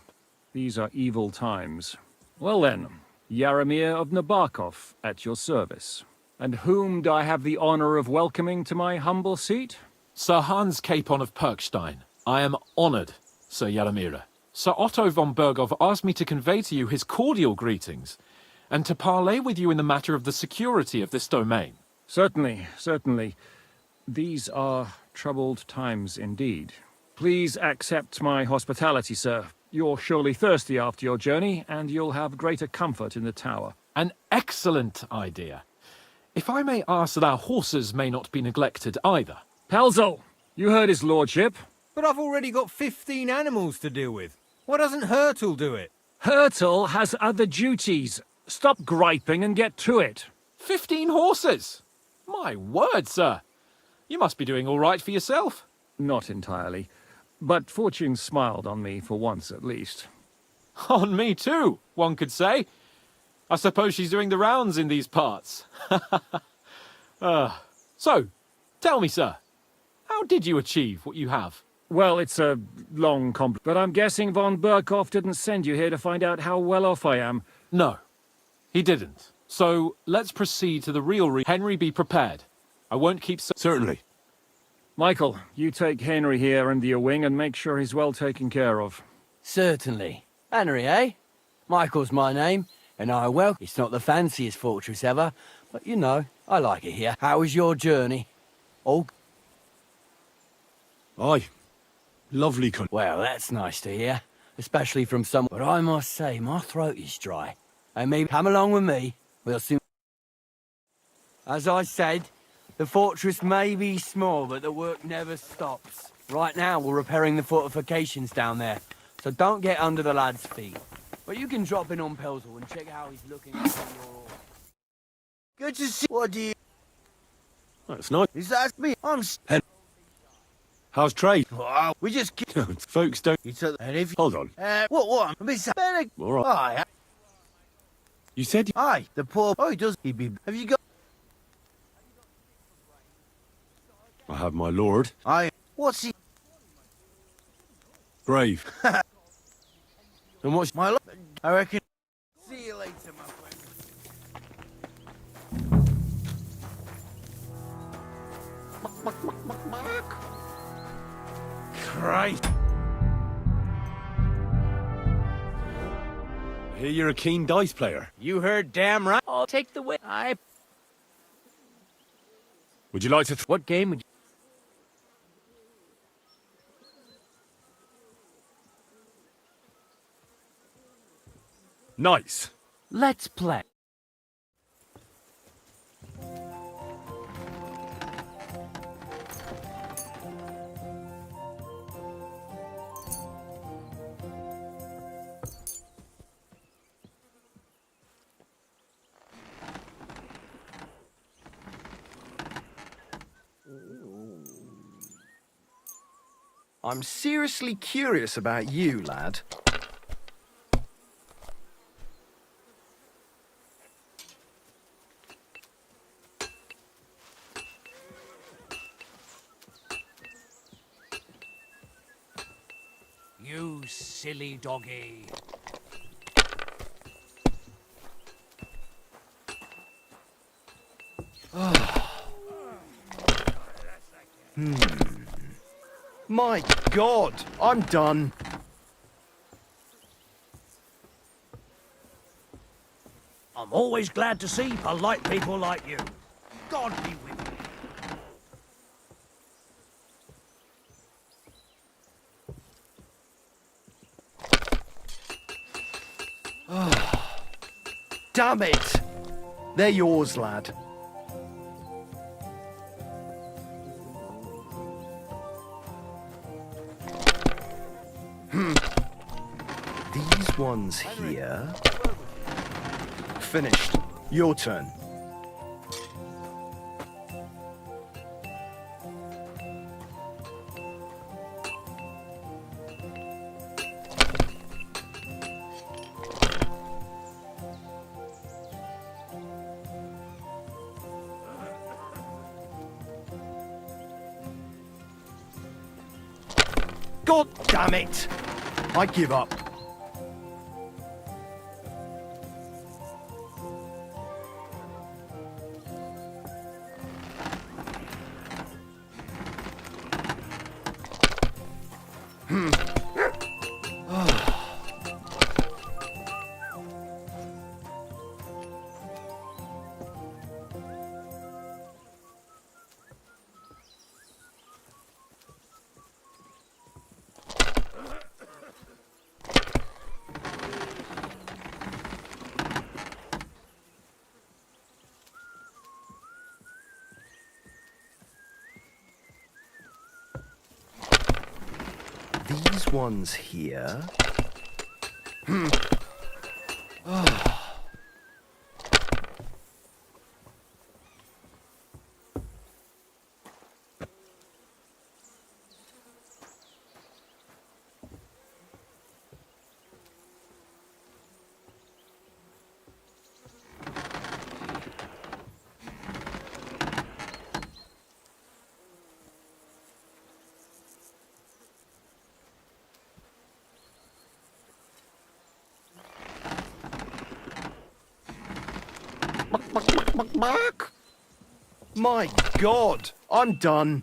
These are evil times. Well then, Jaromir of Nabokov at your service. And whom do I have the honor of welcoming to my humble seat? Sir Hans Capon of Perkstein. I am honored, Sir Jaromir. Sir Otto von Berghoff asked me to convey to you his cordial greetings, and to parley with you in the matter of the security of this domain. Certainly, certainly. These are troubled times indeed. Please accept my hospitality, sir. You're surely thirsty after your journey, and you'll have greater comfort in the tower. An excellent idea. If I may ask that our horses may not be neglected either. Pelzel, you heard his lordship. But I've already got 15 animals to deal with. Why doesn't Hurtle do it? Hurtle has other duties. Stop griping and get to it. 15 horses? My word, sir. You must be doing all right for yourself. Not entirely. But fortune smiled on me for once at least. On me too, one could say. I suppose she's doing the rounds in these parts. So, tell me, sir, how did you achieve what you have? Well, it's a long but I'm guessing von Berghoff didn't send you here to find out how well off I am. No, he didn't. So, let's proceed to the real Henry, be prepared. I won't keep... Certainly. Michael, you take Henry here under your wing and make sure he's well taken care of. Certainly. Henry, eh? Michael's my name, and it's not the fanciest fortress ever, but you know, I like it here. How was your journey? Oh. Aye. Lovely country. Well, that's nice to hear, especially from someone. But I must say, my throat is dry. And maybe come along with me, we'll soon... As I said, the fortress may be small, but the work never stops. Right now, we're repairing the fortifications down there, so don't get under the lad's feet. But you can drop in on Pelzel and check how he's looking at your... Good to see... What do you... That's nice. Is that me? I'm... How's trade? Wow, we just... Folks don't... And if... Hold on. What? Miss... All right. Aye. You said... Aye, the poor... Oh, he does... He be... Have you got... I have my lord. Aye. What's he... Brave. And what's... My lord... I reckon... See you later, my friend. Christ. I hear you're a keen dice player. You heard damn right. I'll take the win. Would you like to... What game would you... Nice. Let's play. I'm seriously curious about you, lad. You silly doggy. My God, I'm done. I'm always glad to see polite people like you. God be with you. Damn it! They're yours, lad. These ones here. Finished. Your turn. God damn it! I give up. These ones here. My God, I'm done.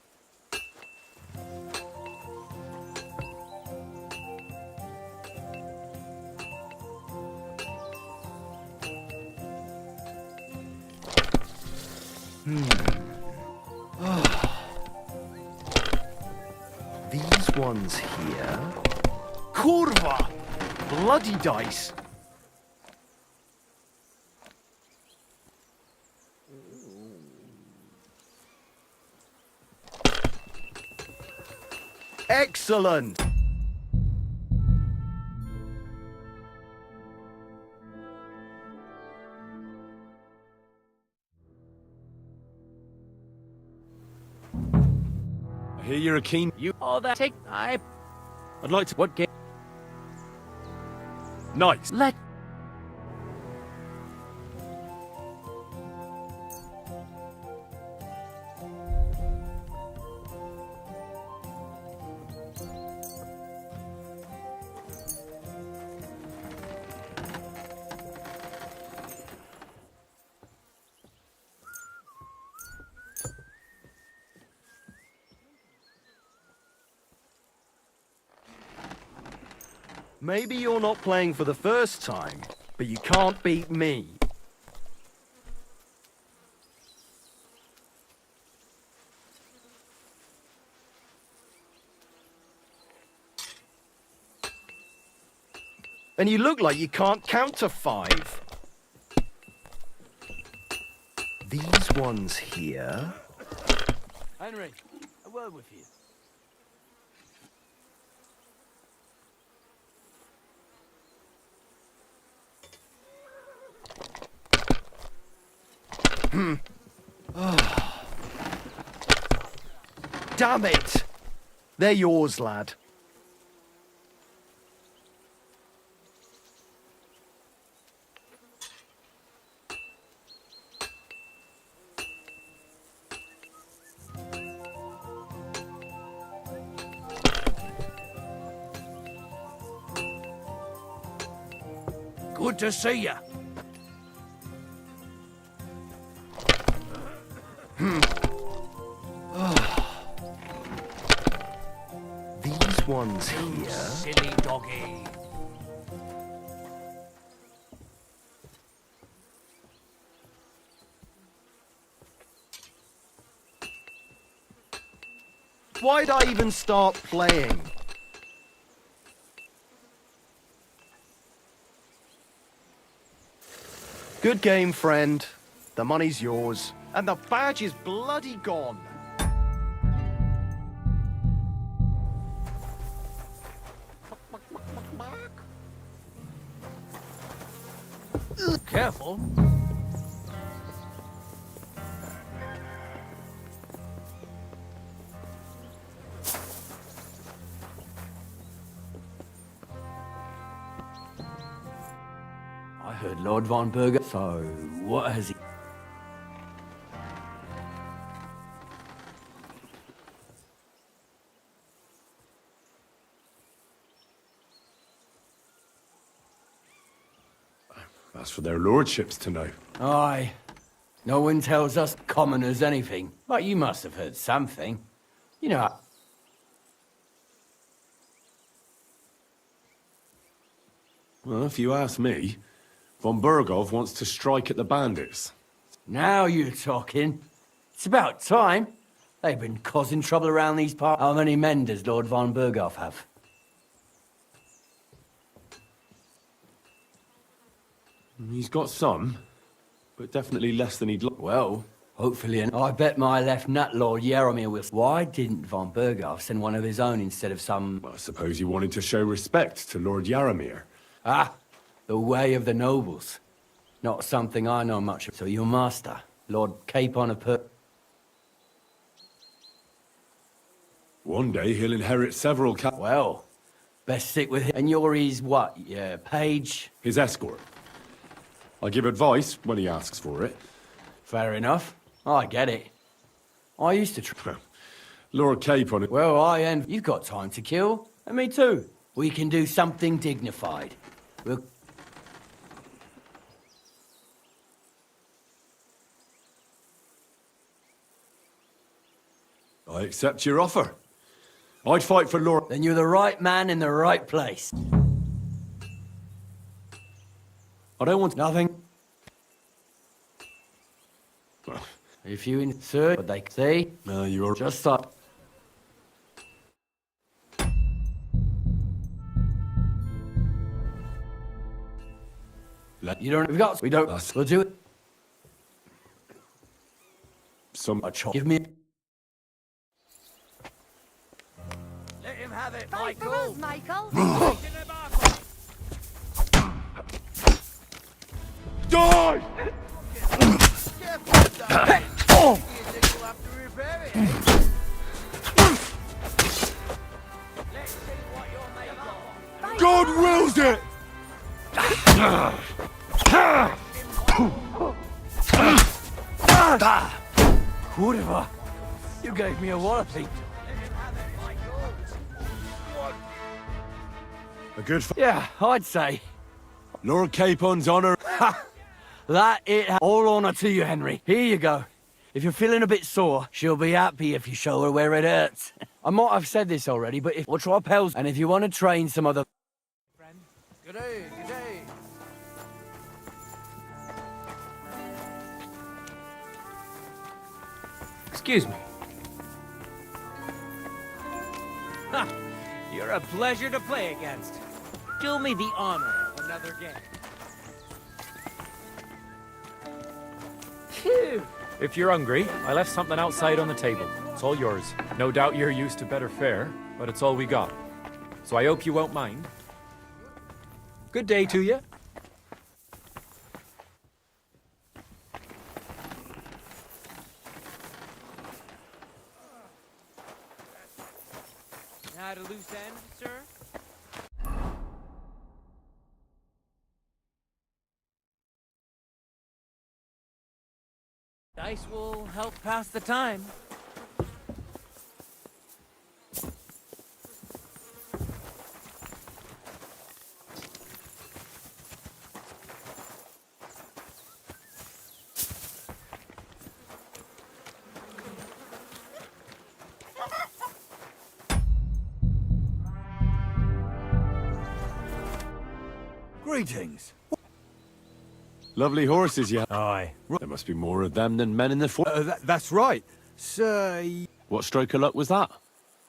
These ones here. Kurva! Bloody dice. Excellent! I hear you're a keen... You all that take... I'd like to... What game? Nice. Let... Maybe you're not playing for the first time, but you can't beat me. And you look like you can't count to 5. These ones here. Henry, a word with you. Oh. Damn it! They're yours, lad. Good to see you. These ones here. Silly doggy. Why'd I even start playing? Good game, friend. The money's yours. And the badge is bloody gone. Careful. I heard Lord von Berger. So, what has he... That's for their lordships to know. Aye. No one tells us commoners anything. But you must have heard something. You know... Well, if you ask me, von Berghoff wants to strike at the bandits. Now you're talking. It's about time. They've been causing trouble around these parts. How many men does Lord von Berghoff have? He's got some, but definitely less than he'd like. Well, hopefully, and I bet my left nut Lord Yaromir will... Why didn't von Berghoff send one of his own instead of some... Well, I suppose he wanted to show respect to Lord Yaromir. Ah, the way of the nobles. Not something I know much of. So your master, Lord Capon of One day he'll inherit several Well, best stick with him. And you're his what? Yeah, page? His escort. I give advice when he asks for it. Fair enough. I get it. I used to try. Lord Capon... Well, You've got time to kill. And me too. We can do something dignified. We'll... I accept your offer. I'd fight for Lord... Then you're the right man in the right place. I don't want... Nothing. If you insert what they say... No, you're... Just stop. You don't... We don't... We'll do it. Some... Give me... Let him have it, Fight for Michael. us, Michael. Die! God wills it! Whatever. You gave me a wallopy. A good... Yeah, I'd say. Lord Capon's honour... That it. All honour to you, Henry. Here you go. If you're feeling a bit sore, she'll be happy if you show her where it hurts. I might have said this already, but if we'll try pals, and if you want to train some other... Good day, good day. Excuse me. Ha! You're a pleasure to play against. Do me the honor of another game. Phew! If you're hungry, I left something outside on the table. It's all yours. No doubt you're used to better fare, but it's all we got. So I hope you won't mind. Good day to you. Had a loose end, sir? Dice will help pass the time. Greetings. Lovely horses you have. Aye. There must be more of them than men in the fort. That's right. Sir... What stroke of luck was that?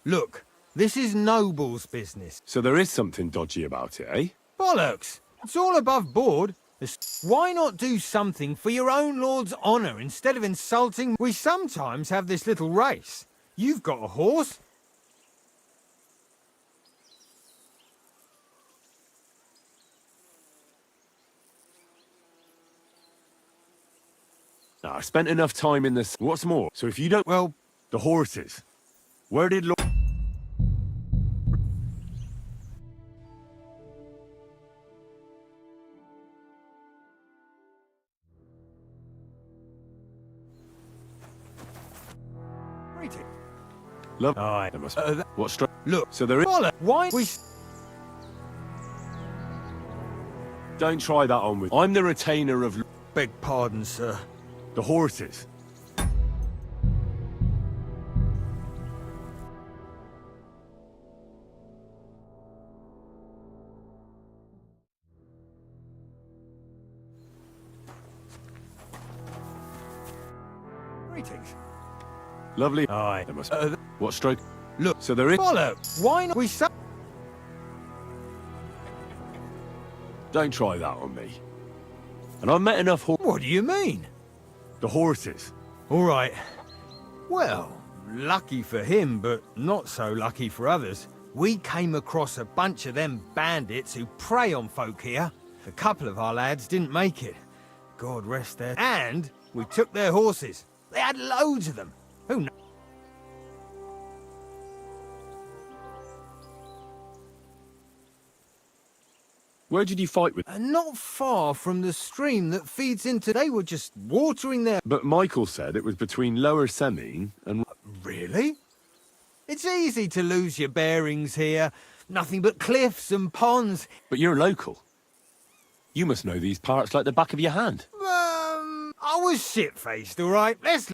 Look, this is Noble's business. So there is something dodgy about it, eh? Bollocks! It's all above board. Why not do something for your own lord's honour instead of insulting? We sometimes have this little race. You've got a horse. Now, I spent enough time in this. What's more? So if you don't... Well... The horses. Where did Lord... Greeting. Love... Aye. There must be... What stroke... Look. So there is... Bollocks! Why... We... Don't try that on with... I'm the retainer of... Beg pardon, sir. The horses. Greetings. Lovely. Aye. There must be... What stroke? Look. So there is... Bollocks! Why not we... Don't try that on me. And I've met enough horses. What do you mean? The horses. All right. Well, lucky for him, but not so lucky for others. We came across a bunch of them bandits who prey on folk here. A couple of our lads didn't make it. God rest their... And we took their horses. They had loads of them. Who knows? Where did you fight with? Not far from the stream that feeds into... They were just watering their... But Michael said it was between Lower Semine and... Really? It's easy to lose your bearings here. Nothing but cliffs and ponds. But you're local. You must know these parts like the back of your hand. I was shit-faced, all right? Let's...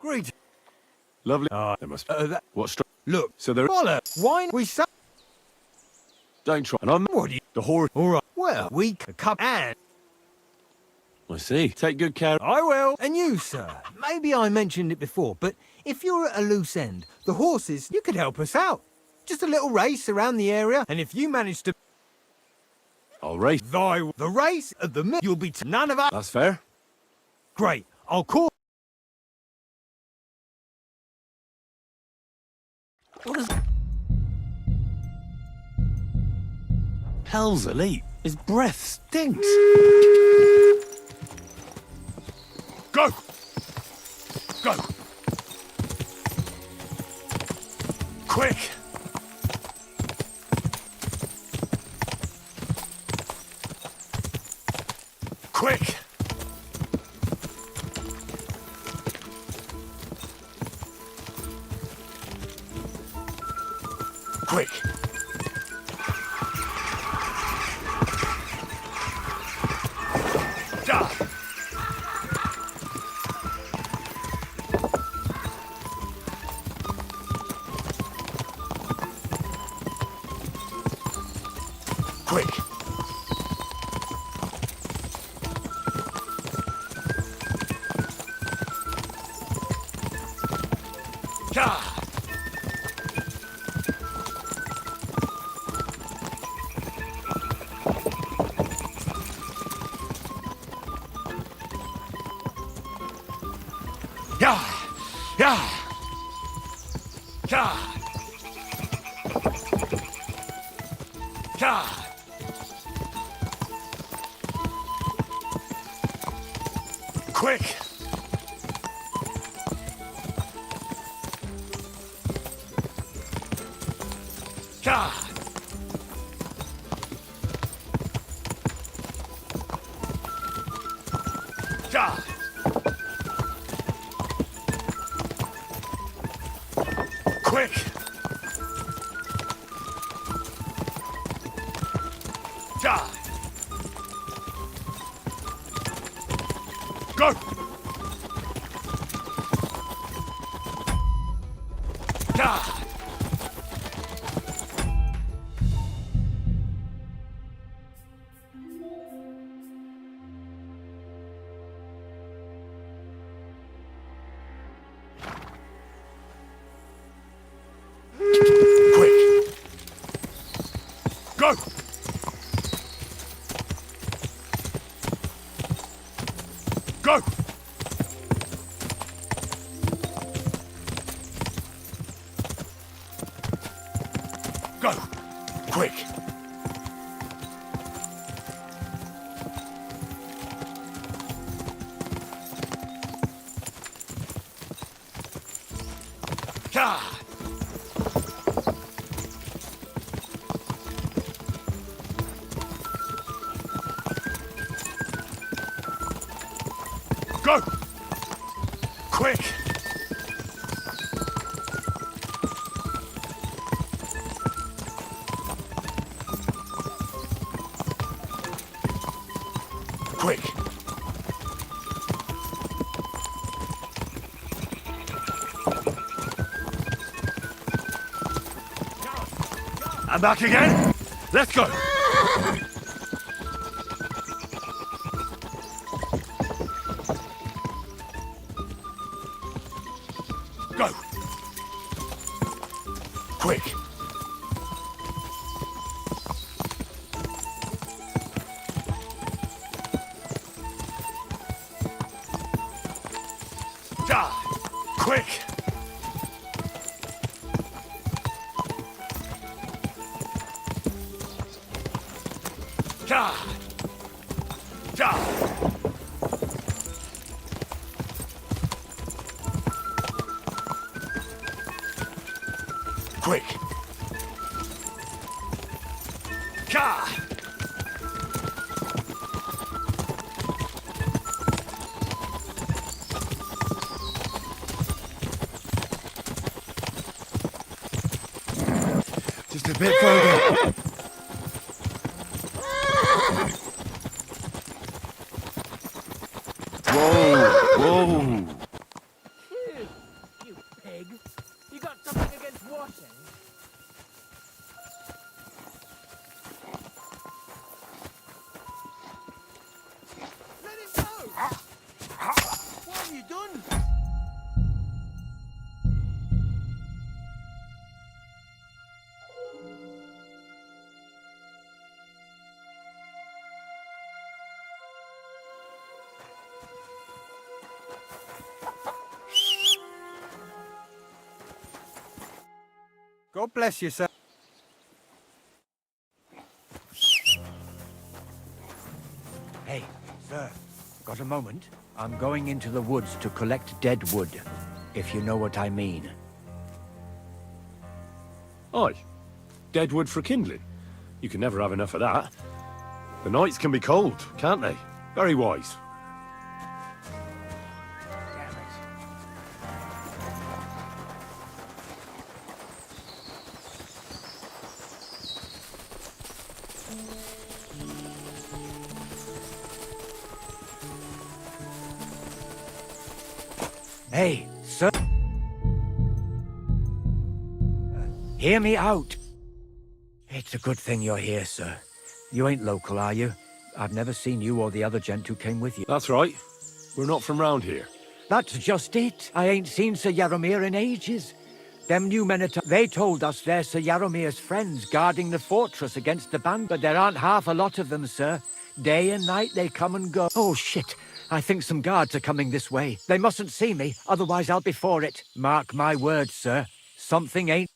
Great. Lovely. There must be... What stroke? Look. So there... Bollocks! Why we... Don't try. And I'm... What do you... The horse... All right. Well, we could come and... I see. Take good care. I will. And you, sir. Maybe I mentioned it before, but if you're at a loose end, the horses, you could help us out. Just a little race around the area, and if you manage to... I'll race. The race at the mill, you'll be to none of us... That's fair. Great. I'll call... What is... Hell's elite. His breath stinks. Go! Go! Quick! Quick! Quick! Die! Quick! Die! Yeah! Yeah! Yeah! Yeah! Quick! Yeah! Yeah! Quick! Die! Go! Die! Go! Go! Go! Quick! Yeah! Go! Quick! Quick! I'm back again. Let's go! Go! Quick! Die! Quick! Die! Die! Quick! Ka! Just a bit further. Whoa! You pig! You got something against washing? Let him go! What have you done? God bless you, sir. Hey, sir, got a moment? I'm going into the woods to collect dead wood, if you know what I mean. Aye. Dead wood for kindling. You can never have enough of that. The nights can be cold, can't they? Very wise. Hey, sir. Hear me out. It's a good thing you're here, sir. You ain't local, are you? I've never seen you or the other gent who came with you. That's right. We're not from round here. That's just it. I ain't seen Sir Yaromir in ages. Them new men, they told us they're Sir Yaromir's friends guarding the fortress against the band, but there aren't half a lot of them, sir. Day and night they come and go. Oh, shit. I think some guards are coming this way. They mustn't see me, otherwise I'll be for it. Mark my words, sir. Something ain't...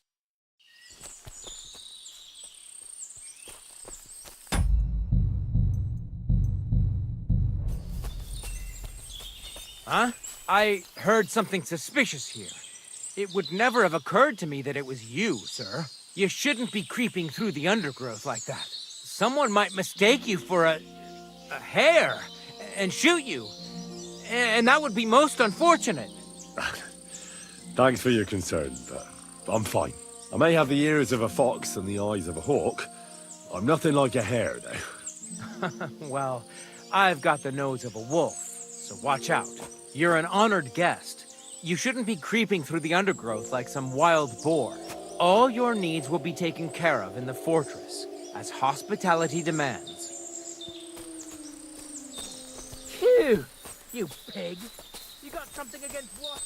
Huh? I heard something suspicious here. It would never have occurred to me that it was you, sir. You shouldn't be creeping through the undergrowth like that. Someone might mistake you for a hare and shoot you. And that would be most unfortunate. Thanks for your concern, but I'm fine. I may have the ears of a fox and the eyes of a hawk. I'm nothing like a hare, though. Well, I've got the nose of a wolf, so watch out. You're an honored guest. You shouldn't be creeping through the undergrowth like some wild boar. All your needs will be taken care of in the fortress, as hospitality demands. Phew! You pig! You got something against what?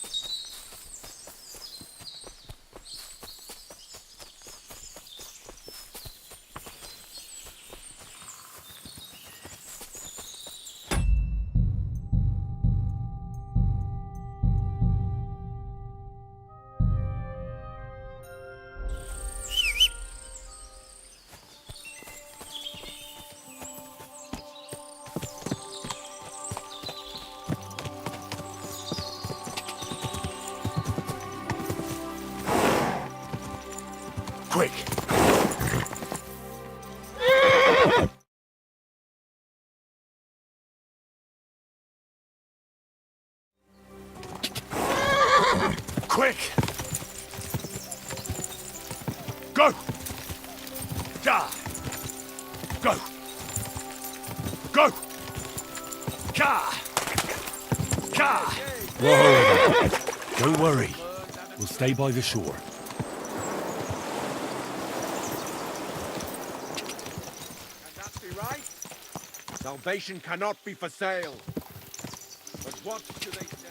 Quick! Quick! Go! Da! Go! Go! Ka! Ka! Whoa! Don't worry. We'll stay by the shore. Salvation cannot be for sale. But what do they say?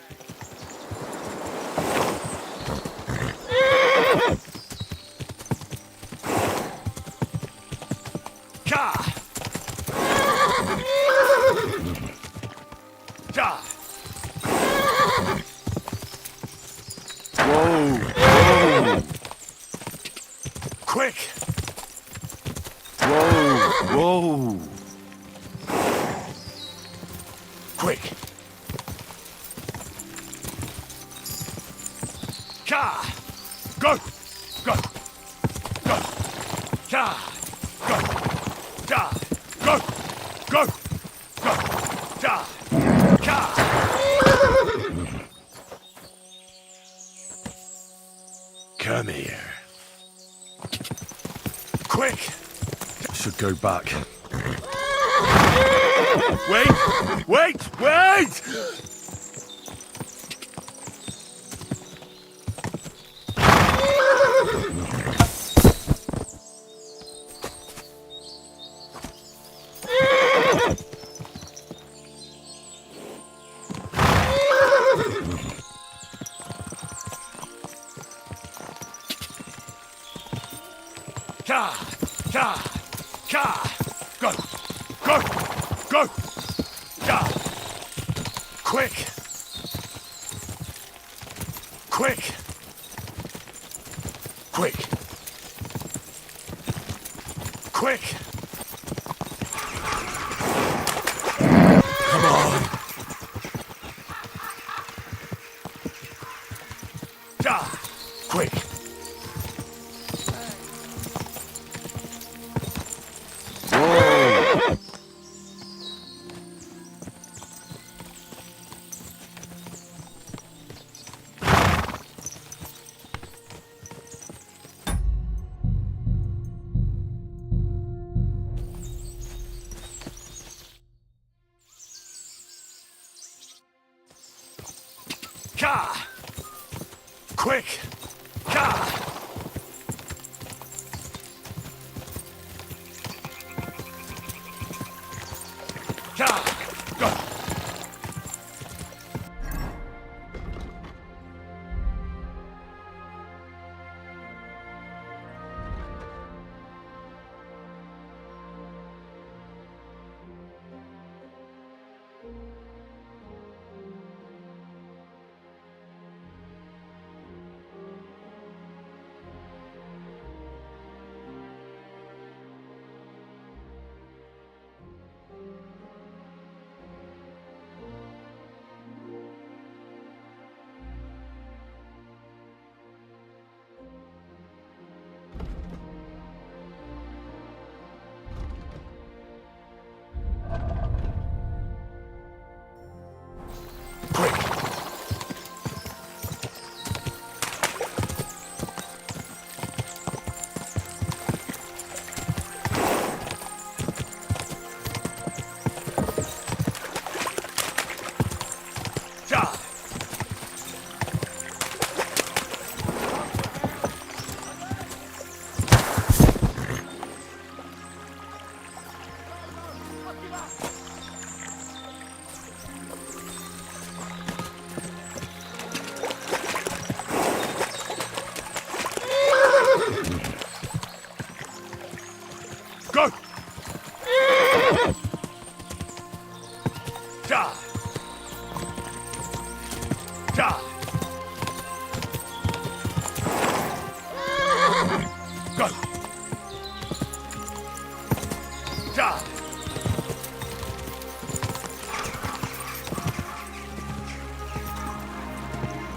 Ka! Da! Whoa! Whoa! Quick! Whoa! Whoa! Quick! Ka! Go! Go! Go! Ka! Go! Da! Go! Go! Go! Da! Ka! Come here. Quick! Should go back. Wait! Wait! Wait! Ka! Ka! Ka! Go! Go! Go! Da! Quick! Quick! Quick! Quick! Come on! Da! Quick! Whoa! Ka! Quick! Ka! Ka! Go! Go! Ja! Ja! Go! Ja!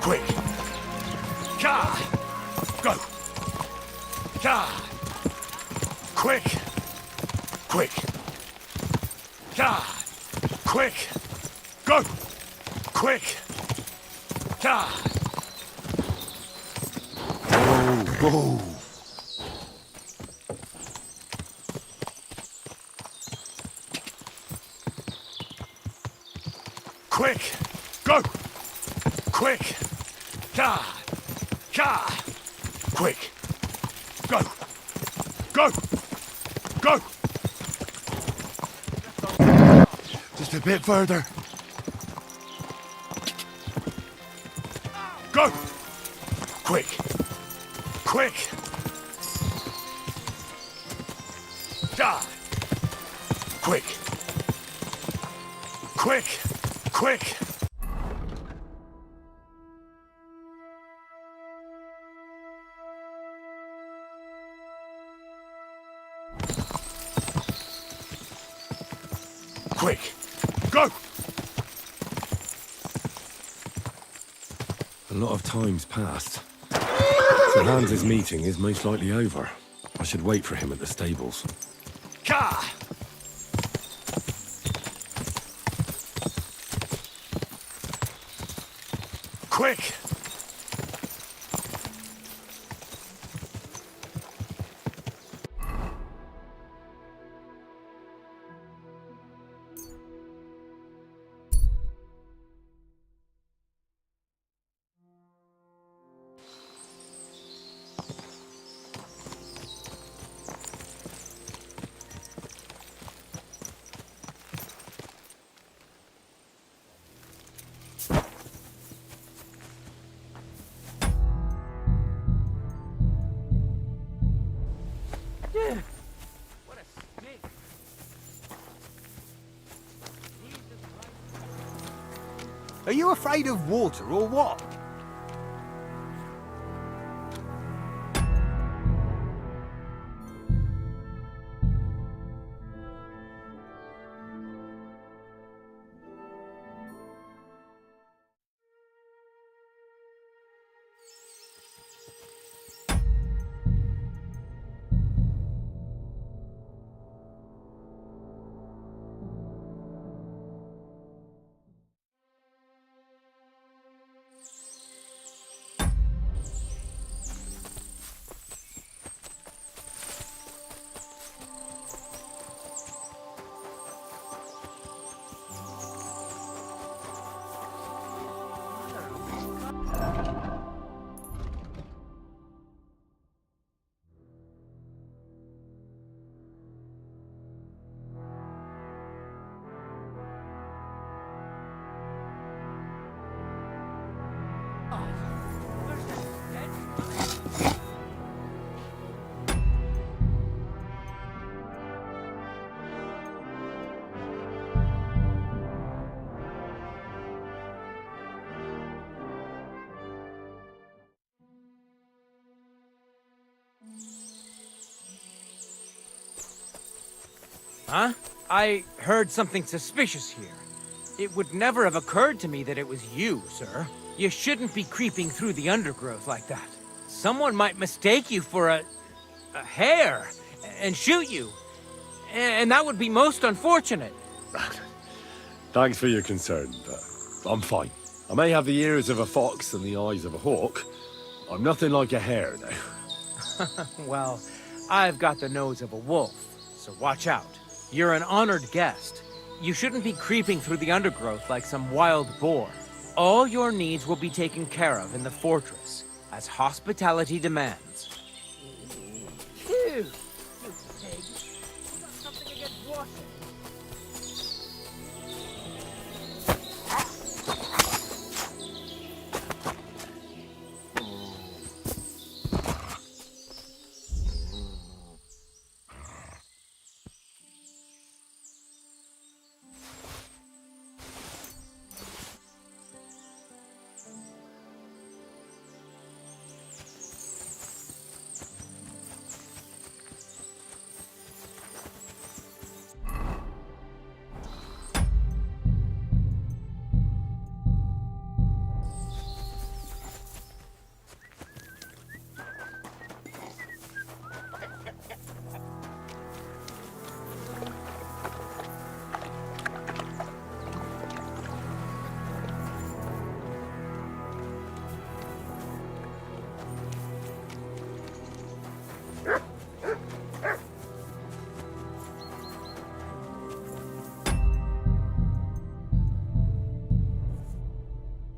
Quick! Ja! Go! Ja! Quick! Quick! Ja! Quick! Go! Quick! Ja! Whoa! Quick! Go! Quick! Ja! Ja! Quick! Go! Go! Go! Just a bit further. Go! Quick! Quick! Ja! Quick! Quick! Quick! Quick! Go! A lot of time's passed. So Hans's meeting is most likely over. I should wait for him at the stables. Ka! Quick! Are you afraid of water or what? Huh? I heard something suspicious here. It would never have occurred to me that it was you, sir. You shouldn't be creeping through the undergrowth like that. Someone might mistake you for a hare and shoot you. And that would be most unfortunate. Thanks for your concern, but I'm fine. I may have the ears of a fox and the eyes of a hawk. I'm nothing like a hare now. Well, I've got the nose of a wolf, so watch out. You're an honored guest. You shouldn't be creeping through the undergrowth like some wild boar. All your needs will be taken care of in the fortress, as hospitality demands. Phew! You pig. You got something against washing?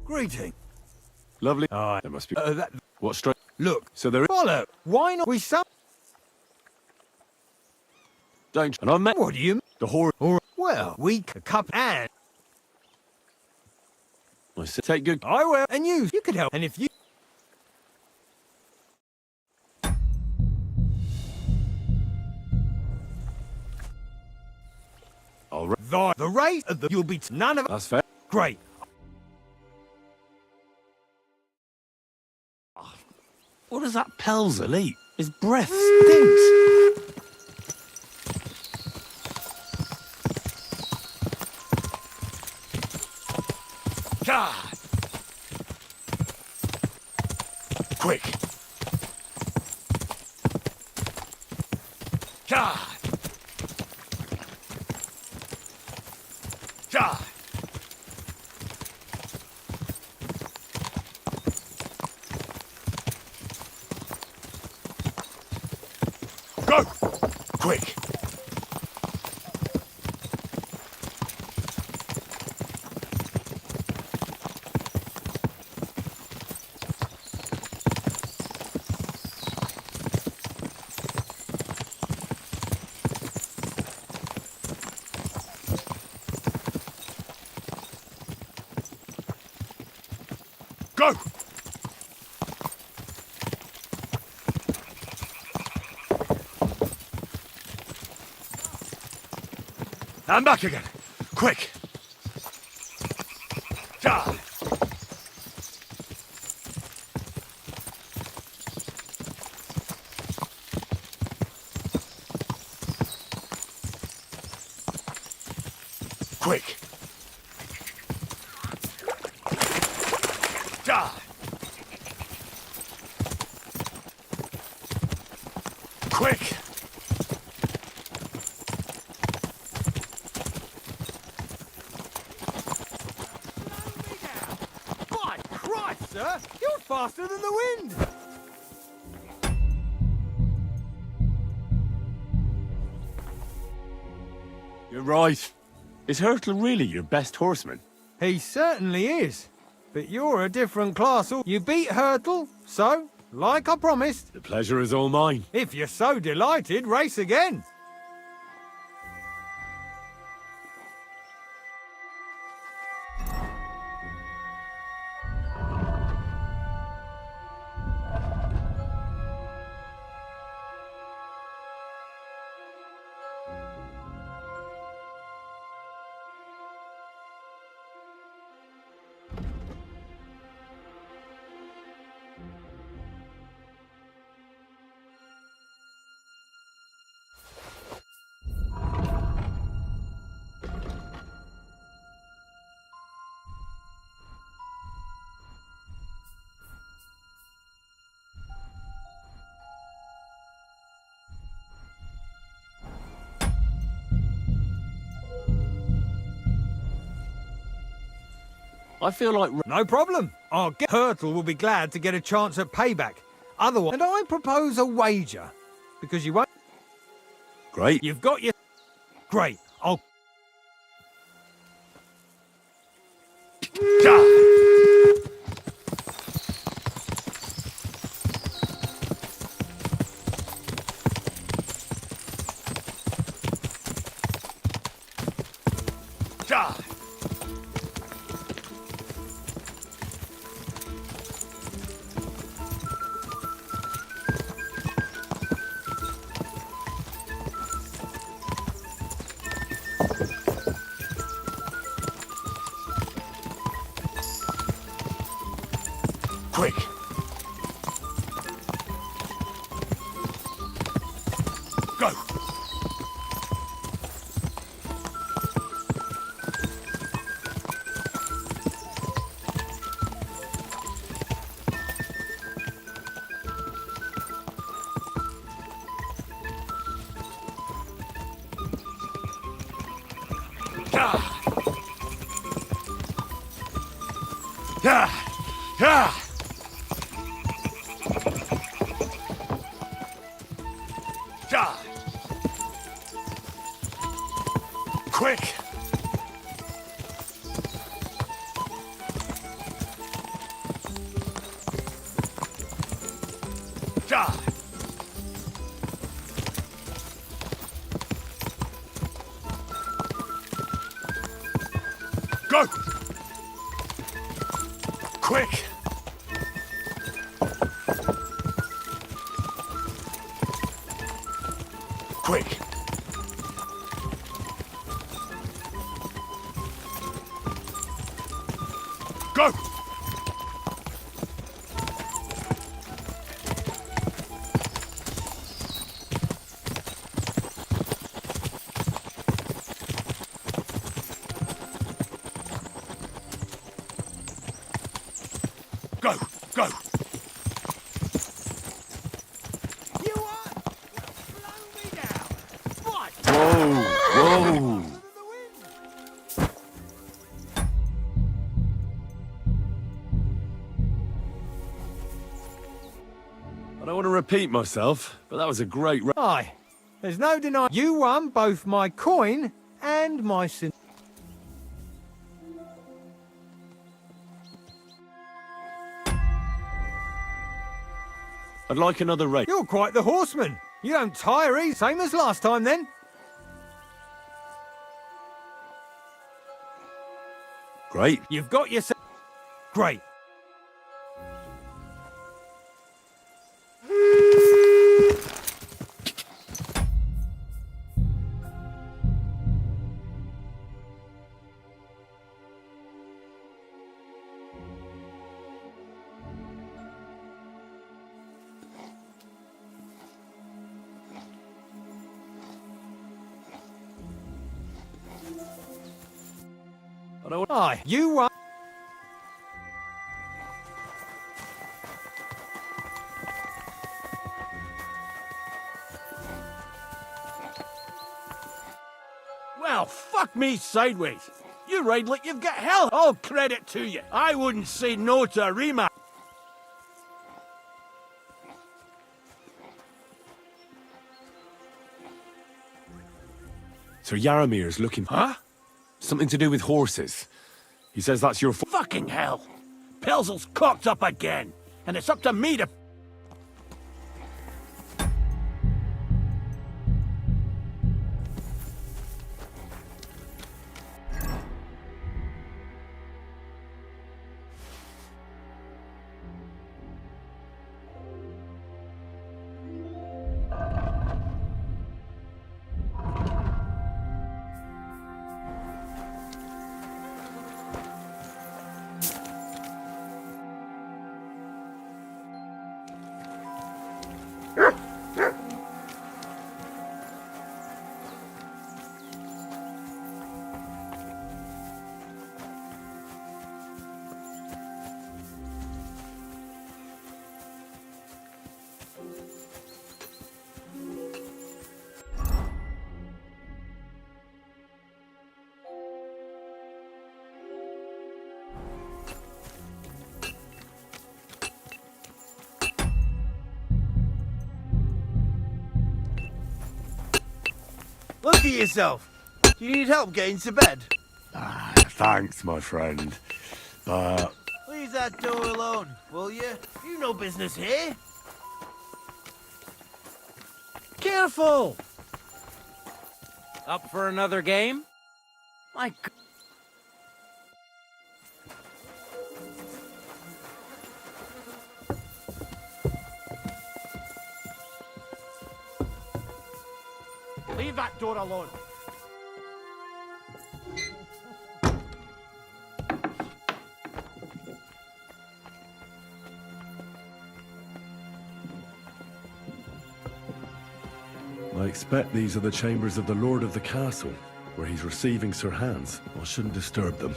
Greeting. Lovely. There must be... What straight... Look. So there is... Follow. Why not we some... Danger. And I met... What do you mean? The horror... Well, we could cup and... I said take good... I will. And you could help. And if you... I'll... The rate of the... You'll be... None of... That's fair. Great. What does that Pelzel eat? His breath stinks. God! Quick! God! God! Go! Quick! Go! I'm back again. Quick! God! Quick! God! Quick! Sir, you're faster than the wind! You're right. Is Hurtle really your best horseman? He certainly is. But you're a different class. You beat Hurtle, so, like I promised... The pleasure is all mine. If you're so delighted, race again. I feel like... No problem. Our Turtle will be glad to get a chance at payback. Otherwise, and I propose a wager. Because you won't... Great. You've got your... Great. I'll... Quick! Go! Quick! Go! Quick! Quick! Go! Go! Go! You are... Blow me down. What? Whoa! Whoa! I don't want to repeat myself, but that was a great... Aye. There's no denying... You won both my coin and my sin... I'd like another race. You're quite the horseman. You don't tire easy. Same as last time, then. Great. You've got yourself... Great. Aye, you won. Well, fuck me sideways. You ride like you've got hell. All credit to you. I wouldn't say no to a rematch. Sir Yaramir's looking... Huh? Something to do with horses. He says that's your... Fucking hell. Pelzel's cocked up again. And it's up to me to... Look at yourself. Do you need help getting to bed? Thanks, my friend. But Leave that door alone, will you? You no business here. Careful! Up for another game? My God. Leave that door alone. I expect these are the chambers of the Lord of the Castle, where he's receiving Sir Hans. I shouldn't disturb them.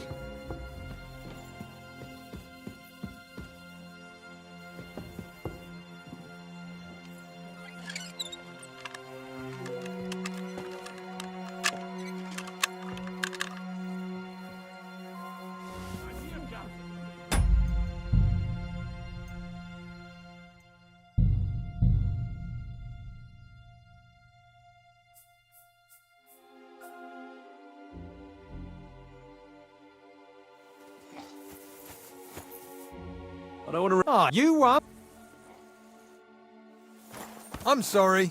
I don't want to... Ah, you are... I'm sorry.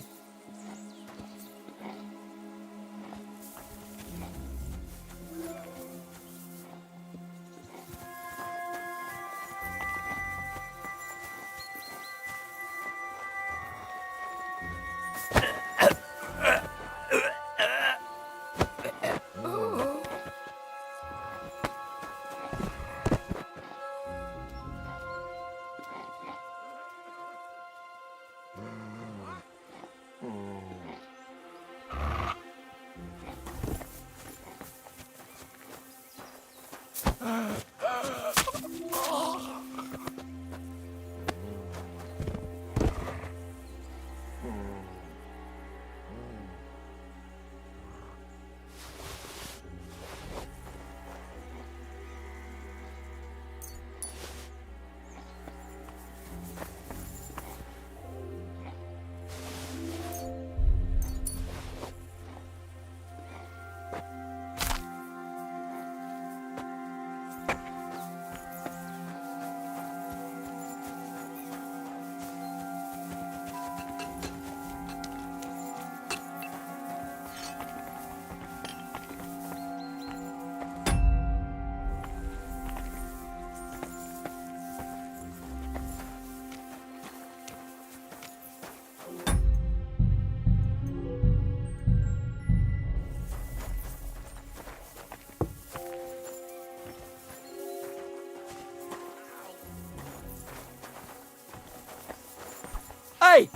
Hey!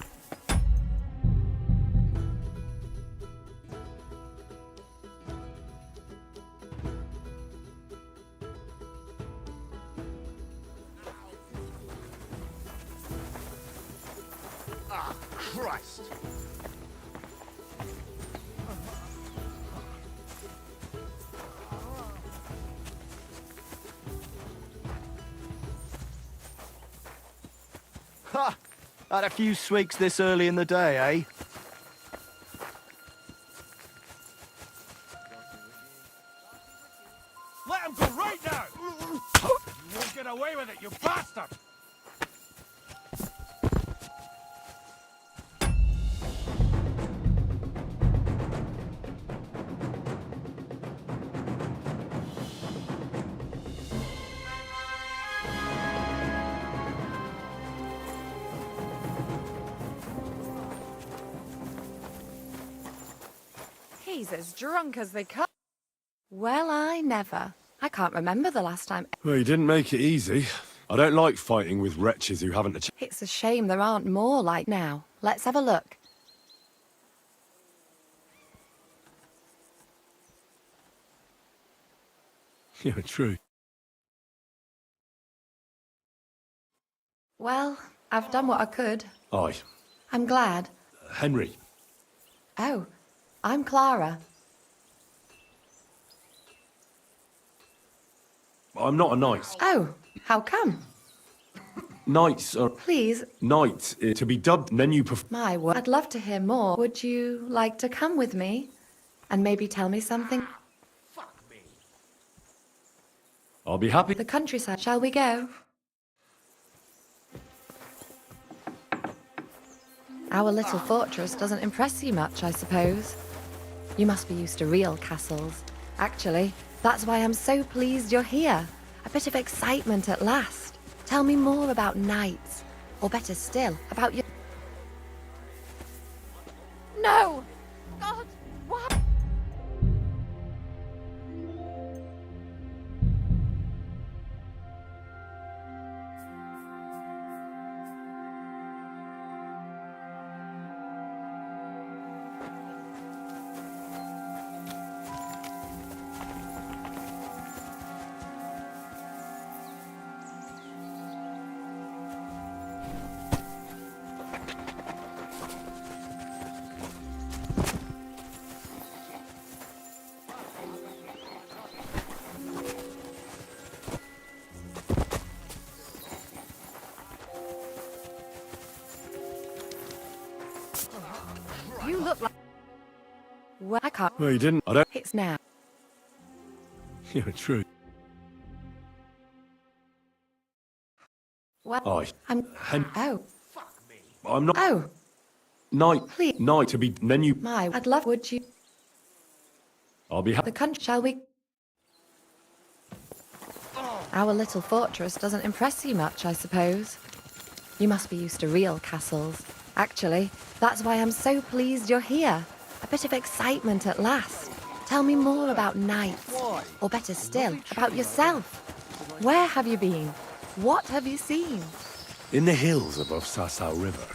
Ah, Christ! Ha! Had a few swigs this early in the day, eh? Let him go right now! You won't get away with it, you bastard! He's as drunk as they come. Well, I never. I can't remember the last time. Well, you didn't make it easy. I don't like fighting with wretches who haven't a It's a shame there aren't more like now. Let's have a look. Yeah, true. Well, I've done what I could. Aye. I'm glad. Henry. Oh, I'm Clara. I'm not a knight. Oh, how come? Knights are... Please. Knight, to be dubbed, and then you perform... My word. I'd love to hear more. Would you like to come with me? and maybe tell me something? I'll be happy. The countryside. Shall we go? Our little fortress doesn't impress you much, I suppose. You must be used to real castles. Actually, that's why I'm so pleased you're here. A bit of excitement at last. Tell me more about knights. Or better still, about your... No! God, what? You look like... Well, I can't... Well, you didn't. I don't... It's now. Yeah, true. Well, I'm... Oh. I'm not... Oh. Night. Please. Night to be... Then you... My, I'd love... Would you... I'll be happy. The country... Shall we... Our little fortress doesn't impress you much, I suppose. You must be used to real castles. Actually, that's why I'm so pleased you're here. A bit of excitement at last. Tell me more about knights. Or better still, about yourself. Where have you been? What have you seen? In the hills above Sasau River,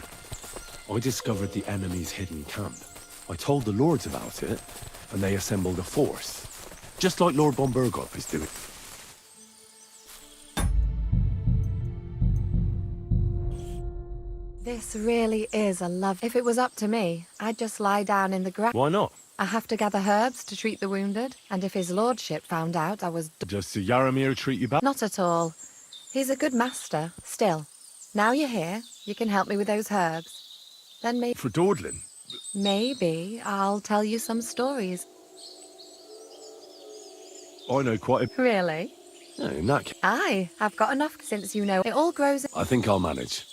I discovered the enemy's hidden camp. I told the lords about it, and they assembled a force. Just like Lord von Berghoff is doing. This really is a love... If it was up to me, I'd just lie down in the grass. Why not? I have to gather herbs to treat the wounded, and if his lordship found out I was... Does Sir Yaramir treat you back? Not at all. He's a good master, still. Now you're here, you can help me with those herbs. Then maybe... For dawdling? Maybe I'll tell you some stories. I know quite a... Really? Yeah, in that case, Aye, I've got enough since you know it all grows... I think I'll manage.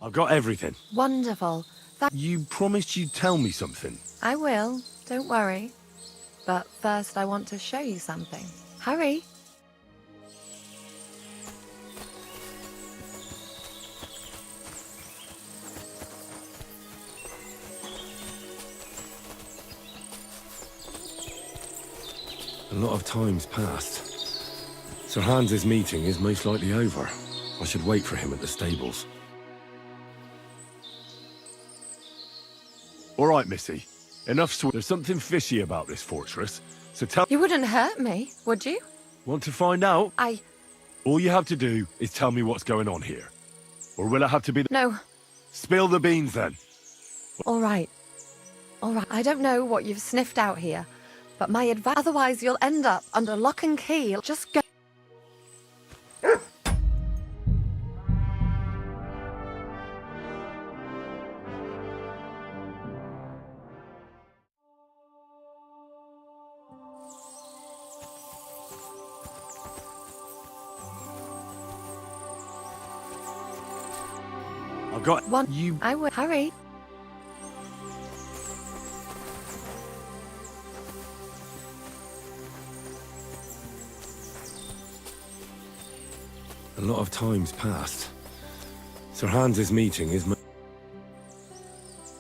I've got everything. Wonderful. You promised you'd tell me something. I will, don't worry. But first I want to show you something. Hurry. A lot of time's passed. Sir Hans's meeting is most likely over. I should wait for him at the stables. All right, Missy. Enough There's something fishy about this fortress, so tell... You wouldn't hurt me, would you? Want to find out? I... All you have to do is tell me what's going on here. Or will it have to be... No. Spill the beans, then. All right. All right. I don't know what you've sniffed out here, but my advice... Otherwise, you'll end up under lock and key. Just go... I've got... One... You... I will... Hurry. A lot of time's passed. Sir Hans's meeting is...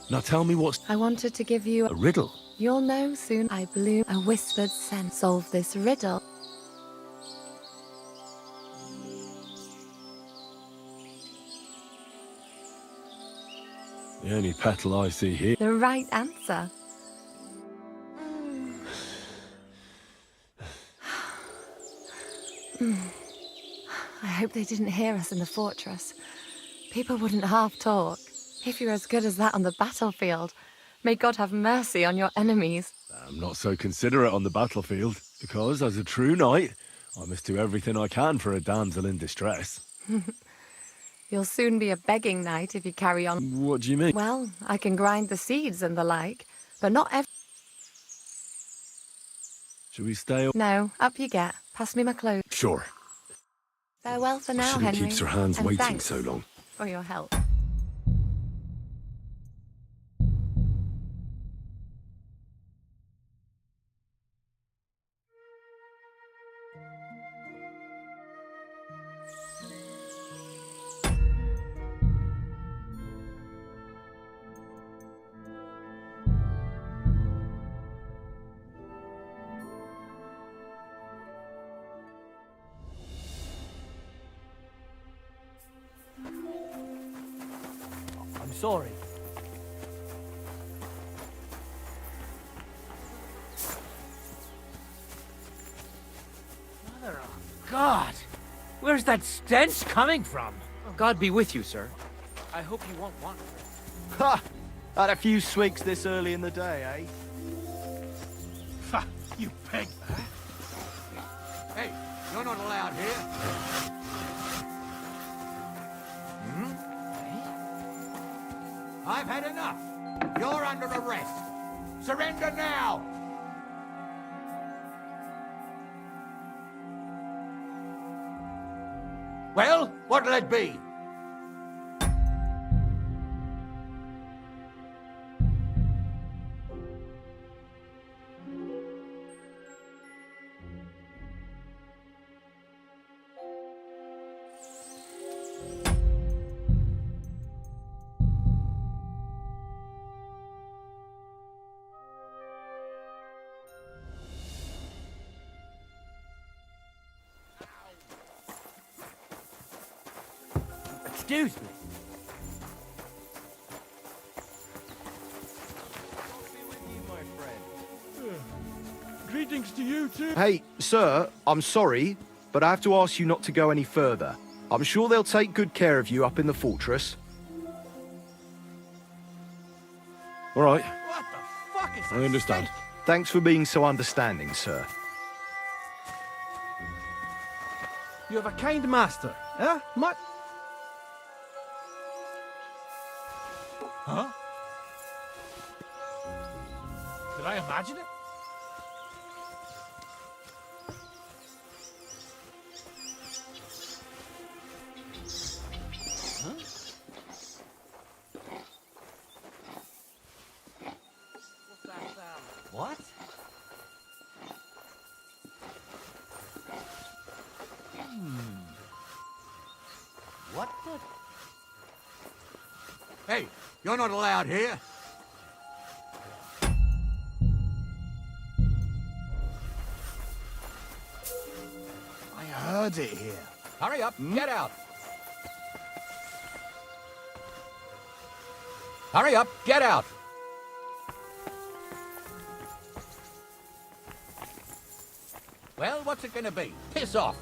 Now tell me what's... I wanted to give you... A riddle? You'll know soon. I blew a whispered scent. Solve this riddle. The only petal I see here... The right answer. I hope they didn't hear us in the fortress. People wouldn't half talk. If you're as good as that on the battlefield, may God have mercy on your enemies. I'm not so considerate on the battlefield, because as a true knight, I must do everything I can for a damsel in distress. You'll soon be a begging knight if you carry on. What do you mean? Well, I can grind the seeds and the like, but not every... Should we stay... No, up you get. Pass me my clothes. Sure. Farewell for I now, shouldn't Henry. keep Sir Hans and waiting thanks so long. for your help. I'm sorry. Mother of God! Where's that stench coming from? God be with you, sir. I hope you won't want... Ha! Had a few swigs this early in the day, eh? Ha! You pig! Hey, you're not allowed here. I've had enough. You're under arrest. Surrender now. Well, what'll it be? Excuse me. Greetings to you too. Hey, sir, I'm sorry, but I have to ask you not to go any further. I'm sure they'll take good care of you up in the fortress. All right. What the fuck is I understand. Thanks for being so understanding, sir. You have a kind master, eh? Huh? Did I imagine it? What the? Hey, you're not allowed here. I heard it here. Hurry up, get out. Hurry up, get out. Well, what's it gonna be? Piss off.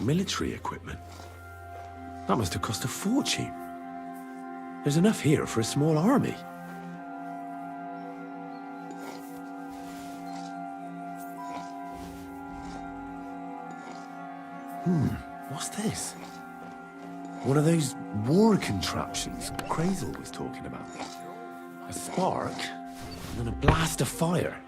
Military equipment? That must have cost a fortune. There's enough here for a small army. What's this? One of those war contraptions Crazel was talking about. A spark, and then a blast of fire.